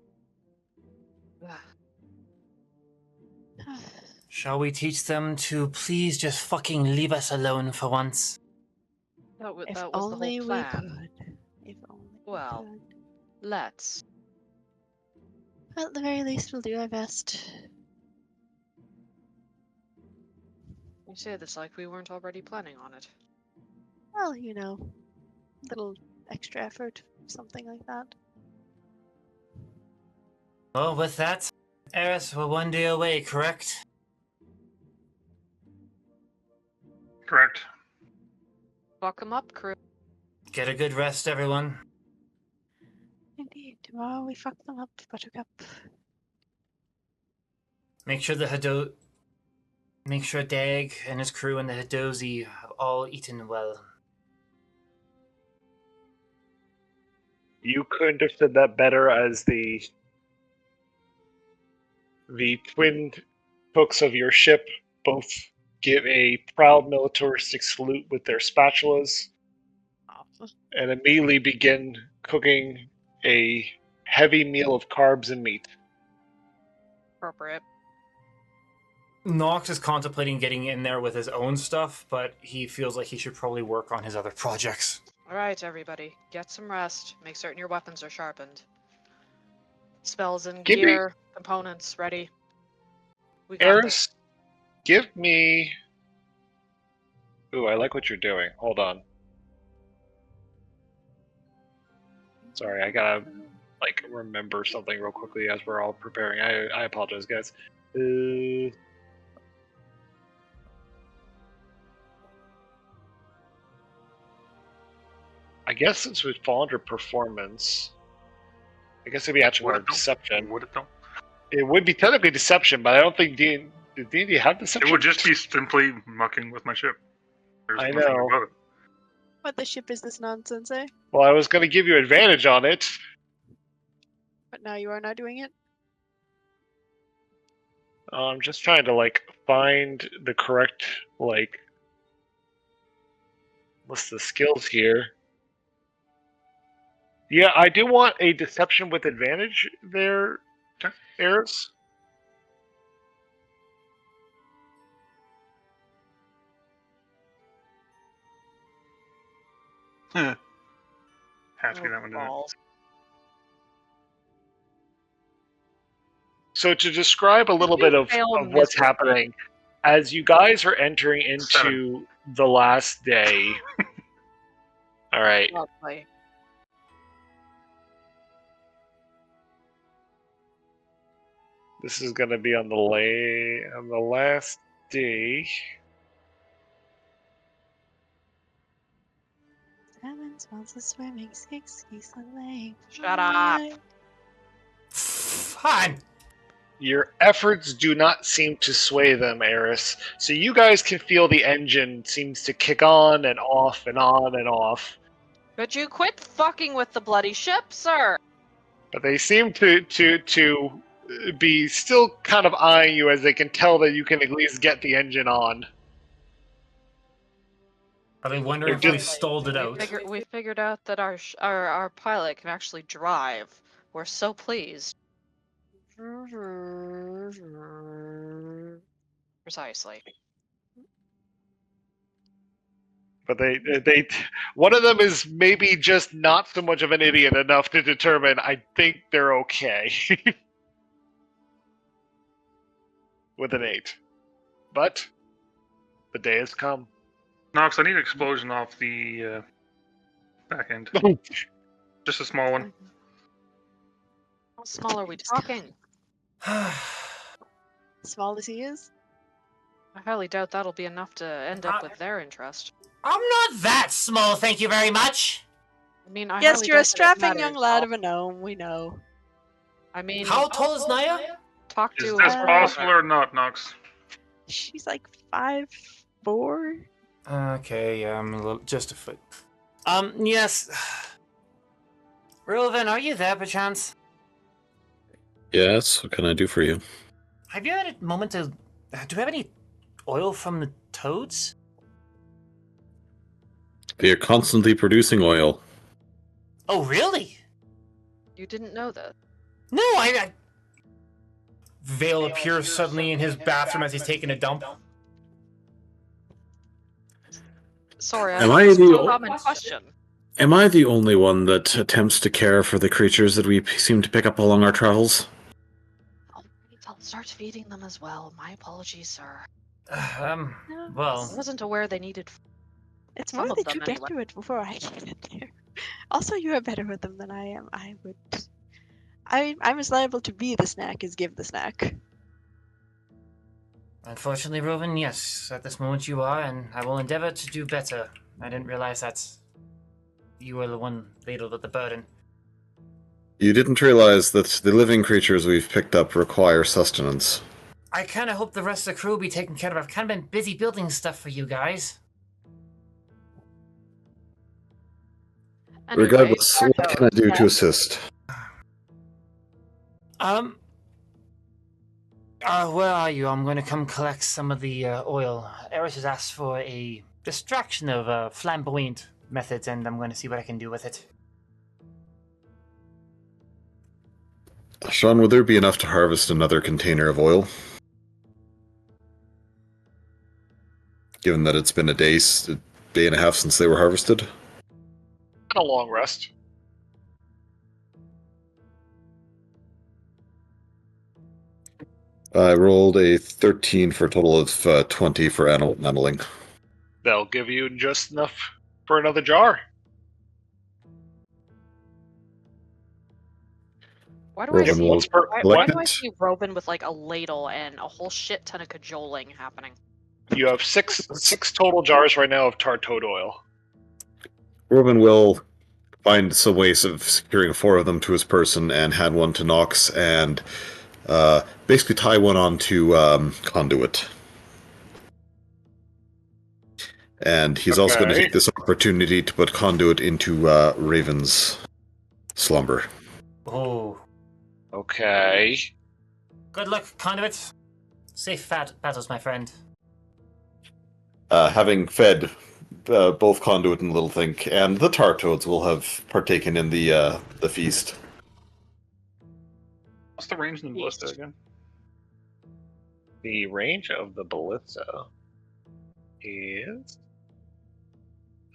Shall we teach them to please just fucking leave us alone for once? That was If the only whole we plan. could. If only Well. we could. Let's. At the very least, we'll do our best. You say this like we weren't already planning on it. Well, you know, little extra effort, something like that. Well, with that, Eris, we're one day away, correct? Correct. Fuck 'em up, crew. Get a good rest, everyone. Indeed, tomorrow we fuck them up, Buttercup. Make sure Dag and his crew and the Hidozi have all eaten well. You couldn't have said that better as the twin cooks of your ship both give a proud militaristic salute with their spatulas and immediately begin cooking a heavy meal of carbs and meat. Appropriate. Nox is contemplating getting in there with his own stuff, but he feels like he should probably work on his other projects. Alright, everybody. Get some rest. Make certain your weapons are sharpened. Spells and gear, components ready. We got this. Eris, give me... Ooh, I like what you're doing. Hold on. Sorry, I gotta, remember something real quickly as we're all preparing. I apologize, guys. I guess since we fall under performance, I guess it'd be actually more deception. Would it though? It would be technically deception, but I don't think did D&D have deception? It would just be simply mucking with my ship. There's I nothing know. about it. What the ship is this nonsense, eh? Well, I was going to give you advantage on it. But now you are not doing it? I'm just trying to, find the correct, list of skills here. Yeah, I do want a deception with advantage there, Eris. Has to be that one, doesn't it? Balls. So to describe a little bit of what's happening, as you guys are entering into the last day. All right. Lovely. This is going to be on the last day. 7 smells of swimming, 6 geese on lake. Shut up. Fine. Your efforts do not seem to sway them, Eris. So you guys can feel the engine seems to kick on and off and on and off. Could you quit fucking with the bloody ship, sir? But they seem to be still kind of eyeing you as they can tell that you can at least get the engine on. Are they wondering if we've stalled it out? We figured out that our pilot can actually drive. We're so pleased. Precisely. But they one of them is maybe just not so much of an idiot enough to determine I think they're okay with an 8. But the day has come. Nox, I need an explosion off the back end. Just a small one. How small are we talking? Small as he is. I highly doubt that'll be enough to end up with their interest. I'm not that small, thank you very much. I mean, I Yes, highly you're a doubt that it strapping young matters. lad of a gnome, we know. I mean, How tall is Naya? talk Is to this her. possible or not, Nox? She's like 5'4". Okay, I'm a little, just a foot. Yes. Rilvan, are you there, perchance? Yes, what can I do for you? Have you had a moment to... do we have any oil from the toads? They are constantly producing oil. Oh, really? You didn't know that. No, I... Vale appears suddenly in his bathroom as he's taking a dump. Sorry, Am I I asked the a common question. Am I the only one that attempts to care for the creatures that we seem to pick up along our travels? Oh, wait, I'll start feeding them as well. My apologies, sir. Um, I well... wasn't aware they needed. It's Some more of that them, you get anyway. to it before I get there. Also, you are better with them than I am. I'm as liable to be the snack as give the snack. Unfortunately, Rowan, yes, at this moment you are, and I will endeavor to do better. I didn't realize that you were the one ladled with the burden. You didn't realize that the living creatures we've picked up require sustenance. I kind of hope the rest of the crew will be taken care of. I've kind of been busy building stuff for you guys. Anyway, Regardless, what can I do to Yes. assist? Where are you? I'm going to come collect some of the oil. Eris has asked for a distraction of flamboyant methods, and I'm going to see what I can do with it. Sean, would there be enough to harvest another container of oil? Given that it's been a day and a half since they were harvested? A long rest. I rolled a 13 for a total of 20 for animal handling. They'll give you just enough for another jar. why do I Robin see? will Why collect do I it. see Robin with like a ladle and a whole shit ton of cajoling happening? You have six total jars right now of tar toad oil. Robin will find some ways of securing 4 of them to his person and hand one to Nox and basically tie one onto conduit. And he's also going to Okay. take this opportunity to put conduit into Raven's slumber. Oh. Okay. Good luck, conduit. Safe battles, my friend. Having fed both conduit and Little Think, and the tar toads will have partaken in the feast. What's the range in the ballista again? The range of the ballista is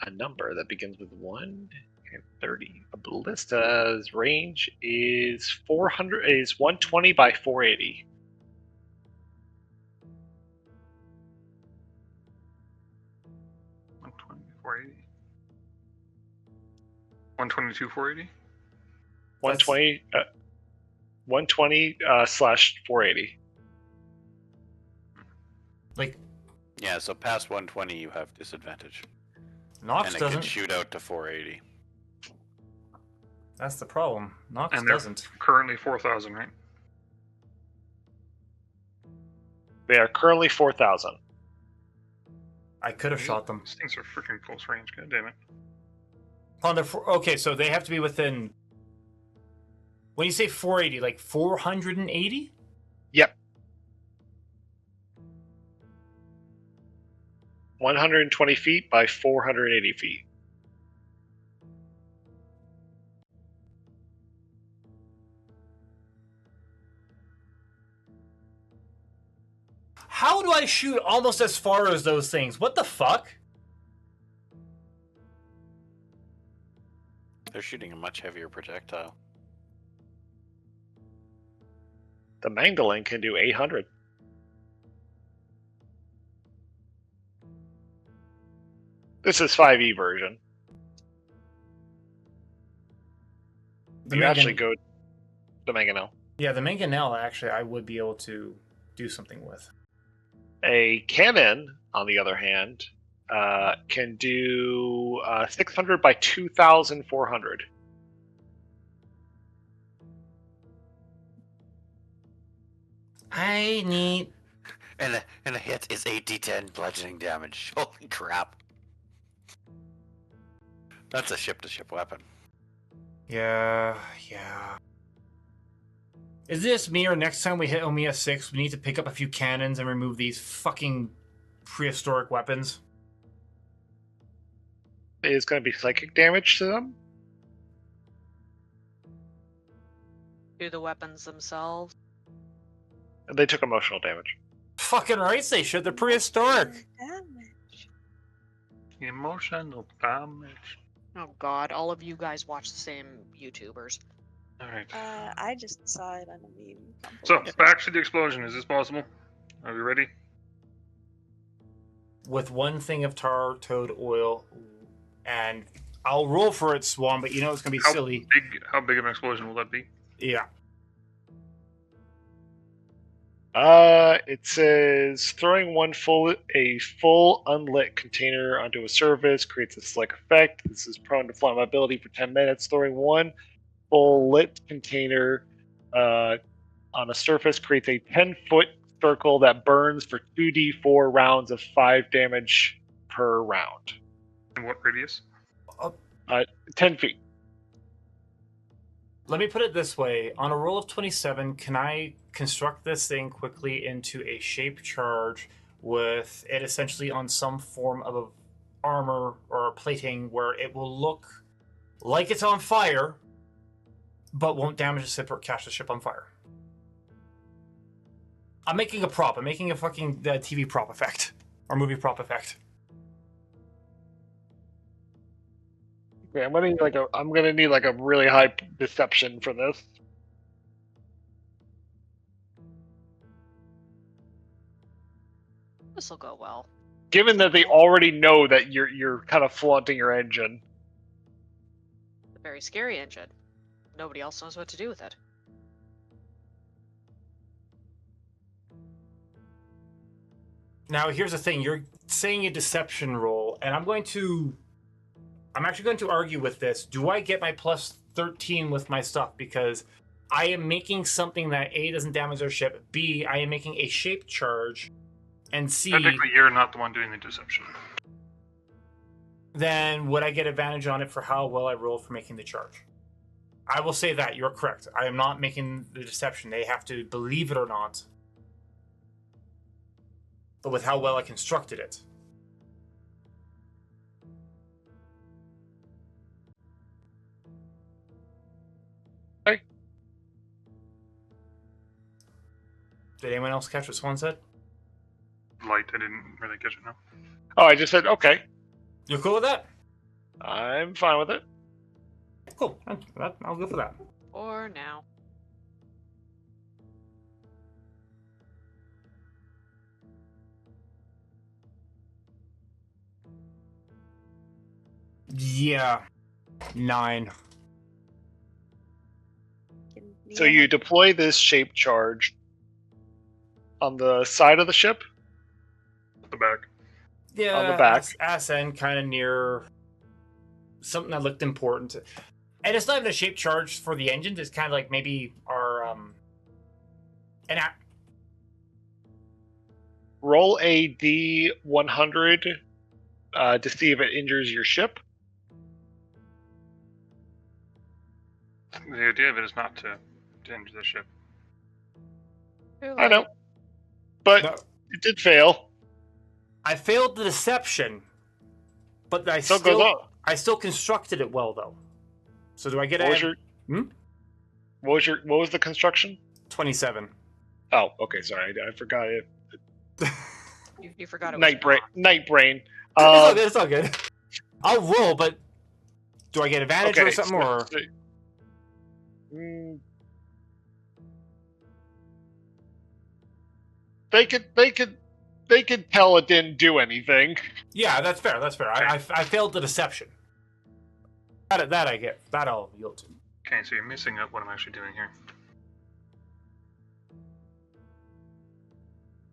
a number that begins with 1 and 30. A ballista's range is 120 by 480. $120, 122, 480. 120, 120 slash 480. Like, Yeah, so past 120 you have disadvantage. Nox And it doesn't. can shoot out to 480. That's the problem. Nox And they're doesn't. currently 4,000, right? They are currently 4,000. I could have shot them. These things are freaking close range. God damn it. Okay, so they have to be within. When you say 480, like 480? Yep. 120 feet by 480 feet. How do I shoot almost as far as those things? What the fuck? They're shooting a much heavier projectile. The Magdalene can do 800. This is 5e version. You actually go the Mangonel. Yeah, the Mangonel, actually, I would be able to do something with. A cannon, on the other hand, can do 600 by 2,400. I need... And a hit is 8d10 bludgeoning damage. Holy crap. That's a ship-to-ship weapon. Yeah. Is this me, or next time we hit Omiya 6, we need to pick up a few cannons and remove these fucking prehistoric weapons? Is going to be psychic damage to them? Do the weapons themselves? They took emotional damage. Fucking right they should, they're prehistoric! Damage. Emotional damage. Oh god, all of you guys watch the same YouTubers. Alright. I just saw it on a meme. So, back to the explosion. Is this possible? Are we ready? With one thing of tar toad oil, and I'll roll for it, Swan, but you know it's gonna be silly. How big of an explosion will that be? Yeah. It says throwing a full unlit container onto a surface creates a slick effect. This is prone to flammability for 10 minutes. Throwing one full lit container on a surface creates a 10-foot circle that burns for 2d4 rounds of 5 damage per round. And what radius? 10 feet. Let me put it this way. On a roll of 27, can I construct this thing quickly into a shape charge with it essentially on some form of armor or plating where it will look like it's on fire, but won't damage the ship or catch the ship on fire? I'm making a prop. I'm making a fucking TV prop effect. Or movie prop effect. Okay, I'm gonna need like a really high deception for this. This'll go well. Given that they already know that you're kind of flaunting your engine. It's a very scary engine. Nobody else knows what to do with it. Now, here's the thing. You're saying a deception roll, and I'm actually going to argue with this. Do I get my plus 13 with my stuff? Because I am making something that A, doesn't damage their ship, B, I am making a shape charge, and C, Technically, you're not the one doing the deception. then would I get advantage on it for how well I rolled for making the charge? I will say that. You're correct. I am not making the deception. They have to believe it or not. But with how well I constructed it. Did anyone else catch what Swan said? Light, I didn't really catch it, no. Oh, I just said, okay. You're cool with that? I'm fine with it. Cool. I'll go for that. For now. Yeah. 9. So you deploy this shape charge on the side of the ship? The back. Yeah, on the back. Ass end, kind of near something that looked important. And it's not even a shape charge for the engines. It's kind of like maybe our Roll a D100 to see if it injures your ship. The idea of it is not to injure the ship. I know. But No. it did fail. I failed the deception, but I So it goes on. still constructed it well though. So do I get What was Hmm? the construction? 27? Oh, okay, sorry, I forgot it. You forgot it was Night brain. It's all good. I'll roll, but Do I get advantage or something? Or they could tell it didn't do anything. yeah, that's fair. That's fair. I failed the deception. That I get. That I'll yield to. Okay, so you're missing up what I'm actually doing here.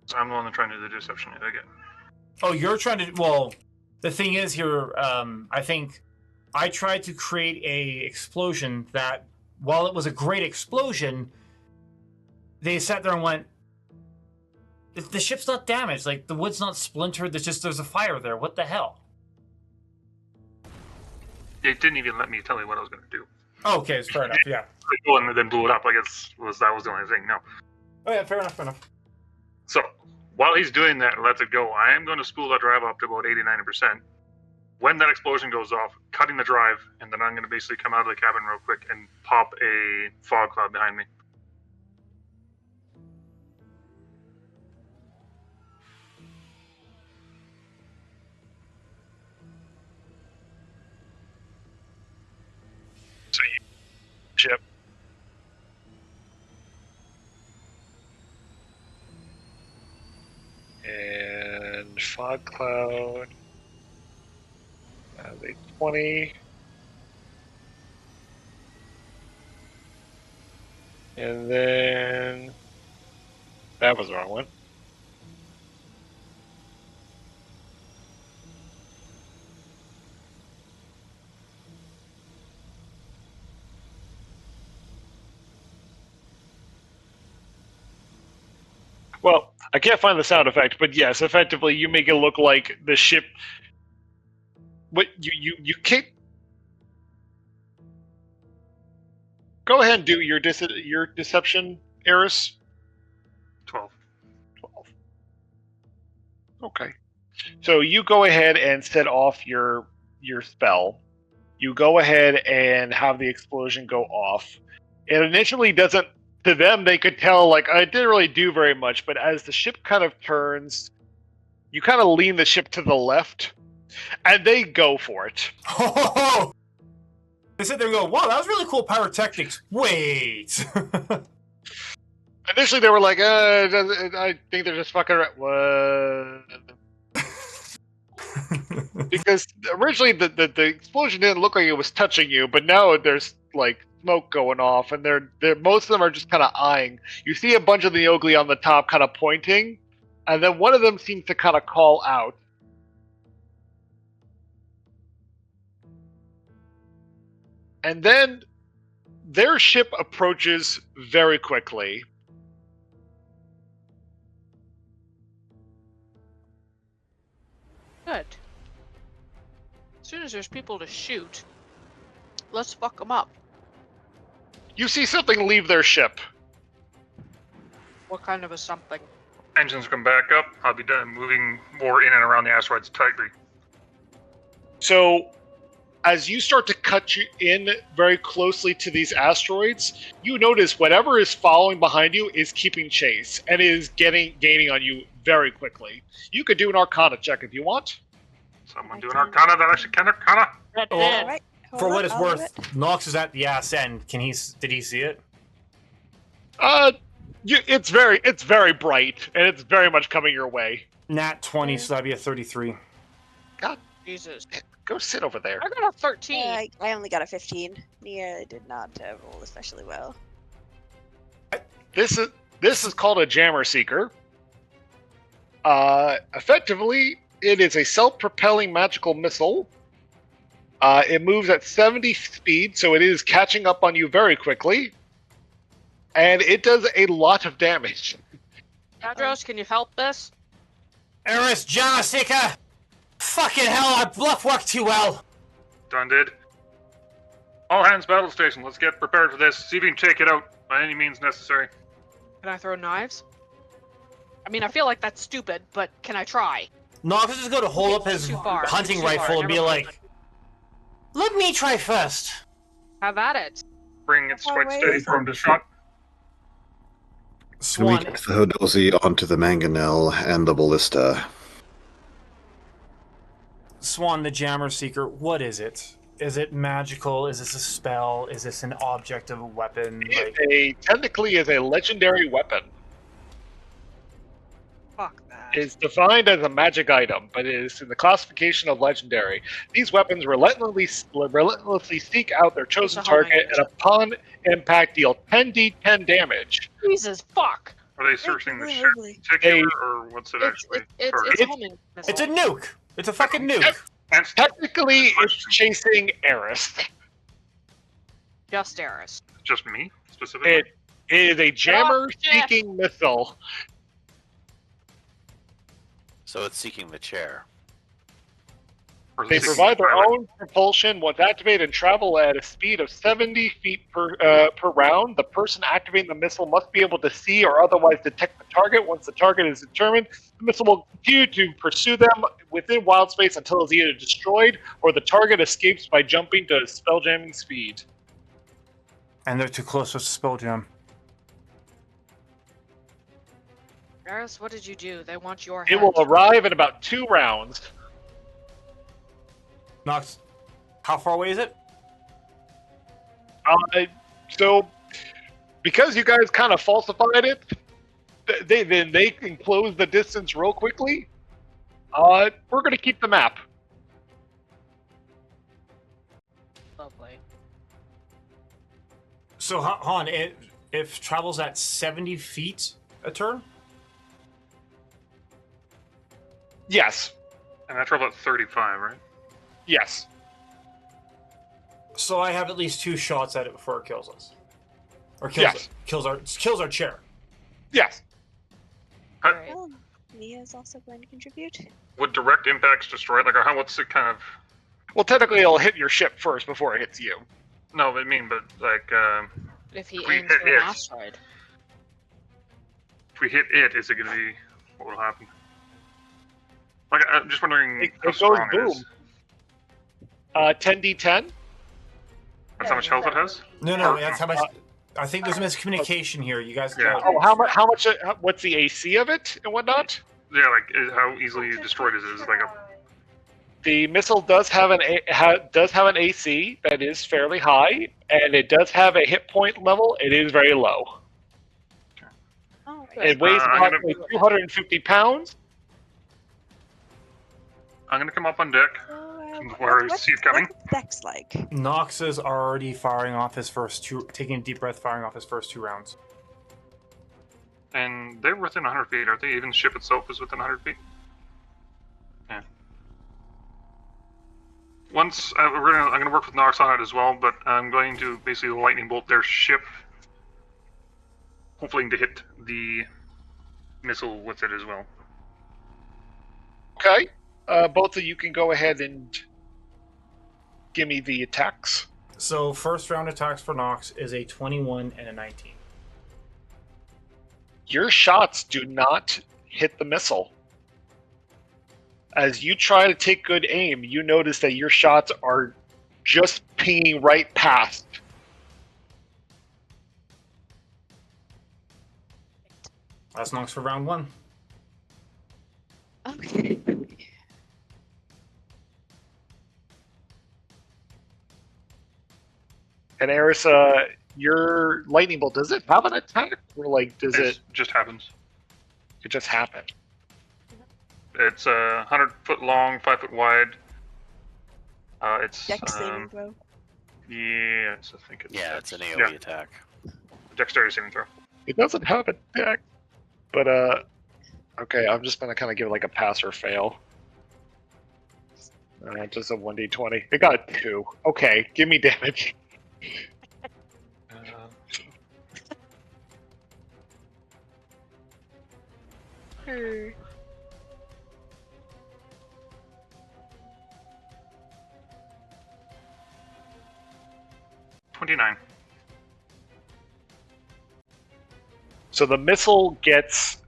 So I'm the one trying to do the deception again. Oh, you're trying to. Well, the thing is here. I think I tried to create a explosion that, while it was a great explosion, they sat there and went, the ship's not damaged. Like, the wood's not splintered. There's a fire there. What the hell? It didn't even let me tell you what I was going to do. Oh, okay, it's fair enough. Yeah. And then blew it up. Like that was the only thing. No. Oh yeah, fair enough. Fair enough. So while he's doing that and lets it go, I am going to spool that drive up to about 80-90%. When that explosion goes off, cutting the drive, and then I'm going to basically come out of the cabin real quick and pop a fog cloud behind me. So you ship. And fog cloud. A 20. And then that was the wrong one. Well, I can't find the sound effect, but yes, effectively you make it look like the ship. What you can't. Go ahead and do your deception, Eris. 12. Okay. So you go ahead and set off your spell. You go ahead and have the explosion go off. It initially doesn't. To them, they could tell, like, it didn't really do very much, but as the ship kind of turns, you kind of lean the ship to the left, and they go for it. Oh! They sit there and go, wow, that was really cool pyrotechnics. Wait! Initially, they were like, I think they're just fucking around. What? Because originally, the explosion didn't look like it was touching you, but now there's, like, smoke going off, and they're most of them are just kind of eyeing. You see a bunch of the Oakley on the top kind of pointing, and then one of them seems to kind of call out. And then their ship approaches very quickly. Good. As soon as there's people to shoot, let's fuck them up. You see something leave their ship. What kind of a something? Engines come back up. I'll be done moving more in and around the asteroids tightly. So, as you start to cut you in very closely to these asteroids, you notice whatever is following behind you is keeping chase and is gaining on you very quickly. You could do an Arcana check if you want. Someone do an Arcana that actually can Arcana. Well, Right. for what it's worth, Nox is at the ass end. Did he see it? It's very bright and it's very much coming your way. Nat 20, so that'd be a 33. God, Jesus. go sit over there. I got a 13. I only got a 15. Nia did not roll especially well. This is called a Jammer Seeker. Effectively, it is a self-propelling magical missile. It moves at 70 speed, so it is catching up on you very quickly. And it does a lot of damage. Tadros, can you help this? Eris, Janasika! Fucking hell, our bluff worked too well! Done did. All hands battle station. Let's get prepared for this. See if we can take it out by any means necessary. Can I throw knives? I mean, I feel like that's stupid, but can I try? Nox is just going to hold up his Too far. hunting Too far. rifle and be Never like, mind. let me try first. Have at it. Bring it quite wait. steady for him to shot. We Swan, get the Hodozi onto the Mangonel and the Ballista. Swan the Jammer Seeker, what is it? Is it magical? Is this a spell? Is this an object of a weapon? Like, It technically is a legendary weapon. Fuck that. It's defined as a magic item, but it is in the classification of legendary. These weapons relentlessly seek out their chosen It's a homing target and upon impact deal 10d10 damage. Jesus fuck! Are they searching the ship Lovely. in particular, or what's it It's actually? it's targeting? a homing missile. it's a nuke. It's a fucking nuke. That's Technically, it's chasing Eris. Just Eris. just me specifically. It is a Oh, jammer-seeking missile. So it's seeking the chair. Or is They it seeking provide the their pilot? own propulsion once activated and travel at a speed of 70 feet per round. The person activating the missile must be able to see or otherwise detect the target. Once the target is determined, the missile will continue to pursue them within wild space until it's either destroyed or the target escapes by jumping to spelljamming speed. And they're too close to Spelljam. Eris, what did you do? They want your It head. will arrive in about 2 rounds. Nox, how far away is it? So, because you guys kind of falsified it, then they can close the distance real quickly. We're going to keep the map. Lovely. So, Han, if travels at 70 feet a turn? Yes. And I travel at 35, right? Yes. So I have at least 2 shots at it before it kills us. Or kills Yes. kills our chair. Yes. Alright. Well, Mia's also going to contribute. Would direct impacts destroy it? Like, how? What's it kind of? Well, technically, it'll hit your ship first before it hits you. No, I mean, but like, If he We aims hit for an it. asteroid. if we hit it, is it going to be? What will happen? Like, I'm just wondering It how goes strong it boom. is. 10d10. That's how much health it has. No, that's how much. I think there's miscommunication here. You guys. Yeah. Oh, how much? How much? What's the AC of it and whatnot? Yeah, like how easily destroyed is it? Is it like a? The missile does have an AC that is fairly high, and it does have a hit point level. It is very low. Oh, It weighs I'm gonna- approximately 250 pounds. I'm gonna come up on deck. so, Where is he coming? What's Dex like? Nox is already firing off his first 2, taking a deep breath, firing off his first 2 rounds. And they're within 100 feet, aren't they? Even the ship itself is within 100 feet. Yeah. Once I'm gonna work with Nox on it as well, but I'm going to basically lightning bolt their ship, hopefully to hit the missile with it as well. Okay. Both of you can go ahead and give me the attacks. So first round attacks for Nox is a 21 and a 19. Your shots do not hit the missile. As you try to take good aim, you notice that your shots are just pinging right past. That's Nox for round 1. Okay. And Eris, your lightning bolt, does it have an attack? Or like, does it just happens? just happen? It's 100 foot long, 5 foot wide. It's Dex saving throw. yeah, I think it's Yeah, it's an AoE Yeah. attack. dexterity saving throw. It doesn't have an attack. But, okay, I'm just gonna kind of give it like a pass or fail. Just a 1d20. It got a 2. Okay, give me damage. Her. 29. So the missile gets,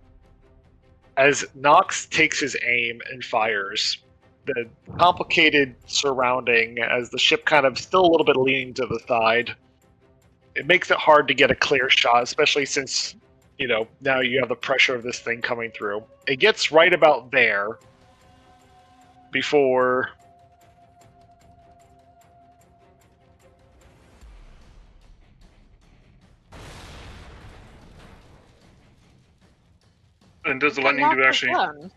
as Nox takes his aim and fires, the complicated surrounding, as the ship kind of still a little bit leaning to the side, it makes it hard to get a clear shot, especially since, you know, now you have the pressure of this thing coming through. It gets right about there before And does the Get lightning do knocked actually? down.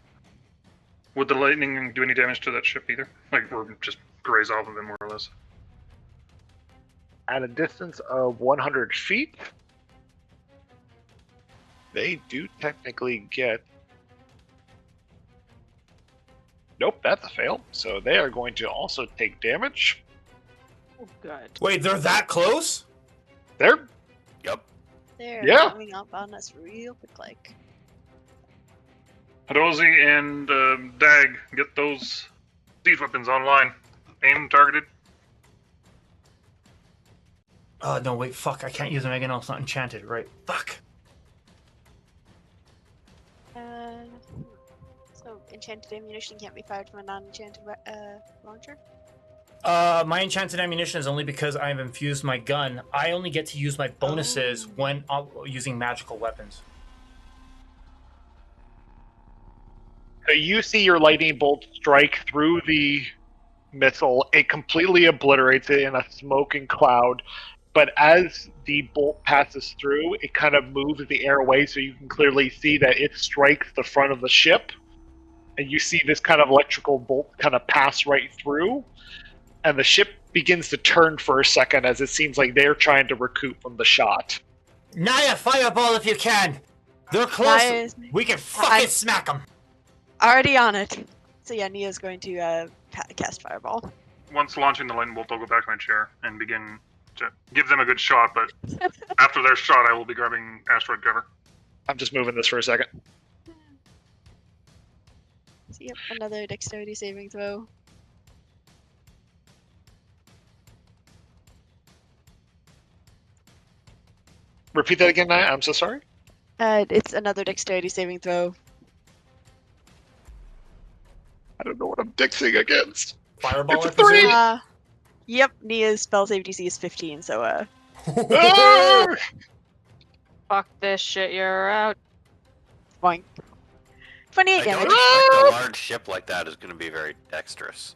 Would the lightning do any damage to that ship either? Like, or just graze off of it more or less? At a distance of 100 feet, they do technically get. Nope, that's a fail. So they are going to also take damage. Oh, good. Wait, they're that close? They're Yep. They're Yeah. coming up on us real quick, like. Hadozi and Dag, get those siege weapons online. Aim targeted. Oh, no, wait, fuck. I can't use them again. It's not enchanted, right? Fuck. So enchanted ammunition can't be fired from a non-enchanted launcher. My enchanted ammunition is only because I've infused my gun. I only get to use my bonuses when using magical weapons. So you see your lightning bolt strike through the missile. It completely obliterates it in a smoking cloud. But as the bolt passes through, it kind of moves the air away so you can clearly see that it strikes the front of the ship. And you see this kind of electrical bolt kind of pass right through. And the ship begins to turn for a second as it seems like they're trying to recoup from the shot. Naya, fireball if you can! They're close! Naya's- We can fucking smack them! Already on it. So yeah, Nia's going to cast Fireball. Once launching the lightning bolt, I'll go back to my chair and begin to give them a good shot, but after their shot, I will be grabbing asteroid cover. I'm just moving this for a second. So yep, another dexterity saving throw. Repeat that again, Naya. I'm so sorry. It's another dexterity saving throw. I don't know what I'm dixing against. Fireball, It's I a 3! presume? Yep, Nia's spell save DC is 15, so Ah! Fuck this shit, you're out. boink. I 28 don't damage. expect a large ship like that is going to be very dexterous.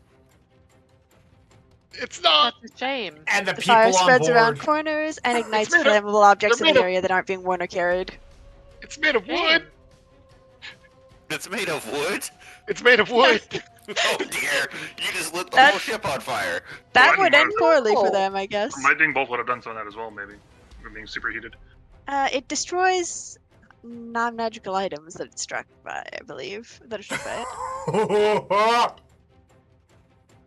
It's not. That's a shame. And the The people fire on spreads around board. corners and ignites made of- flammable objects they're in the made of- area that aren't being worn or carried. It's made of Shame. wood. It's made of wood? It's made of wood. Oh dear, you just lit the That- whole ship on fire. That Lightning would end bolt. poorly for Oh. them, I guess. Lightning bolt would have done some of that as well, maybe. For being superheated. It destroys non-magical items that it's struck by, I believe. That are struck by it.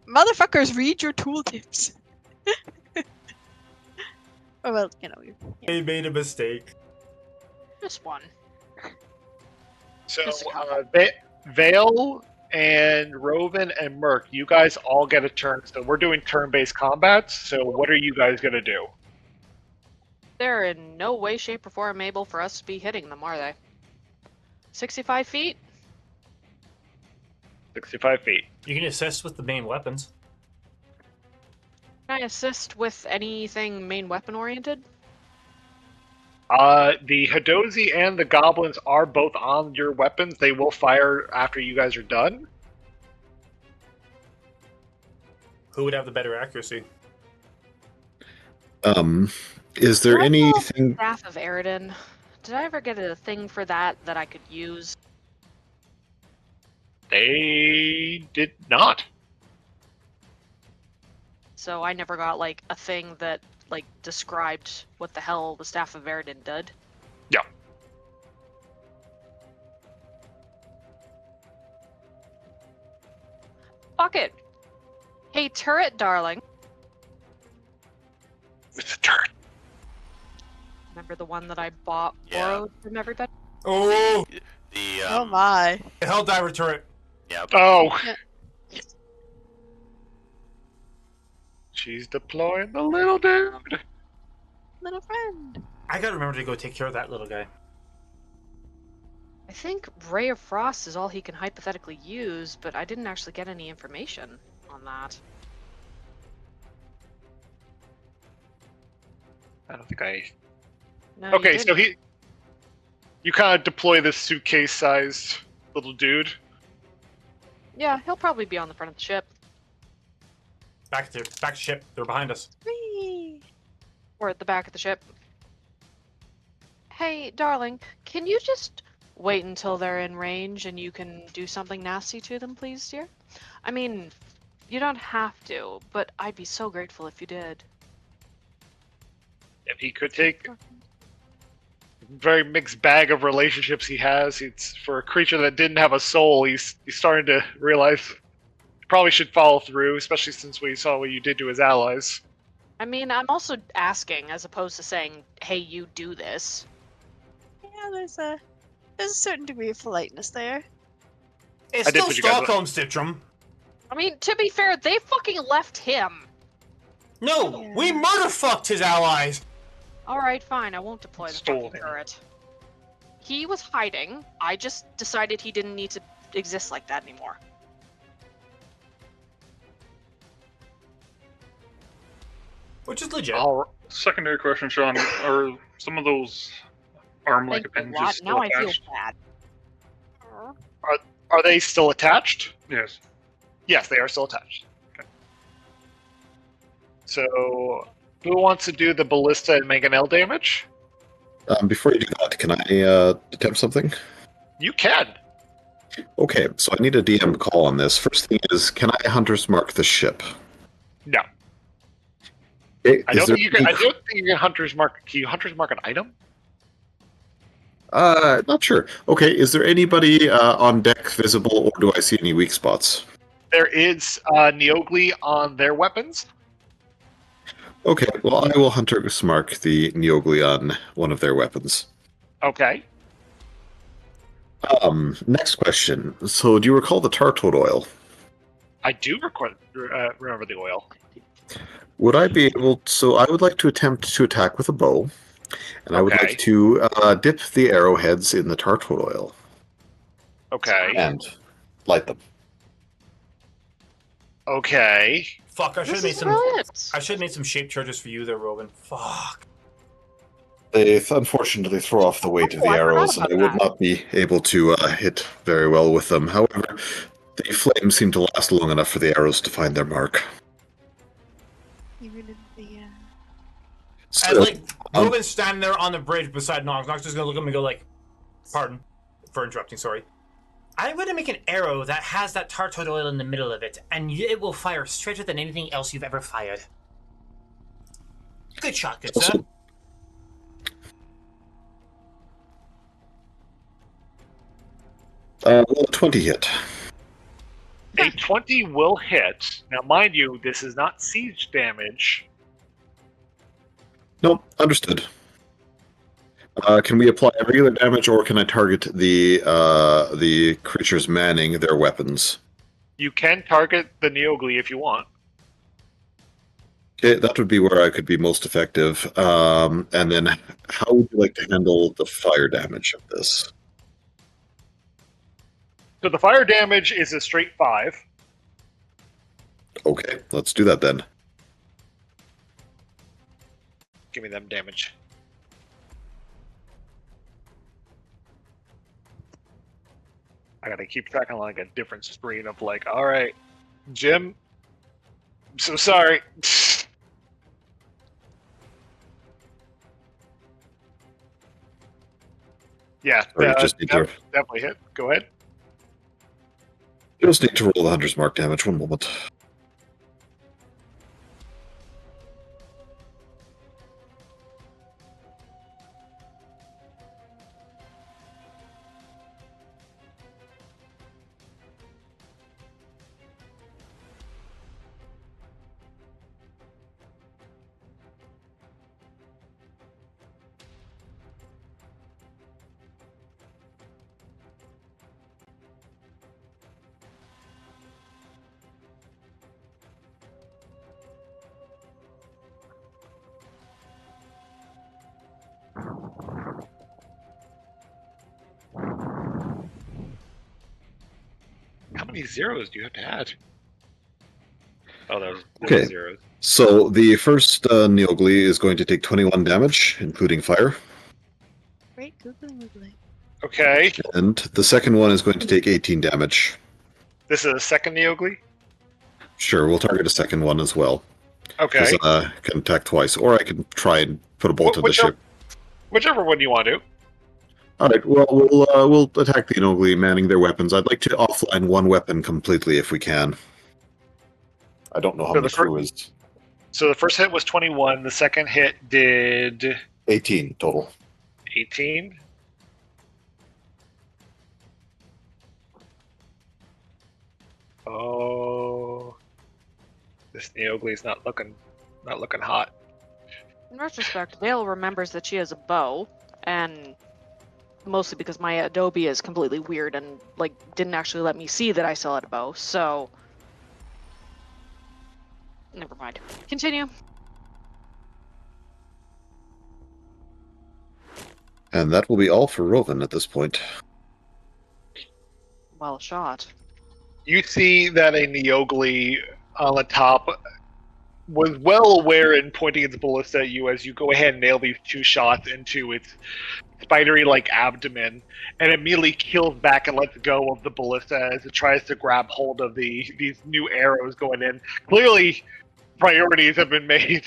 Motherfuckers, read your tooltips. Oh well, you know. They made a mistake. Just one. So, Just a Vale and Roven and Merc, you guys all get a turn. So we're doing turn-based combat. So what are you guys gonna do? They're in no way, shape, or form able for us to be hitting them, are they? 65 feet? 65 feet. You can assist with the main weapons. Can I assist with anything main weapon oriented? The Hadozi and the Goblins are both on your weapons. They will fire after you guys are done. Who would have the better accuracy? Is there Do I have anything? Staff of Eridan. Did I ever get a thing for that I could use? They did not. So I never got like a thing that like described what the hell the Staff of Eridan did. Yeah. Fuck it. Hey, turret darling. It's a turn. Remember the one that I bought Yeah. borrowed from everybody? Oh! The Oh my. The Helldiver turret. Yep. Oh. Yeah. She's deploying the little dude. Little friend. I gotta remember to go take care of that little guy. I think Ray of Frost is all he can hypothetically use, but I didn't actually get any information on that. I don't think I. No, you Okay, so didn't. you kind of deploy this suitcase-sized little dude. Yeah, he'll probably be on the front of the ship. Back to ship. They're behind us. Whee! Or at the back of the ship. Hey, darling, can you just wait until they're in range and you can do something nasty to them, please, dear? I mean, you don't have to, but I'd be so grateful if you did. If he could take very mixed bag of relationships he has, it's for a creature that didn't have a soul, he's starting to realize he probably should follow through, especially since we saw what you did to his allies. I mean, I'm also asking as opposed to saying, hey, you do this. Yeah, there's a certain degree of politeness there. It's I did still put you guys- Stockholm, Stitchum. I mean, to be fair, they fucking left him. No, Yeah. we murder fucked his allies. Alright, fine, I won't deploy the Stole fucking him. turret. He was hiding. I just decided he didn't need to exist like that anymore. Which is legit. Secondary question, Sean: are some of those arm-like Thank you a appendages lot. still Now I feel attached? bad. Are they still attached? Yes. Yes, they are still attached. Okay. So, who wants to do the ballista and mangonel damage? Before you do that, can I attempt something? You can. Okay, so I need a DM call on this. First thing is, can I Hunter's Mark the ship? No. Okay, I is don't there think you can. any- I don't think you can hunter's mark. Can you hunter's mark an item? Not sure. Okay, is there anybody on deck visible, or do I see any weak spots? There is Neogli on their weapons. Okay, well, I will Hunter's Mark the Neogli on one of their weapons. Okay. Next question. So, do you recall the Tartoid oil? I do remember the oil. Would I be able? So, I would like to attempt to attack with a bow, and I would Okay. like to dip the arrowheads in the Tartoid oil Okay. and light them. Okay. Fuck, I should This have made is some. brilliant. I should have made some shape charges for you there, Robin. Fuck. They unfortunately throw off the weight of Oh, the I forgot arrows, and about I would that. not be able to hit very well with them. However, the flames seem to last long enough for the arrows to find their mark. Even in the As So, like Robin's standing there on the bridge beside Nox. Nox is gonna look at me and go like, "Pardon for interrupting. Sorry. I'm going to make an arrow that has that Tartoid oil in the middle of it, and it will fire straighter than anything else you've ever fired. Good shot, good sir." Will a 20 hit? A 20 will hit. Now, mind you, this is not siege damage. Nope, understood. Can we apply regular damage, or can I target the creatures manning their weapons? You can target the Neogli if you want. Okay, that would be where I could be most effective. And then, how would you like to handle the fire damage of this? So the fire damage is a straight 5. Okay, let's do that then. Give me them damage. I gotta keep track on like a different screen of like, all right, Jim, I'm so sorry. Yeah, Sorry, just need to definitely hit. Go ahead. just need to roll the Hunter's Mark damage. One moment. How many zeros do you have to add? Oh, that was Okay. zeros. So the first Neogli is going to take 21 damage, including fire, great googly woogly. Okay, and the second one is going to take 18 damage. this is a second Neogli. Sure, we'll target a second one as well. Okay, Because can attack twice, or I can try and put a bolt in the Whichever- ship. whichever one you want to. All right. Well, we'll attack the Inogli, manning their weapons. I'd like to offline one weapon completely if we can. I don't know how So many crew is. So the first hit was 21. The second hit did 18 total. 18. Oh, this Neogli's not looking hot. In retrospect, Vale remembers that she has a bow, and mostly because my Adobe is completely weird and like didn't actually let me see that I still had a bow. So, never mind. Continue. And that will be all for Rovan at this point. Well shot. You see that a Neogli on the top was well aware and pointing its ballista at you as you go ahead and nail these 2 shots into its spidery-like abdomen, and immediately kills back and lets go of the ballista as it tries to grab hold of these new arrows going in. Clearly, priorities have been made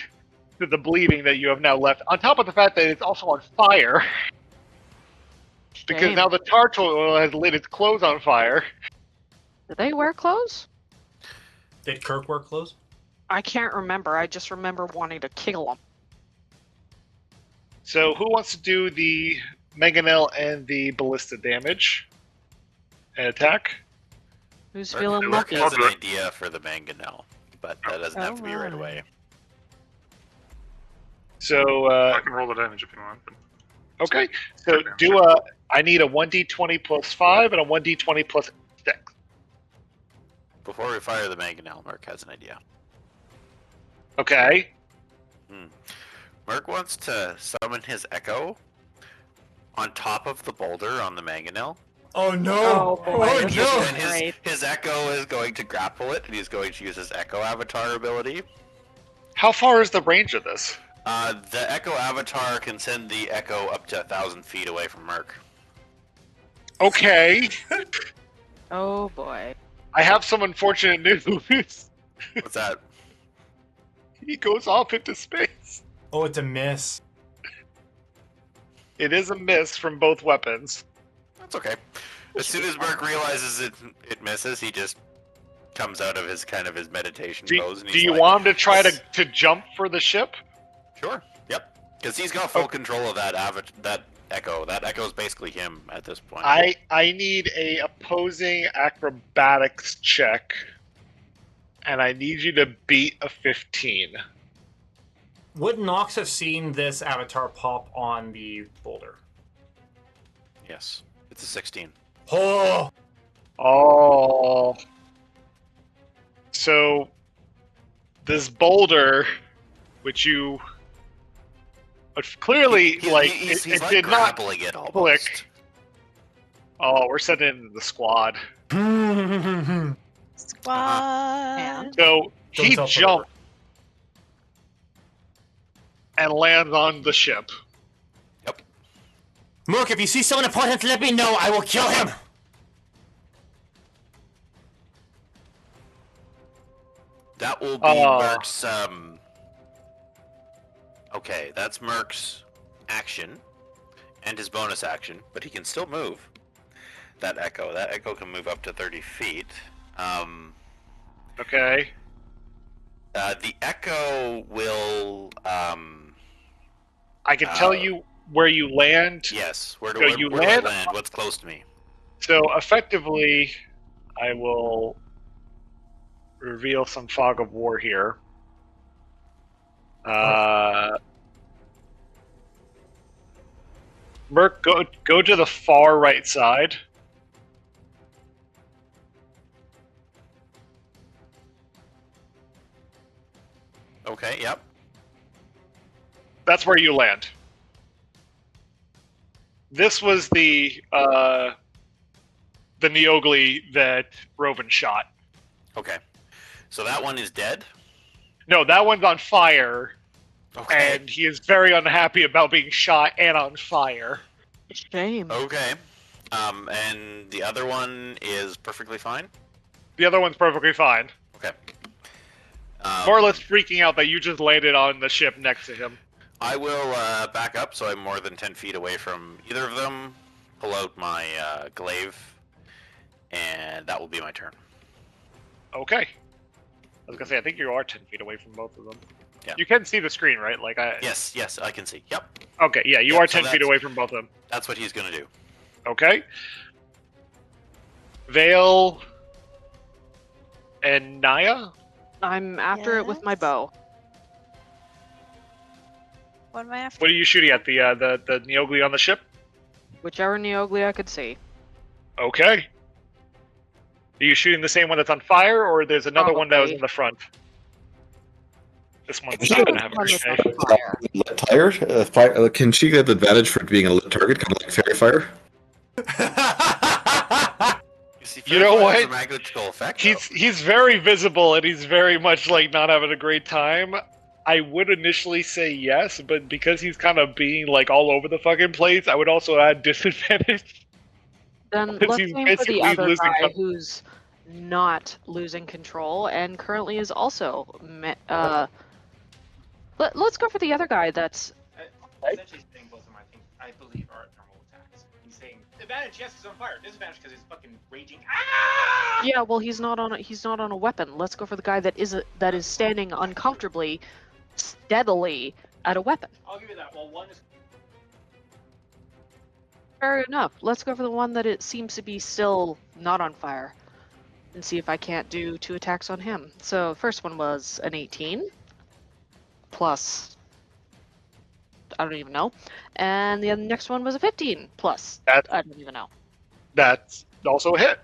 to the bleeding that you have now left, on top of the fact that it's also on fire. Because Shame. now the turtle has lit its clothes on fire. Did they wear clothes? Did Kirk wear clothes? I can't remember. I just remember wanting to kill them. So who wants to do the mangonel and the ballista damage? And attack? Who's Merc- feeling Merc lucky? has an I'll do it. idea for the mangonel, but that doesn't have to be right away. So, I can roll the damage if you want. But okay. So I need a 1d20 plus 5 and a 1d20 plus 6. Before we fire the mangonel, Merc has an idea. Okay. Merc wants to summon his echo on top of the boulder on the mangonel. Oh no! Oh, boy. Oh, This no! is And great. his echo is going to grapple it, and he's going to use his echo avatar ability. How far is the range of this? The echo avatar can send the echo up to 1,000 feet away from Merc. Okay. Oh boy. I have some unfortunate news. What's that? He goes off into space. Oh, it's a miss. It is a miss from both weapons. That's okay. As soon as Merc realizes it misses, he just comes out of his meditation pose. And Do he's you like, want him to try to jump for the ship? Sure. Yep. Because he's got full control of that echo. That echo is basically him at this point. I need a opposing acrobatics check, and I need you to beat a 15. Would Nox have seen this avatar pop on the boulder? Yes. It's a 16. Oh! Oh. So, this boulder, which you... But clearly, He's it did not grappling it almost. click. Oh, we're sending it into the squad. Squad. So, he tell jumped and lands on the ship. Merc, if you see someone important, let me know. I will kill him. That will be Merc's, Okay, that's Merc's action and his bonus action, but he can still move. That echo can move up to 30 feet. Okay. The echo will, I can tell you where you land. Yes, where do So I you where do I land- land? What's close to me? So, effectively, I will reveal some fog of war here. Merc, go to the far right side. Okay, yep. That's where you land. This was the Neogli that Rovan shot. Okay. So that one is dead? No, that one's on fire, Okay. and he is very unhappy about being shot and on fire. Shame. Okay. And the other one is perfectly fine? The other one's perfectly fine. Okay. More or less freaking out that you just landed on the ship next to him. I will back up so I'm more than 10 feet away from either of them. pull out my glaive, and that will be my turn. Okay. I was gonna say, I think you are 10 feet away from both of them. Yeah. You can see the screen, right? Like I. Yes, I can see. Yep. Okay, yeah, you Yep, are so 10 feet away from both of them. That's what he's gonna do. Okay. Vale and Naya? I'm after it with my Yes. bow. What am I after? What are you shooting at? The Neogli on the ship? Whichever Neogli I could see. Okay. Are you shooting the same one that's on fire, or there's another one that was Probably. in the front? This one's Can not gonna have a One that's grenade. on fire. Lit tire? Can she get the advantage for it being a lit target, kind of like fairy fire? See, You know fire has what? a magical effect. He's very visible, and he's very much like not having a great time. I would initially say yes, but because he's kind of being like all over the fucking place, I would also add disadvantage. Then Because let's he's aim for the basically other losing guy con- who's not losing control and currently is also. Let's go for the other guy that's. Essentially saying both of them, I believe, are normal attacks. He's saying advantage, yes, he's on fire. Disadvantage because he's fucking raging. Ah! Yeah, well, he's not on a weapon. Let's go for the guy that is standing uncomfortably, steadily at a weapon. I'll give you that. Well, one is. Fair enough. Let's go for the one that it seems to be still not on fire, and see if I can't do 2 attacks on him. So first one was an 18 plus. I don't even know. And the next one was a 15 plus. I don't even know. That's also a hit.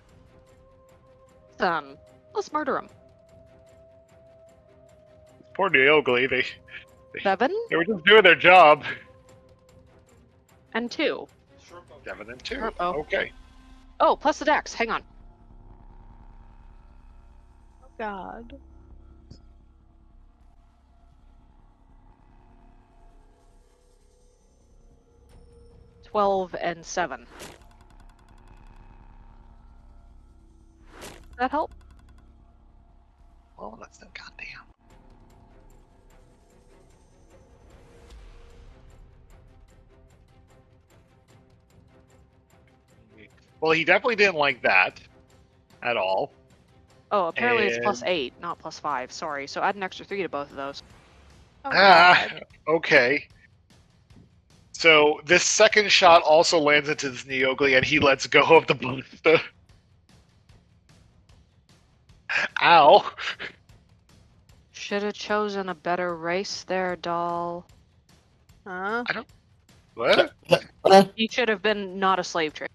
Let's murder him. Poor Neogli, they 7 were just doing their job. and 2. 7 and 2. Uh-oh. Okay. Oh, plus the dex. Hang on. Oh God. $12 and 7. Does that help? Well, that's no goddamn. Well, he definitely didn't like that at all. Oh, apparently it's plus And- 8, not plus 5. Sorry. So add an extra 3 to both of those. Oh Ah, God. okay. So this second shot also lands into this Neogli, and he lets go of the ballista. Ow! Should have chosen a better race there, doll. Huh? What? You should have been not a slave trade.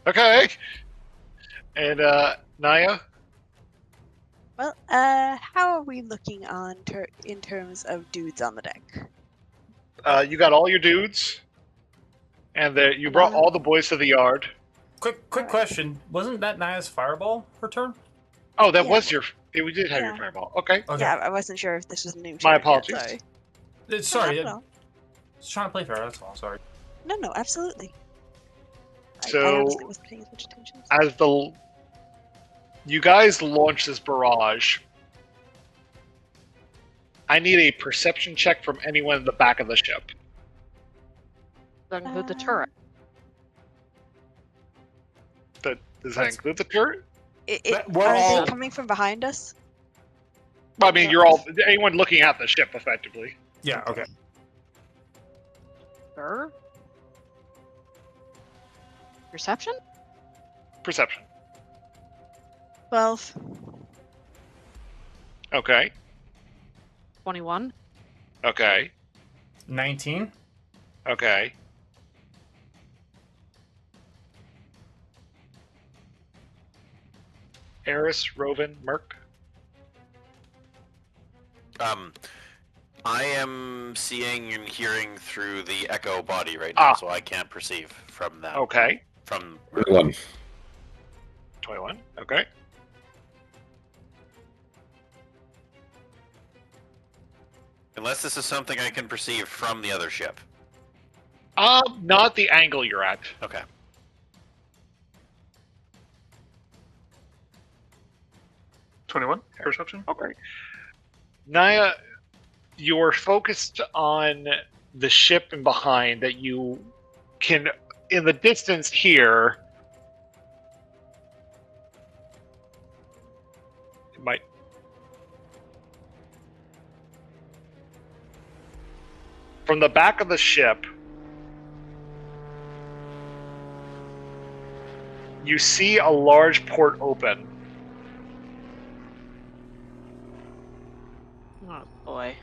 Okay. And Naya. Well, how are we looking on in terms of dudes on the deck? You got all your dudes, and you brought all the boys to the yard. Quick question. Wasn't that Naya's fireball her turn? Oh, that Yeah. was your. We did have your Yeah. fireball. Okay. Okay. Yeah, I wasn't sure if this was a new. My turn yet, apologies. sorry. Sorry, No, just trying to play fair. That's all. Sorry. no, absolutely. I So- honestly wasn't paying as much attention. As you guys launch this barrage, I need a perception check from anyone in the back of the ship. That include the turret. Does that include the turret? We're Are all- they coming from behind us? I mean, you're all anyone looking at the ship, effectively. Yeah. Okay. Sure. Perception? Perception. 12. Okay. 21. Okay. 19. Okay. Eris, Roven, Merc. I am seeing and hearing through the echo body right now, so I can't perceive from that. Okay. From 21. 21. Okay. unless this is something I can perceive from the other ship. Not the angle you're at. Okay. Perception. Okay. Naya, you're focused on the ship in behind that you can, in the distance here, it might. From the back of the ship, you see a large port open. Oh boy.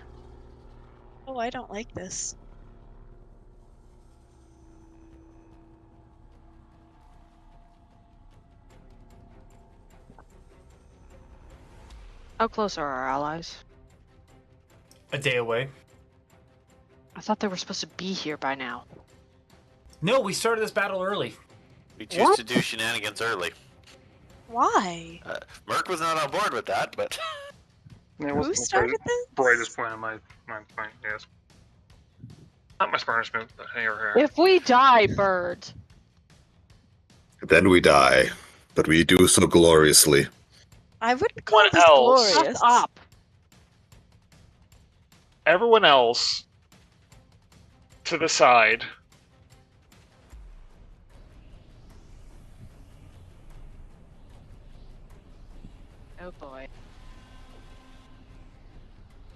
Oh, I don't like this. How close are our allies? A day away. I thought they were supposed to be here by now. No, we started this battle early. We choose to do shenanigans early. Why? Merc was not on board with that, but It Who wasn't started the this? brightest point on my point, yes. Not my smartest move, but hey or here. If we die, bird. Then we die, but we do so gloriously. I wouldn't call What this else? glorious. Shut up. Everyone else to the side. Oh boy.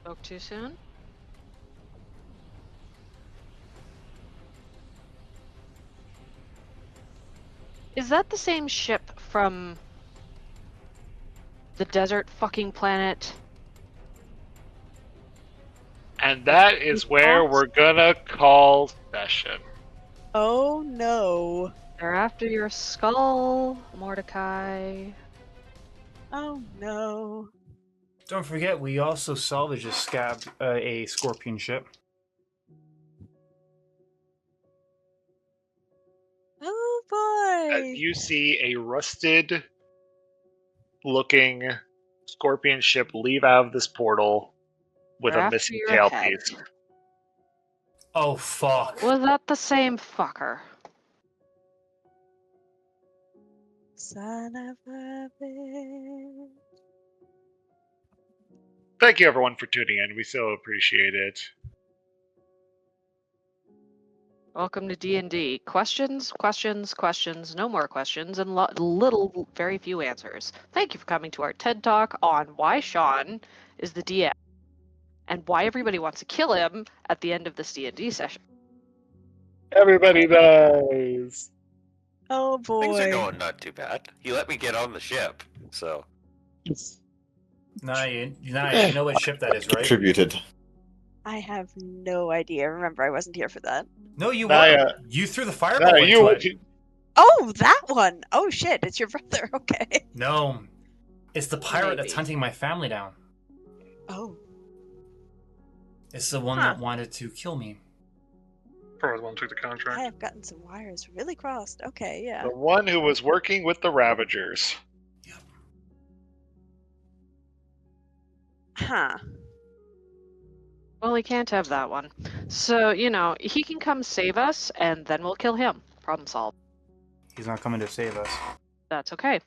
Spoke too soon? Is that the same ship from the desert fucking planet? And that is where we're gonna call session. Oh no. They're after your skull, Mordecai. Oh no. Don't forget, we also salvaged a scorpion ship. Oh boy. As you see a rusted looking scorpion ship leave out of this portal with They're a after missing your tailpiece. head. Oh, fuck. Was that the same fucker? Son of a bitch. Thank you everyone for tuning in. We so appreciate it. Welcome to D&D. Questions, questions, questions, no more questions, and very few answers. Thank you for coming to our TED Talk on why Sean is the DM and why everybody wants to kill him at the end of this D&D session. Everybody dies. Oh boy. things are going not too bad. He let me get on the ship, so Nah, you know what ship that is, right? Contributed. I have no idea. Remember, I wasn't here for that. No, you Naya. weren't. You threw the fireball No, into it. Oh, that one. Oh shit, it's your brother. Okay. No. It's the pirate that's Maybe. hunting my family down. Oh. It's the one Huh. that wanted to kill me. Probably the one who took the I contract. have gotten some wires really crossed. Okay, yeah. The one who was working with the Ravagers. Huh. Well, he can't have that one. So, he can come save us, and then we'll kill him. Problem solved. He's not coming to save us. That's okay.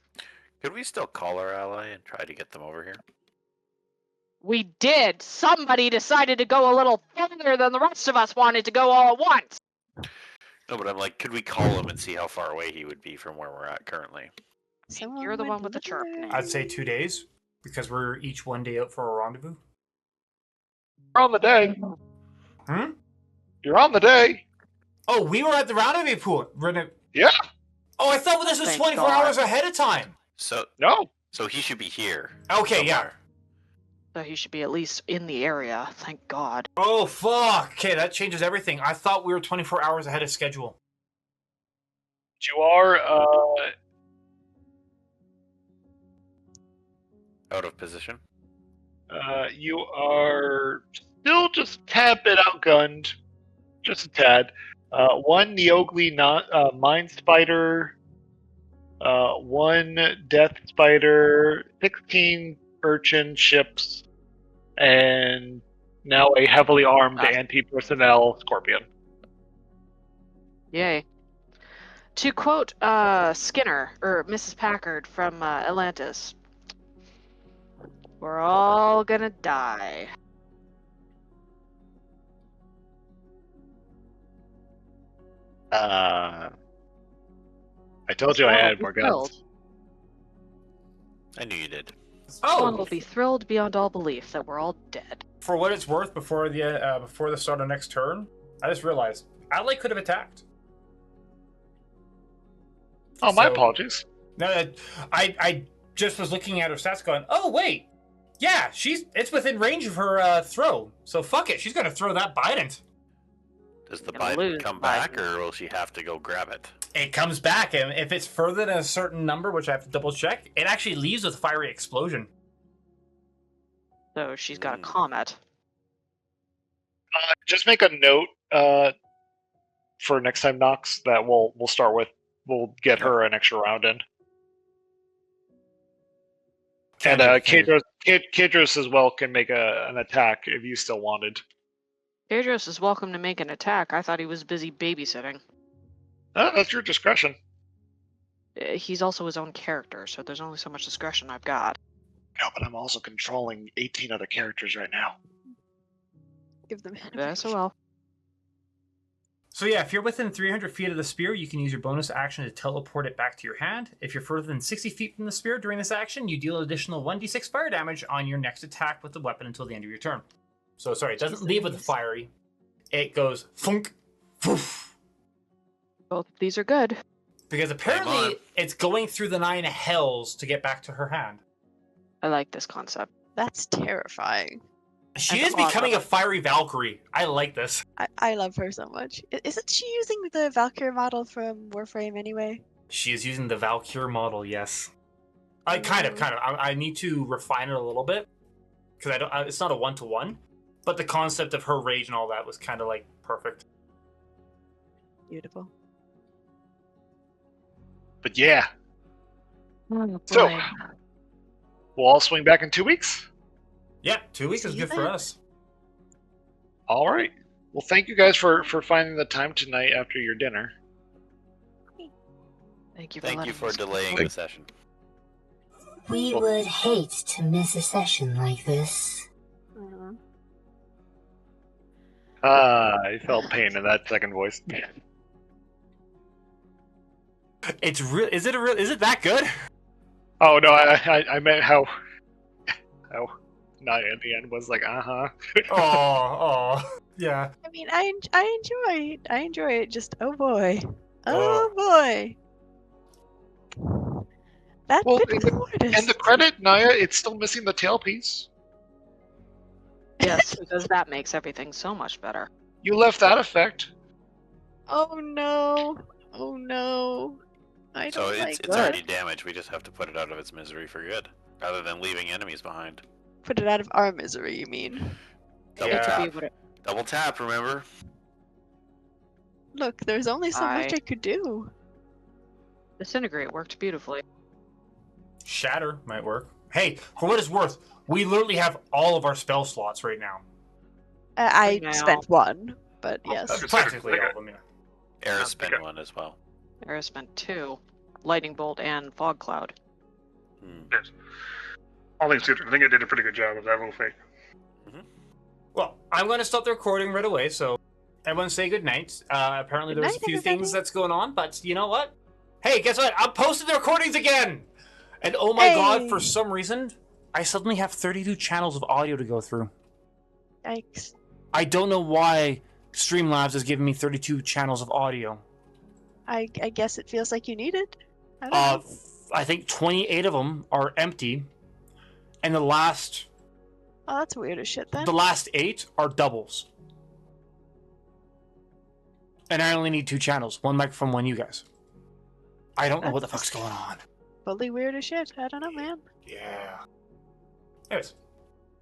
could we still call our ally and try to get them over here? We did! Somebody decided to go a little further than the rest of us wanted to go all at once! No, but I'm like, could we call him and see how far away he would be from where we're at currently? Someone You're the went one with the chirp live. name. I'd say 2 days, because we're each 1 day out for a rendezvous. You're on the day. Hmm? You're on the day. Oh, we were at the rendezvous pool. Yeah. Oh, I thought this was Thank 24 God. hours ahead of time. So No. he should be here. Okay, yeah. somewhere. So he should be at least in the area, thank God. Oh, fuck. Okay, that changes everything. I thought we were 24 hours ahead of schedule. You are Out of position. you are still just a tad bit outgunned. Just a tad. One Neogli Mind Spider, one Death Spider, 16 Urchin ships, and now a heavily armed anti-personnel Scorpion. Yay. To quote Skinner, or Mrs. Packard from Atlantis, we're all gonna die. I told you I Spawn will had be more thrilled. guns. I knew you did. Spawn will Oh, be thrilled beyond all belief that we're all dead. for what it's worth, before the start of next turn, I just realized Adelaide could have attacked. Oh, my So- apologies. No, I just was looking at her stats, going, "Oh wait, yeah, it's within range of her throw. So fuck it, she's gonna throw that Bident. Does the Gonna Biden lose come Biden. back, or will she have to go grab it? It comes back, and if it's further than a certain number, which I have to double check, it actually leaves with fiery explosion. So she's got a Hmm. comet. Just make a note for next time, Nox, that we'll start with. We'll get her an extra round in. And Kadros as well can make an attack if you still wanted. Pedros is welcome to make an attack. I thought he was busy babysitting. That's your discretion. He's also his own character, so there's only so much discretion I've got. No, but I'm also controlling 18 other characters right now. Give them SOL. So yeah, if you're within 300 feet of the spear, you can use your bonus action to teleport it back to your hand. If you're further than 60 feet from the spear during this action, you deal an additional 1d6 fire damage on your next attack with the weapon until the end of your turn. So sorry, it doesn't leave with the fiery. It goes funk, poof. Both of these are good. Because on. apparently it's going through the 9 hells to get back to her hand. I like this concept. That's terrifying. She And is becoming a awesome. fiery Valkyrie. I like this. I love her so much. Isn't she using the Valkyrie model from Warframe anyway? She is using the Valkyrie model, yes. I kind of. I need to refine it a little bit because it's not a 1-to-1, but the concept of her rage and all that was kind of like perfect. Beautiful. But yeah, Oh, So- boy. we'll all swing back in 2 weeks. Yeah, 2 weeks is See you good for then. us. All right. Well, thank you guys for finding the time tonight after your dinner. Thank you for Thank you letting for us delaying go. the session. We Well- would hate to miss a session like this. I felt pain in that second voice. It's real. Is it that good? Oh no, I meant how Naya at the end was like, Oh, yeah. I mean, I enjoy it. Just oh boy, boy. That Well, bit was gorgeous. And the credit, Naya, it's still missing the tailpiece. Yes, because that makes everything so much better. You left that effect. Oh no! Oh no! I So don't like it's that. already damaged. We just have to put it out of its misery for good, rather than leaving enemies behind. Put it out of our misery. You mean? Double Yeah. tap. Be what it- Double tap. Remember? Look, there's only so much I- I could do. Disintegrate worked beautifully. Shatter might work. Hey, for what it's worth, we literally have all of our spell slots right now. I now. spent one, but Oh, yes. that's good. Practically Okay. all of them, yeah. Era Yeah, spin okay. one as well. Era spent 2. Lightning Bolt and Fog Cloud. Hmm. Yes. All things considered, I think I did a pretty good job of that little fake. Well, I'm going to stop the recording right away, so everyone say good night. Apparently Good there's night, a few everybody. things that's going on, but you know what? Hey, guess what? I'm posting the recordings again! And oh my god, for Hey. some reason, I suddenly have 32 channels of audio to go through. Yikes. I don't know why Streamlabs is giving me 32 channels of audio. I guess it feels like you need it. I don't know. I think 28 of them are empty, and the last Oh, that's weird as shit then. 8 are doubles. And I only need 2 channels, one microphone, one you guys. I don't know what the fuck's going on. Fully weird as shit. I don't know, man. Yeah. Anyways,